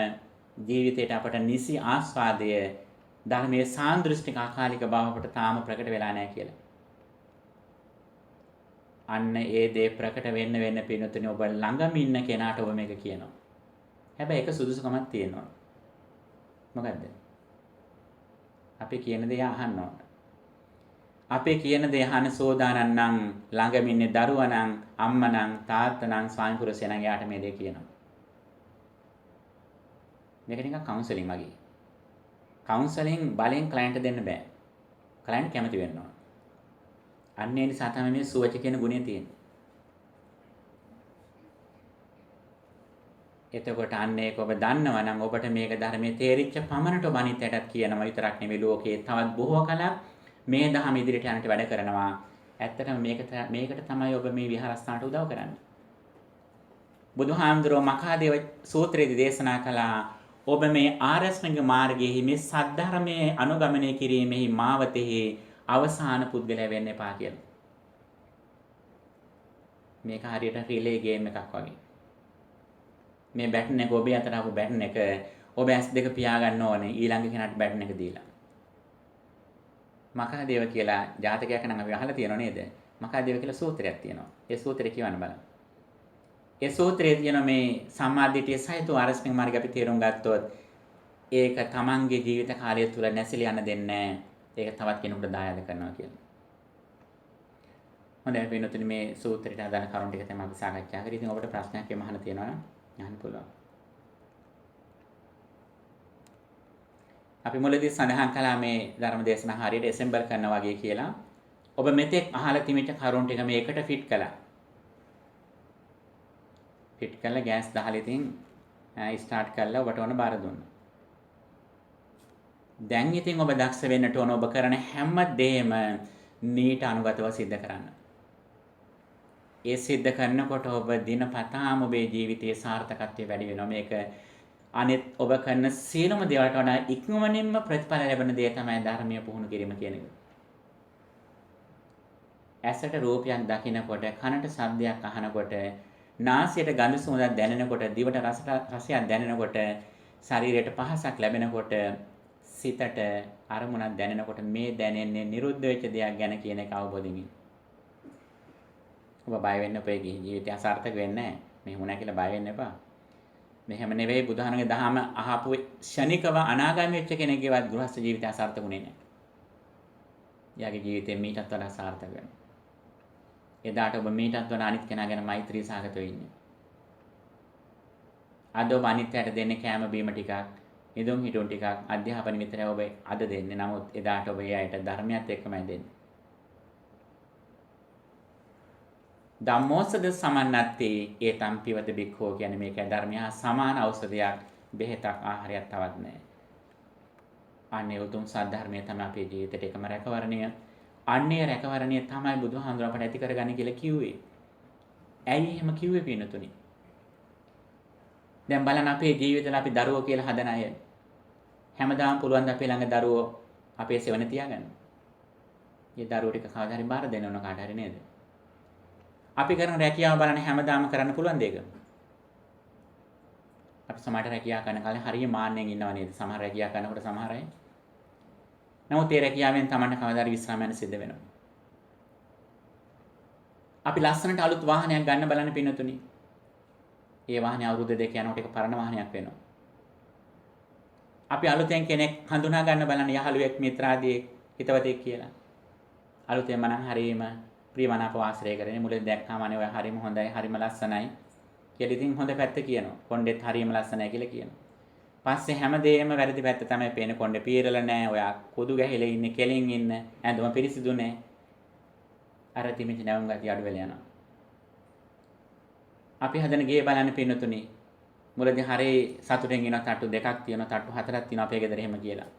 ජීවිතේට අපට නිසි ආස්වාදය ධර්මයේ සාන්දෘෂ්ටික අකාලික බව අපට තාම ප්‍රකට වෙලා නැහැ කියලා. අන්න ඒ දේ ප්‍රකට වෙන්න පිනතුනේ ඔබ ළඟම ඉන්න කෙනාට ඔබ මේක කියනවා. හැබැයි ඒක සුදුසුකමක් තියෙනවා. මොකද්ද? අපි කියන දේ අහන්න ඕන. අපි කියන දේ අහන සෝදානම් නම් ළඟම ඉන්නේ දරුවා නම් අම්මා නම් තාත්තා නම් ස්වාමි පුරුෂයා නම් යාට මේ දේ කියනවා. මේක නිකන් කවුන්සලින් වගේ. කවුන්සලින් බලෙන් ක්ලයන්ට් දෙන්න බෑ. ක්ලයන්ට් කැමති වෙන්න ඕන. අන්න ඒ නිසා තමයි මේ සුවච කියන ගුණය තියෙන්නේ. එතකොට අන්න ඒක ඔබ දන්නවා නම් ඔබට මේක ධර්මයේ තේරිච්ච පමණට ඔබ අනිත්‍යයටත් කියනවා විතරක් නෙවෙයි ලෝකේ තවත් බොහෝ කලක් මේ ධහම ඉදිරියට යන්නට වැඩ කරනවා. ඇත්තටම මේකට තමයි ඔබ මේ විහාරස්ථානට උදව් කරන්නේ. බුදුහාමුදුරුවෝ මඛාදේව සූත්‍රයේදී දේශනා කළා ඔබ මේ ආරස්මික මාර්ගයේ මේ සද්ධර්මයේ අනුගමනය කිරීමෙහි මාවතෙහි අවසාන පුද්ගලයා වෙන්න එපා කියලා. මේක හරියට රිලේ ගේම් එකක් වගේ. මේ බැටන් එක ඔබේ අතට ආපු බැටන් එක ඔබ S2 පියාගන්න ඕනේ ඊළඟ කෙනාට බැටන් එක දීලා. මඛාදේව කියලා ජාතකයක් නම් අපි අහලා තියෙනව නේද? මඛාදේව කියලා සූත්‍රයක් තියෙනවා. ඒ සූත්‍රය කියවන්න බලන්න. ඒ සූත්‍රයේ තියෙන මේ සම්මාදිටිය සහිත ආරස්මික මාර්ගය අපි තේරුම් ගත්තොත් ඒක තමන්ගේ ජීවිත කාලය තුල නැසිලා යන්න දෙන්නේ නැහැ. ඒක තවත් කෙනෙකුට දායාද කරනවා කියලා. හොඳයි අපි වෙනතුනේ මේ සූත්‍රයට අදාළ කරුණු ටික තමයි අපි සාකච්ඡා කරේ. ඉතින් ඔබට ප්‍රශ්නයක් එහෙම අහන්න තියෙනවා නම් අහන්න පුළුවන්. අපි මුලදී සඳහන් කළා මේ ධර්ම දේශනා හරියට ඇසෙම්බල් කරනවා වගේ කියලා. ඔබ මෙතෙක් අහලා තිබිච්ච කරුණු ටික මේකට ෆිට කළා. ෆිට කළා ගෑස් 10 ඉතින් ස්ටාර්ට් කළා ඔබට ඕන බාර දුන්නා. දැන් ඉතින් ඔබ දක්ෂ වෙන්නට ඕන ඔබ කරන හැම දෙයක්ම නීට අනුගතව සිද්ධ කරන්න. ඒ සිද්ධ කරනකොට ඔබ දිනපතාම ඔබේ ජීවිතයේ සාර්ථකත්වය වැඩි වෙනවා. මේක අනිත් ඔබ කරන සියලුම දේවල්ට වඩා ඉක්මනින්ම ප්‍රතිඵල ලැබෙන දේ තමයි ධර්මීය පුහුණු කිරීම කියන එක. ඇසට රූපයක් දකිනකොට, කනට ශබ්දයක් අහනකොට, නාසයට ගඳ සුවඳක් දැනෙනකොට, දිවට රසයක් දැනෙනකොට, ශරීරයට පහසක් ලැබෙනකොට, සිතට අරමුණක් දැනෙනකොට මේ දැනෙන්නේ නිරුද්ධ වෙච්ච දෙයක් ගැන කියන එක අවබෝධයෙන්. ඔබ බය වෙන්න එපා. ජීවිතය අසාර්ථක වෙන්නේ නැහැ. මේ වුණා කියලා බය වෙන්න එපා. මෙහෙම නෙවෙයි බුදුහාමගේ දහම අහපු ෂණිකව අනාගාමී වෙච්ච කෙනෙක්ගේවත් ගෘහස්ත ජීවිතය අසාර්ථකුනේ නැහැ. එයාගේ ජීවිතේ මීටත් වඩා සාර්ථක වෙනවා. එදාට ඔබ මීටත් වඩා අනිත් කෙනා ගැන මෛත්‍රී සාගතව ඉන්නේ. අද ඔබ අනිත්යට දෙන්නේ කෑම බීම ටිකක්, ඉදුම් හිටුම් ටිකක්, අධ්‍යාපන විතරයි ඔබ අද දෙන්නේ. නමුත් එදාට ඔබ ඒ අයට ධර්මයත් එක්කමයි දෙන්නේ. ධම්මෝසද සමන්නත්තේ ඒතම් පිවත බික්ඛෝ කියන්නේ මේකයි ධර්මය සමාන ඖෂධයක්, බෙහෙතක්, ආහාරයක් තවත් නැහැ. අනේ උතුම් සද්ධර්මය තමයි අපේ ජීවිතේට එකම රැකවරණය. අන්නේ රැකවරණය තමයි බුදුහාමුදුර අපට ඇති කරගන්න කියලා කිව්වේ. ඇයි එහෙම කිව්වේ පින්නතුනි? දැන් බලන්න අපේ ජීවිතවල අපි දරුවෝ කියලා හදන අය හැමදාම පුළුවන් ද අපේ ළඟ දරුවෝ අපේ සෙවණ තියාගන්න. මේ දරුවෝ ටික කවදා හරි බාර දෙන්න ඕන කාට හරි නේද? අපි කරන රැකියාව බලන්න හැමදාම කරන්න පුළුවන් දෙයක. අපි සමහර රැකියාව කරන කාලේ හරිය මාන්නෙන් ඉන්නව නේද? සමහර රැකියාව කරනකොට සමහර අය. නමුත් ඒ රැකියාවෙන් Tamanne කවදා හරි විශ්‍රාම යන සිද්ධ වෙනවා. අපි ලස්සනට අලුත් වාහනයක් ගන්න බලන්න පින්නතුනි. ඒ වාහනේ අවුරුදු 2 යනකොට ඒක පරණ වාහනයක් වෙනවා. අපි අලුතෙන් කෙනෙක් හඳුනා ගන්න බලන්න යහළුවෙක් මිත්‍රාදියෙක් හිතවතෙක් කියලා. අලුතෙන් මනම් හරීම ප්‍රියමනාපව ආශ්‍රය කරන්නේ මුලින් දැක්කාම අනේ ඔය හරීම හොඳයි හරීම ලස්සනයි කියලා ඉතින් හොඳ පැත්ත කියනවා. කොණ්ඩෙත් හරීම ලස්සනයි කියලා කියනවා. පස්සේ හැමදේම වැරදි පැත්ත තමයි පේන්නේ. කොණ්ඩේ පීරලා නැහැ. ඔයා කුදු ගැහිලා ඉන්නේ, කෙලින් ඉන්න. ඇඳුම පිරිසිදු නැහැ. අර තිමිච්ච නැවුම් ගතිය අඩු වෙලා යනවා. අපි හදන ගේ බලන්න පින්නතුනි. මුලදී හරේ සතුටෙන් ඉන තට්ටු දෙකක් තියෙනවා, තට්ටු හතරක් තියෙනවා අපේ ගෙදර එහෙම කියලා.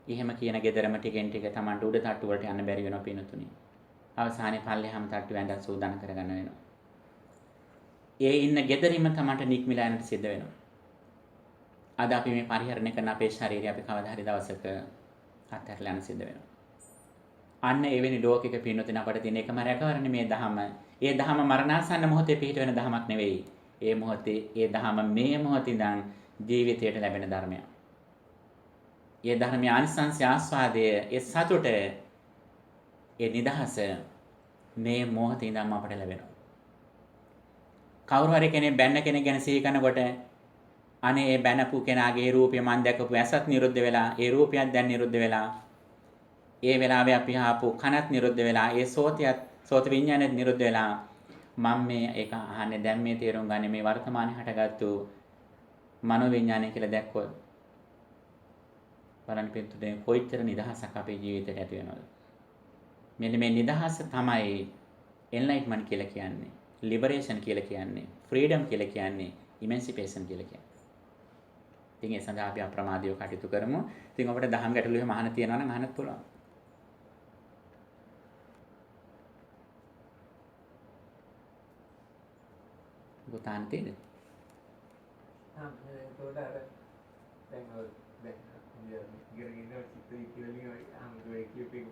එහෙම කියන ගෙදරම ටිකෙන් ටික Tamanට උඩ තට්ටු වලට යන්න බැරි වෙනවා පින්නතුනි. අවසානයේ පල්ලෙහාම තට්ටු වැඳලා සූදානම් කරගන්න වෙනවා. ඒ ඉන්න ගෙදරින්ම Tamanට නික්මිලා යන්නට සිද්ධ වෙනවා. අද අපි මේ පරිහරණය කරන අපේ ශරීරය අපි කවදා හරි දවසක අත්හැරලා යන්න සිද්ධ වෙනවා. අන්න එවැනි ලෝකික පින්නතුන් අපට තියෙන එකම රැකවරණේ මේ දහම. ඒ දහම මරණාසන්න මොහොතේ පිහිට වෙන දහමක් නෙවෙයි. ඒ මොහොතේ ඒ දහම මේ මොහොතේ ඉඳන් ජීවිතයට ලැබෙන ධර්මයක්. ඒ ධර්මයේ ආනිසංස ආස්වාදය, ඒ සතුට, ඒ නිදහස මේ මොහොතේ ඉඳන්ම අපට ලැබෙනවා. කවුරු හරි කෙනෙක් බැන්න කෙනෙක් ගැන සිහි කරනකොට අනේ ඒ බැනපු කෙනාගේ රූපය මන් දැකපු ඇසත් නිරුද්ධ වෙලා, ඒ රූපයත් දැන් නිරුද්ධ වෙලා, ඒ වෙලාවේ අපි ආපු කනත් නිරුද්ධ වෙලා, ඒ සෝත විඤ්ඤාණයත් නිරුද්ධ වෙලා, මම මේ ඒක අහන්නේ දැන් මේ තේරුම් ගන්නේ මේ වර්තමානයේ හටගත්තු මනෝ විඤ්ඤාණය කියලා දැක්කොත් බලන්න පිටුදේ කොයිතර නිදහසක් අපේ ජීවිතයට ඇති වෙනවද? මෙන්න මේ නිදහස තමයි එන්ලයිට්මන්ට් කියලා කියන්නේ, ලිබරේෂන් කියලා කියන්නේ, ෆ්‍රීඩම් කියලා කියන්නේ, ඉමැන්සිපේෂන් කියලා කියන්නේ. ඉතින් ඒ සඳහා අපි අප්‍රමාදීව කටයුතු කරමු. ඉතින් අපිට දහම් ගැටළු එහෙම අහන්න තියෙනවා නම් අහන්නත් පුළුවන්. ගොතාන් තියෙද? ඒකට අර දැන් ඉගෙන ගන්න චිත්ත විකලණිය අංගය කියපේ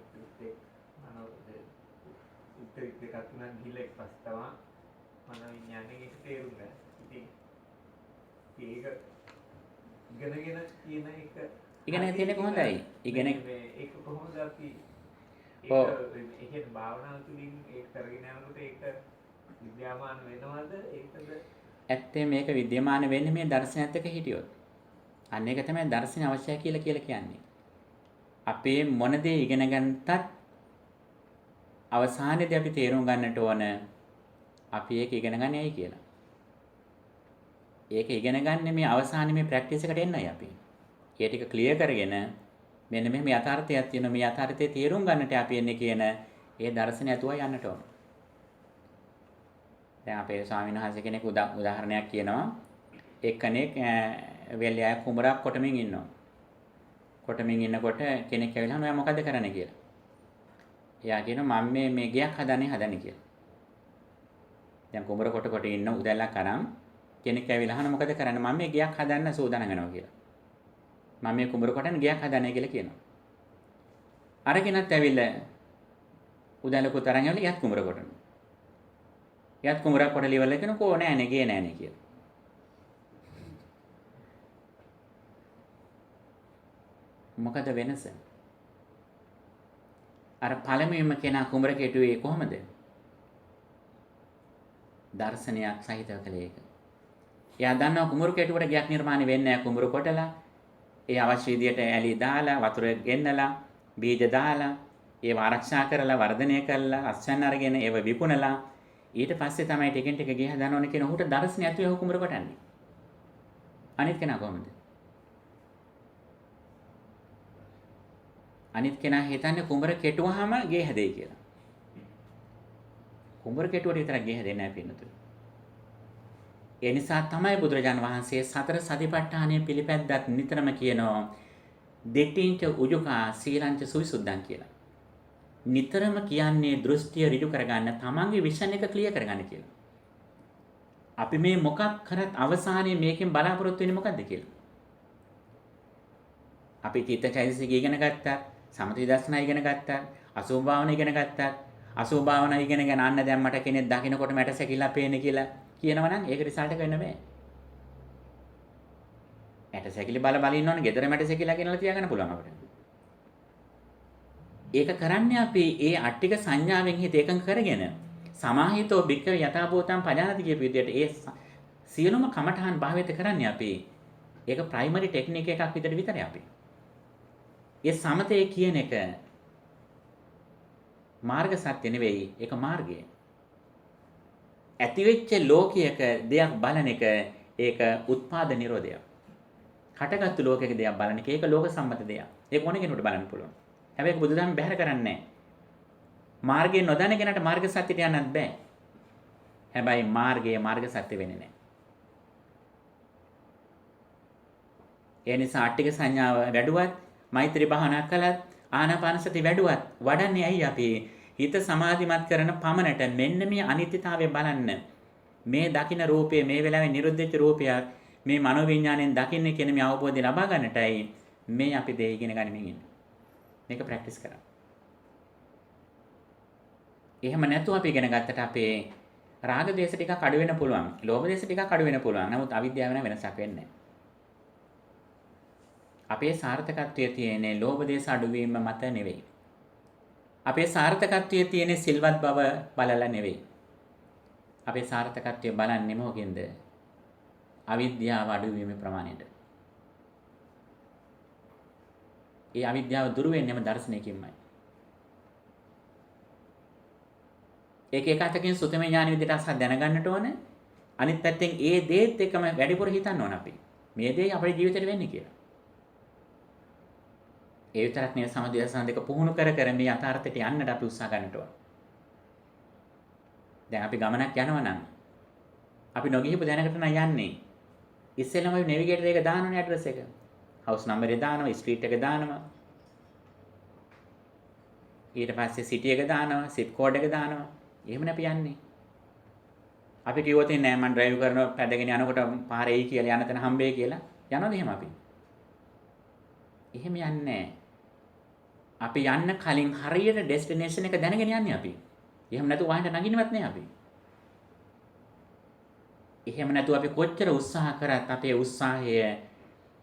උත්තර දෙකක් තුනක් ගිහලා ඊපස්සේ තමයි මන විඥානේ ඒක තේරුම් ගන්න. ඉතින් ඒක ඉගෙනගෙන කියන එක ඉගෙන තියෙන්නේ කොහොමදයි? ඉගෙන ඒක කොහොමද අපි ඒක භාවනාව තුළින් ඒක කරගෙන යනකොට ඒක විද්‍යාමාන වෙනවද? ඒකද ඇත්තේ මේක විද්‍යමාන වෙන්නේ මේ දර්ශනයත් එක්ක හිටියොත්. අන්න ඒක තමයි දර්ශනය අවශ්‍යයි කියලා කියන්නේ. අපේ මොන දේ ඉගෙන ගන්නටත් අවසානයේදී අපි තේරුම් ගන්නට ඕන අපි ඒක ඉගෙන ගන්න ඇයි කියලා. ඒක ඉගෙන ගන්න මේ අවසානයේ මේ ප්‍රැක්ටිස් එකට එන්නයි අපි. ඒ ටික ක්ලියර් කරගෙන මෙන්න මෙහෙම යථාර්ථයක් තියෙනවා මේ යථාර්ථයේ තේරුම් ගන්නට අපි එන්නේ කියන ඒ දර්ශනය ඇතුවයි යන්නට ඕන. දැන් අපේ ස්වාමීන් වහන්සේ කෙනෙක් උදාහරණයක් කියනවා. එක්කෙනෙක් වෙල්යාය කුඹරක් කොටමින් ඉන්නවා. කොටමින් ඉන්නකොට කෙනෙක් ඇවිල්ලා අහනවා මොකද්ද කරන්නේ කියලා. එයා කියනවා මම මේ ගයක් හදන්නේ කියලා. දැන් කුඹර කොට ඉන්න උදැල්ලක් අරන් කෙනෙක් ඇවිල්ලා අහනවා මොකද කරන්නේ මම මේ ගයක් හදන්න සූදානම් වෙනවා කියලා. මම මේ කුඹර කොටන ගයක් හදන්නේ කියලා කියනවා. අර කෙනත් ඇවිල්ලා උදැල්ලකුත් අරන් ඇවිල්ලා යත් කුඹර කොටනවා. යත් කුඹරක් කොටලා ඉවරලා කියනවා නෑනේ ගේ නෑනේ කියලා. මොකද වෙනස? අර පළමුවෙන්ම කෙනා කුඹර කෙටුවේ කොහමද? දර්ශනයක් සහිතව කළේ ඒක. එයා දන්නවා කුඹර කෙටුවට ගයක් නිර්මාණය වෙන්නේ නැහැ කුඹර කොටලා. ඒ අවශ්‍ය විදියට ඇලි දාලා වතුර ගෙන්නලා බීජ දාලා ඒව ආරක්ෂා කරලා වර්ධනය කරලා අස්වැන්න අරගෙන ඒව විකුණලා ඊට පස්සේ තමයි ටිකෙන් ටික ගේ හදන්න ඕනේ කියන උහුට දර්ශනය ඇතුලේ ඔහු කුඹර කොටන්නේ. අනිත් කෙනා කොහොමද? අනිත් කෙනා හිතන්නේ කුඹර කෙටුවාම ගේ හැදෙයි කියලා. කුඹර කෙටුවට විතරක් ගේ හැදෙන්නේ නැහැ පින්නතුනි. ඒ නිසා තමයි බුදුරජාන් වහන්සේ සතර සතිපට්ඨානය පිළිපැද්දත් නිතරම කියනවා දෙටින්ච උජුකා සීලංච සුවිසුද්ධං කියලා. නිතරම කියන්නේ දෘෂ්ටිය ඍජු කරගන්න තමන්ගේ විෂන් එක ක්ලියර් කරගන්න කියලා. අපි මේ මොකක් කරත් අවසානයේ මේකෙන් බලාපොරොත්තු වෙන්නේ මොකද්ද කියලා. අපි චිත්තචෛතසික ඉගෙන ගත්තා, සමථ විදර්ශනා ඉගෙන ගත්තා, අසුභ භාවනා ඉගෙන ගත්තා. අසුභ භාවනා ඉගෙනගෙන අන්න දැන් මට කෙනෙක් දකින්නකොට මට සැකිලා පේන්නේ කියලා කියනවනම් ඒක රිසල්ට් එක වෙන්න බෑ. ඇට සැකිලි බල ඉන්නවනේ ගෙදර මට සැකිලා කියනලා තියාගන්න පුළුවන් අපිට. ඒක කරන්නේ අපි ඒ අට්ටික සංඥාවෙන් හිත එකඟ කරගෙන සමාහිතෝ භික්ඛවේ යථාභූතං පජානති කියපු විදිහට ඒ සියලුම කමඨහන් භාවිත කරන්නේ අපි. ඒක ප්‍රයිමරි ටෙක්නික් එකක් විතරයි අපි. ඒ සමතේ කියන එක මාර්ග සත්‍ය නෙවෙයි ඒක මාර්ගය. ඇතිවෙච්ච ලෝකයක දෙයක් බලන එක ඒක උත්පාද නිරෝධයක්. හටගත්තු ලෝකයක දෙයක් බලන එක ඒක ලෝක සම්මත දෙයක්. ඒක මොන කෙනෙකුට බලන්න පුළුවන්. හැබැයි බුදුදහම බැහැර කරන්නේ නැහැ. මාර්ගය නොදැන කෙනාට මාර්ග සත්‍යයට යන්නත් බෑ. හැබැයි මාර්ගය මාර්ග සත්‍ය වෙන්නේ නැහැ. ඒ නිසා අට්ටික සංඥාව වැඩුවත් මෛත්‍රී භාවනා කළත් ආනාපාන සති වැඩුවත් වඩන්නේ ඇයි අපි හිත සමාධිමත් කරන පමණට මෙන්න මේ අනිත්‍යතාවය බලන්න මේ දකින්න රූපය මේ වෙලාවේ නිරුද්ධ වෙච්ච රූපයක් මේ මනෝවිඤ්ඤාණයෙන් දකින්නේ කියන මේ අවබෝධය ලබා ගන්නටයි මේ අපි දෙය ඉගෙන ගනිමින් ඉන්නේ. මේක ප්‍රැක්ටිස් කරන්න. එහෙම නැතුව අපි ඉගෙන ගත්තට අපේ රාග දේශ ටිකක් අඩු වෙන්න පුළුවන්. ලෝභ දේශ ටිකක් අඩු වෙන්න පුළුවන්. නමුත් අවිද්‍යාව වෙන වෙනසක් වෙන්නේ නැහැ. අපේ සාර්ථකත්වයේ තියෙන්නේ ලෝභ දේශ අඩුවීම මත නෙවෙයි. අපේ සාර්ථකත්වයේ තියෙන්නේ සිල්වත් බව බලලා නෙවෙයි. අපේ සාර්ථකත්වය බලන්නේ මොකෙන්ද? අවිද්‍යාව අඩුවීමේ ප්‍රමාණයට. ඒ අවිද්‍යාව දුරු වෙන්නේම දර්ශනයකින්මයි. ඒක එක අතකින් සුතමේ ඥාන විදිහට අසහ දැනගන්නට ඕන. අනිත් පැත්තෙන් ඒ දේත් එකම වැඩිපුර හිතන්න ඕන අපි. මේ දේ අපේ ජීවිතේට වෙන්නේ කියලා. ඒ විතරක් නෙවෙයි සමාධි දර්ශන දෙක පුහුණු කර මේ යථාර්ථයට යන්නට අපි උත්සාහ ගන්නට ඕන. දැන් අපි ගමනක් යනවා නම් අපි නොගිහිපු දැනකට නම් යන්නේ. ඉස්සෙල්ලාම අපි නේවිගේටර් එක දානවනේ ඇඩ්‍රස් එක. හවුස් නම්බර් එක දානවා, ස්ට්‍රීට් එක දානවා. ඊට පස්සේ සිටි එක දානවා, සිප් කෝඩ් එක දානවා. එහෙමනේ අපි යන්නේ. අපි කිව්වොත් නෑ මම ඩ්‍රයිව් කරනවා පැදගෙන යනකොට පාරේ එයි කියලා යන තැන හම්බෙයි කියලා. යනවද එහෙම අපි? එහෙම යන්නේ නෑ. අපි යන්න කලින් හරියට ඩෙස්ටිනේෂන් එක දැනගෙන යන්නේ අපි. එහෙම නැතුව වාහනට නගින්නවත් නෑ අපි. එහෙම නැතුව අපි කොච්චර උත්සාහ කරත් අපේ උත්සාහය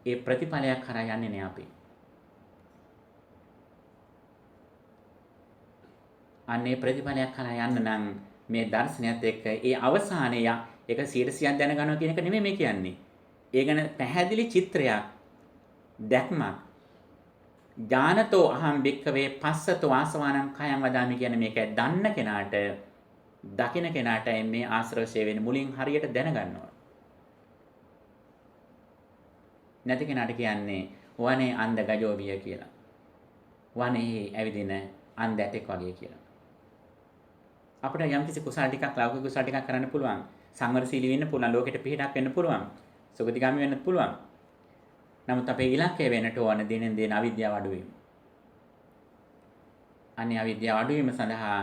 ඒ ප්‍රතිඵලයක් කරා යන්නේ නෑ අපි. අනේ ප්‍රතිඵලයක් කරා යන්න නම් මේ දර්ශනයත් එක්ක ඒ අවසානය ඒක 100% දැනගන්නවා කියන එක නෙමෙයි මේ කියන්නේ. ඒ ගැන පැහැදිලි චිත්‍රයක් දැක්මක් ඥානතෝ අහම් භික්ඛවේ පස්සතෝ ආසවානං කයං වදාමි කියන මේක දන්න කෙනාට දකින කෙනාට මේ ආශ්‍රවශය වෙන මුලින් හරියට දැනගන්නවා. නැති කෙනාට කියන්නේ වනේ අන්ධ ගජෝබිය කියලා. වනේ ඇවිදින අන්ධ ඇටෙක් වගේ කියලා. අපිට යම්කිසි කුසල ටිකක් ලෞකික කුසල ටිකක් කරන්න පුළුවන්. සංවරශීලී වෙන්න පුළුවන්. ලෝකෙට පිහිටක් වෙන්න පුළුවන්. සුගතිගාමී වෙන්න පුළුවන්. නමුත් අපේ ඉලක්කය වෙන්නට ඕන දිනෙන් දින අවිද්‍යාව අඩු වීම. අනේ අවිද්‍යාව අඩු වීම සඳහා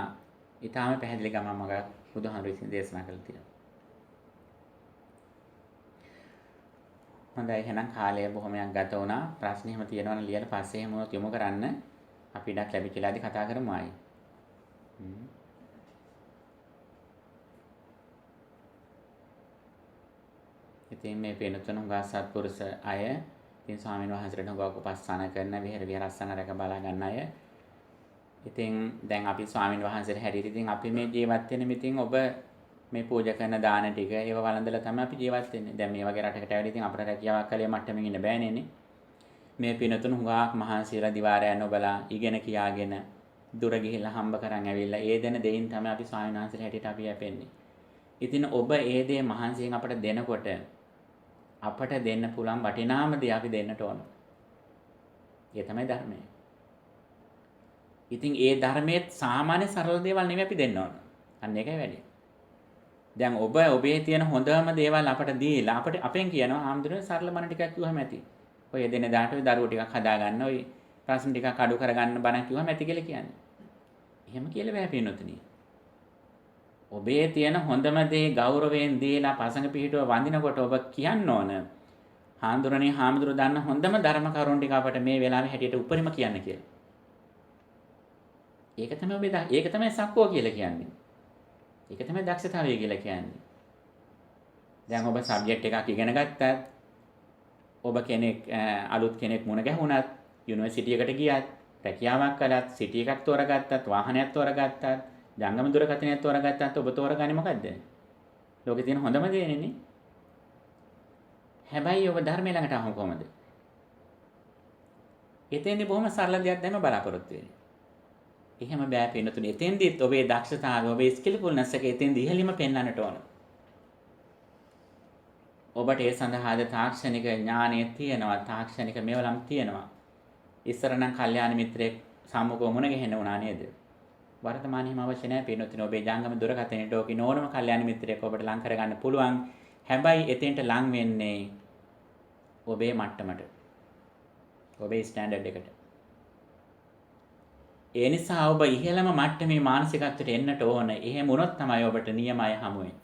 ඊටාම පැහැදිලි ගමන් මඟ බුදුහාමුදුරුවෝ විසින් දේශනා කළා තියෙනවා. හොඳයි එහෙනම් කාලය බොහොමයක් ගත වුණා. ප්‍රශ්න එහෙම තියෙනවා නම් ලියලා පස්සේ එහෙම යොමු කරන්න. අපි ඉඩක් ලැබිච්චලාදී කතා කරමු ආයි. ඉතින් මේ පේනතුන හුඟා සත්පුරුෂ අය ඉතින් ස්වාමීන් වහන්සේට හුඟක් උපස්ථාන කරන විහාරස්ථාන රැක බලා ගන්න අය. ඉතින් දැන් අපි ස්වාමීන් වහන්සේට හැටියට ඉතින් අපි මේ ජීවත් වෙන මිතින් ඔබ මේ පූජා කරන දාන ටික ඒව වළඳලා තමයි අපි ජීවත් වෙන්නේ. දැන් මේ වගේ රටකට ඇවිල්ලා ඉතින් අපිට රැකියාවක් කලේ මට්ටමින් ඉන්න බෑනේ නේ. මේ පිනතුන හුඟක් මහන්සියලා දිවාරයන් ඔබලා ඉගෙන කියාගෙන දුර ගිහිල්ලා හම්බ කරන් ඇවිල්ලා ඒ දෙන දෙයින් තමයි අපි ස්වාමීන් වහන්සේලා හැටියට අපි යැපෙන්නේ. ඉතින් ඔබ ඒ දේ මහන්සියෙන් අපට දෙනකොට අපට දෙන්න පුළුවන් වටිනාම දේ අපි දෙන්නට ඕන. ඒ තමයි ධර්මය. ඉතින් ඒ ධර්මයේ සාමාන්‍ය සරල දේවල් නෙමෙයි අපි දෙන්න ඕන. අන්න ඒකයි වැඩි. දැන් ඔබ ඔබේ තියෙන හොඳම දේවල් අපට දීලා අපට අපෙන් කියනවා ආම්දුරේ සරල බණ ටිකක් කිව්වම ඇති. ඔය දෙන දාට ඔය දරුවෝ ටිකක් හදා ගන්න, ඔය ප්‍රශ්න ටිකක් අඩු කරගන්න බණ කිව්වම ඇති කියලා කියන්නේ. එහෙම කියලා බෑ පින්නොතනි. ඔබේ තියෙන හොඳම දේ ගෞරවයෙන් දීලා පසඟ පිහිටුව වඳිනකොට ඔබ කියන්න ඕන හාමුදුරනේ හාමුදුරු දන්න හොඳම ධර්ම කරුණු ටික අපට මේ වෙලාවේ හැටියට උපරිම කියන්න කියලා. ඒක තමයි ඔබේ ඒක තමයි සක්කෝ කියලා කියන්නේ. ඒක තමයි දක්ෂතාවය කියලා කියන්නේ. දැන් ඔබ සබ්ජෙක්ට් එකක් ඉගෙන ගත්තත් ඔබ කෙනෙක් අලුත් කෙනෙක් මුණ ගැහුණත් යුනිවර්සිටි එකට ගියත් රැකියාවක් කළත් සිටි එකක් තෝරගත්තත් වාහනයක් තෝරගත්තත් ජංගම දුරකථනයක් තෝරගත්තත් ඔබ තෝරගන්නේ මොකද්ද? ලෝකේ තියෙන හොඳම දේනේ. හැබැයි ඔබ ධර්මය ළඟට ආවම කොහමද? එතෙන්දී බොහොම සරල දෙයක් දැම බලාපොරොත්තු වෙන්නේ. එහෙම බෑ පින්නතුනේ. එතෙන්දීත් ඔබේ දක්ෂතාවය, ඔබේ ස්කිල්ෆුල්නස් එක එතෙන්දී ඉහළින්ම පෙන්වන්නට ඕන. ඔබට ඒ සඳහාද තාක්ෂණික ඥානය තියෙනවා, තාක්ෂණික මේවලම් තියෙනවා. ඉස්සර නම් කල්යාණ මිත්‍රයෙක් සම්මුඛව මුණ ගැහෙන්න වුණා නේද? වර්තමානයේ හිම අවශ්‍ය නැහැ පින්නතුනේ. ඔබේ ජංගම දුරකථනයට ඕකේ ඕනම කල්යාණ මිත්‍රයෙක් ඔබට ලං කරගන්න පුළුවන්. හැබැයි එතෙන්ට ලං වෙන්නේ ඔබේ මට්ටමට. ඔබේ ස්ටෑන්ඩඩ් එකට. ඒ නිසා ඔබ ඉහළම මට්ටමේ මානසිකත්වයට එන්නට ඕන. එහෙම වුණොත් තමයි ඔබට නියමය හමු වෙන්නේ.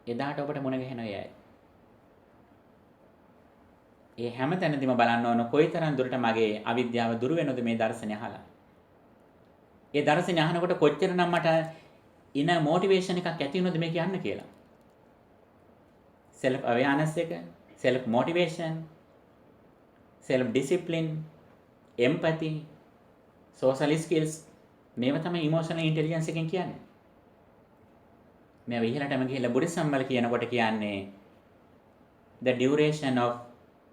එදාට ඔබට මුණ ගැහෙන අයයි. ඒ හැම තැනදීම බලන්න ඕන කොයිතරම් දුරට මගේ අවිද්‍යාව දුරු වෙනවද මේ දර්ශනය අහලා. ඒ දර්ශනය අහනකොට කොච්චරනම් මට ඉන මොටිවේෂන් එකක් ඇති වෙනවද මේ කියන්න කියලා. self awareness එක, self motivation, self discipline, empathy, social skills මේවා තමයි emotional intelligence එකෙන් කියන්නේ. මේ විහිළටම ගිහිල්ලා බුද්ධිසම් වල කියනකොට කියන්නේ the duration of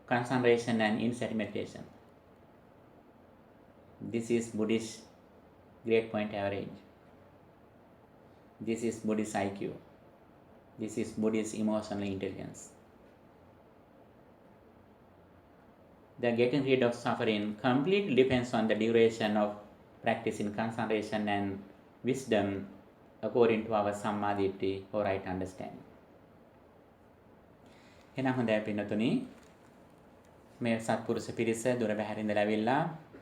concentration and insight meditation. This is Buddhist grade point average. This is Buddhist IQ. This is Buddhist emotional intelligence. The getting rid of suffering completely depends on the duration of practicing concentration and wisdom according to our sammaditthi or right understanding. එහෙනම් හොඳයි පින්නතුනි මේ සත්පුරුෂ පිරිස දුර බැහැරින් ඉඳලා ඇවිල්ලා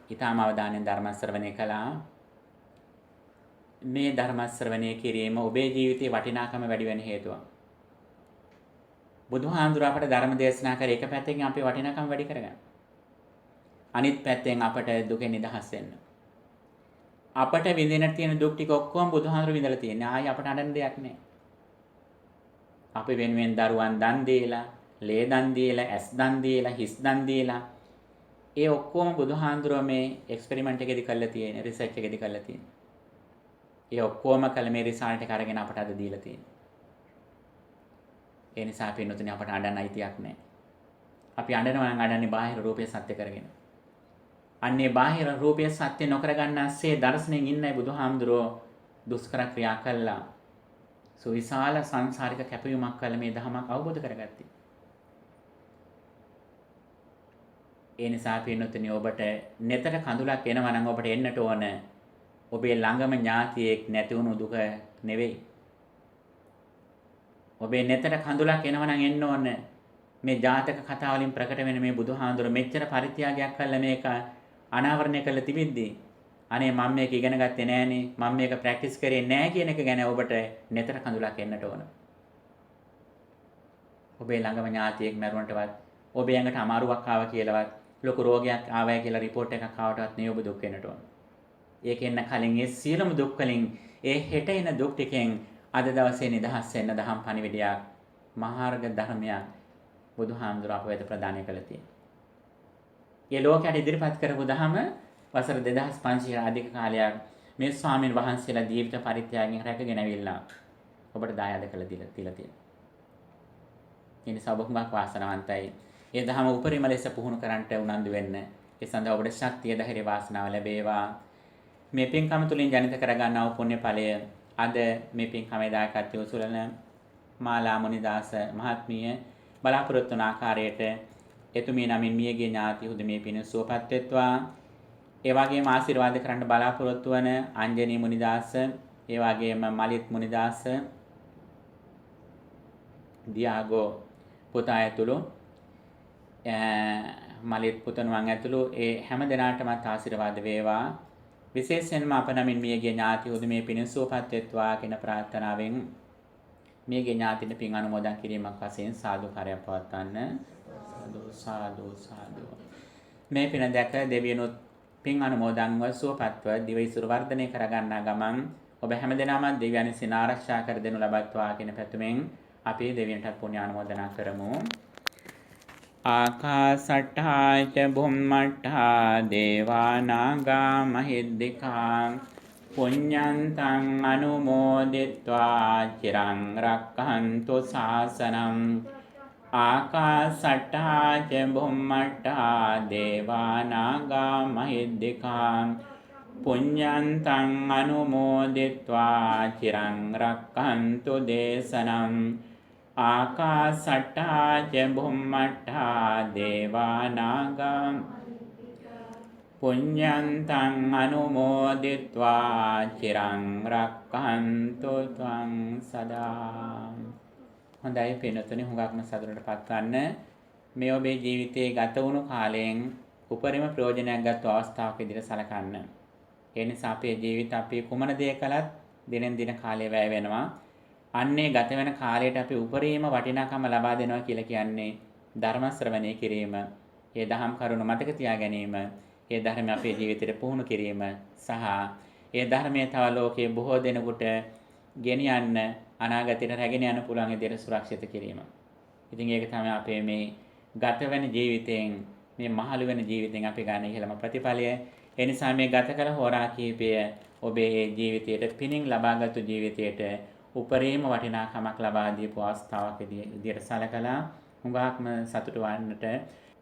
ඊටාම අවධානයෙන් ධර්ම ශ්‍රවණය කළා. මේ ධර්ම ශ්‍රවණය කිරීම ඔබේ ජීවිතේ වටිනාකම වැඩි වෙන හේතුවක්. බුදුහාඳුර අපට ධර්ම දේශනා කර එක පැත්තකින් අපේ වටිනාකම වැඩි කරගන්න. අනිත් පැත්තෙන් අපට දුකෙන් නිදහස් වෙන්න. අපට විඳින තියෙන දුක් ටික ඔක්කොම බුදුහාඳුර විඳලා තියෙනවා. ආයි අපට අඬන්න දෙයක් නැහැ. අපි වෙනුවෙන් දරුවන් දන් දීලා, ලේ දන් දීලා, ඇස් දන් දීලා, හිස් දන් දීලා ඒ ඔක්කොම බුදුහාඳුර මේ එක්ස්පෙරිමන්ට් එකේදී කරලා තියෙන, රිසර්ච් එකේදී කරලා තියෙන. ඒ ඔක්කොම කළ මේ රිසල්ට් එක අරගෙන අපට අද දීලා තියෙනවා. ඒ නිසා පින්නතුනි අපට අඬන්න අයිතියක් නැහැ. අපි අඬනවා නම් අඬන්නේ බාහිර රූපේ සත්‍ය කරගෙන. අන්නේ බාහිර රූපයේ සත්‍ය නොකර ගන්නාසේ දර්ශනෙන් ඉන්නයි බුදුහාමුදුරෝ දුෂ්කර ක්‍රියා කළා. සුවිශාල සංසාරික කැපවීමක් කළ මේ ධර්මයක් අවබෝධ කරගත්තේ. ඒ නිසා පින්නතුනි ඔබට neතර කඳුලක් එනවා නම් ඔබට එන්නට ඕන ඔබේ ළඟම ඥාතියෙක් නැති වුණු දුක නෙවෙයි. ඔබේ neතර කඳුලක් එනවා නම් එන්න ඕන මේ ජාතක කතා වලින් ප්‍රකට වෙන මේ බුදුහාඳුර මෙච්චර පරිත්‍යාගයක් කළා මේක අනාවරණය කළ තිබිද්දී අනේ මම මේක ඉගෙන ගත්තේ නෑනේ මම මේක ප්‍රැක්ටිස් කරේ නෑ කියන එක ගැන ඔබට නිතර කඳුලක් එන්නට ඕන. ඔබේ ළඟම ඥාතියෙක් මැරුණටවත් ඔබේ ඇඟට අමාරුවක් ආවා කියලාවත් ලොකු රෝගයක් ආවයි කියලා රිපෝට් එකක් ආවටවත් නේ ඔබ දුක් වෙන්නට ඕන. ඒකෙන්න කලින් ඒ සියලුම දුක් වලින් ඒ හෙට එන දුක් ටිකෙන් අද දවසේ නිදහස් වෙන්න දහම් පණිවිඩයක් මාර්ග ධර්මයක් බුදුහාමුදුර අප වෙත ප්‍රදානය කළා තියෙනවා. ඒ ලෝකයට ඉදිරිපත් කරපු දහම වසර 2500 අධික කාලයක් මේ ස්වාමීන් වහන්සේලා දීර්ඝ පරිත්‍යාගයෙන් රැකගෙන ඇවිල්ලා ඔබට දායාද කළ දීලා තියෙනවා. ඒ නිසා ඔබ හුඟක් වාසනාවන්තයි. ඒ දහම උපරිම ලෙස පුහුණු කරන්නට උනන්දු වෙන්න. ඒ සඳහා ඔබට ශක්තිය ධෛර්ය වාසනාව ලැබේවා. මේ පින්කම තුලින් ජනිත කරගන්නා වූ පුණ්‍ය ඵලය අද මේ පින්කමේ දායකත්වයේ උසුලන මාලා මුනිදාස මහත්මිය බලාපොරොත්තු වන ආකාරයට එතුමිය නමින් මියගේ ඥාති උදමේ පින සුවපත් වෙත්වා. ඒ වගේම ආශිර්වාද කරන්න බලාපොරොත්තු වන අංජනී මුනිදාස, ඒ වගේම මලිත් මුනිදාස, දියාගෝ පුතා ඇතුළු මලිත් පුතණුවන් ඇතුළු ඒ හැම දෙනාටමත් ආශිර්වාද වේවා. විශේෂයෙන්ම අප නමින් මියගේ ඥාති උදමේ පින සුවපත් වෙත්වා කියන ප්‍රාර්ථනාවෙන් මියගේ ඥාතිට පින් අනුමෝදන් කිරීමක් වශයෙන් සාදුකාරයක් පවත්වන්න. සාදු සාදු. මේ පින දැක දෙවියනුත් පින් අනුමෝදන්ව සුවපත්ව දිවයිසුරු වර්ධනය කරගන්නා ගමන් ඔබ හැමදෙනාම දෙවියන් සින ආරක්ෂා කර දෙනු ලබත්වා කියන පැතුමෙන් අපි දෙවියන්ට පුණ්‍ය අනුමෝදනා කරමු. ආකාසට්ඨා ච බුම්මට්ඨා දේවා නාග මහිද්దికා පුඤ්ඤන්තං අනුමෝදිත්වා චිරං රක්ඛන්තු ශාසනං. ආකාසට්ඨා ච බුම්මට්ඨා දේවා නාග මහිද්దికා පුඤ්ඤන්තං අනුමෝදිත්වා චිරං රක්ඛන්තු දේශනං. ආකාසට්ඨා ච බුම්මට්ඨා දේවා නාග පුඤ්ඤන්තං අනුමෝදිත්වා චිරං රක්ඛන්තු ත්වං සදා. හොඳයි පින්වතුනි, හුඟක්ම සතුටට පත්වන්න. මේ ඔබේ ජීවිතයේ ගත වුණු කාලයෙන් උපරිම ප්‍රයෝජනයක් ගත් අවස්ථාවක් විදිහට සලකන්න. ඒ නිසා අපේ ජීවිත අපි කුමන දේ කළත් දිනෙන් දින කාලය වැය වෙනවා. අන්නේ ගත වෙන කාලයට අපි උපරිම වටිනාකම ලබා දෙනවා කියලා කියන්නේ ධර්ම ශ්‍රවණය කිරීම, ඒ දහම් කරුණු මතක තියා ගැනීම, ඒ ධර්ම අපේ ජීවිතයට පුහුණු කිරීම සහ ඒ ධර්මයේ තව ලෝකයේ බොහෝ දෙනෙකුට ගෙනියන්න අනාගතයට රැගෙන යන්න පුළුවන් විදිහට සුරක්ෂිත කිරීම. ඉතින් ඒක තමයි අපේ මේ ගත වෙන ජීවිතයෙන්, මේ මහලු වෙන ජීවිතෙන් අපි ගන්න ඉහළම ප්‍රතිඵලය. ඒ නිසා මේ ගත කළ හෝරා කීපය ඔබේ ජීවිතයට පිනින් ලබාගත් ජීවිතයට උපරිම වටිනාකමක් ලබා දීපු අවස්ථාවක් විදිහට සලකලා හුඟක්ම සතුටු වන්නට,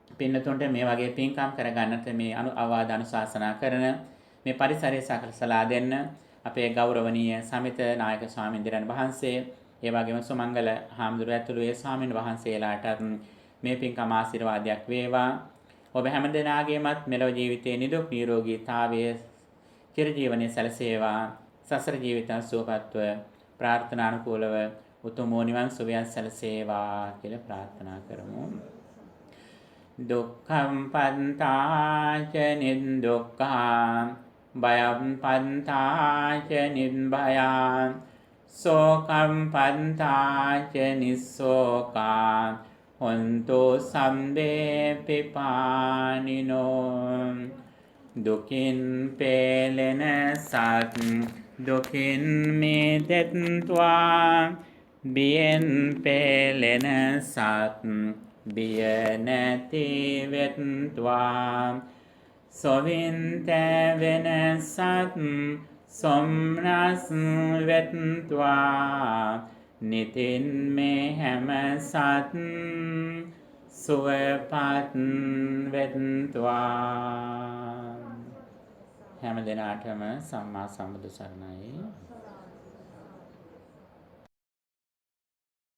පින්නතුන්ට මේ වගේ පින්කම් කරගන්නට මේ අවවාද අනුශාසනා කරන මේ පරිසරය සකසලා දෙන්න අපේ ගෞරවනීය සමිත නායක ස්වාමීන් වහන්සේ, ඒ වගේම සුමංගල හාමුදුරුවෝ ඇතුළු ඒ ස්වාමීන් වහන්සේලාට මේ පින්කම ආශිර්වාදයක් වේවා. ඔබ හැම දෙනාගේමත් මෙලොව ජීවිතයේ නිදුක් නිරෝගීතාවය චිරජීවනයේ සැලසේවා. සසර ජීවිතය සුවපත්ව ප්‍රාර්ථනානුකූලව උතුම් නිවන් සුවය සැලසේවා කියලා ප්‍රාර්ථනා කරමු. දුක්ඛම් පන්තාච නිදුක්ඛා භයම් පන්තාච නිබ්භයා සෝකම් පන්තාච නිස්සෝකා හොන්තු සම්බේ පිපානිනෝ. දුකින් පෙළෙන සත් දුකින් මිදෙත්වා, බියෙන් පෙළෙන සත් බිය නැති වෙත්වා. සොවින් තැවෙන සත් සොම්නස් වෙත්වා. නිතින් මේ හැම සත් සුවපත් වෙත්වා. හැම දිනාටම සම්මා සම්බුදු සරණයි.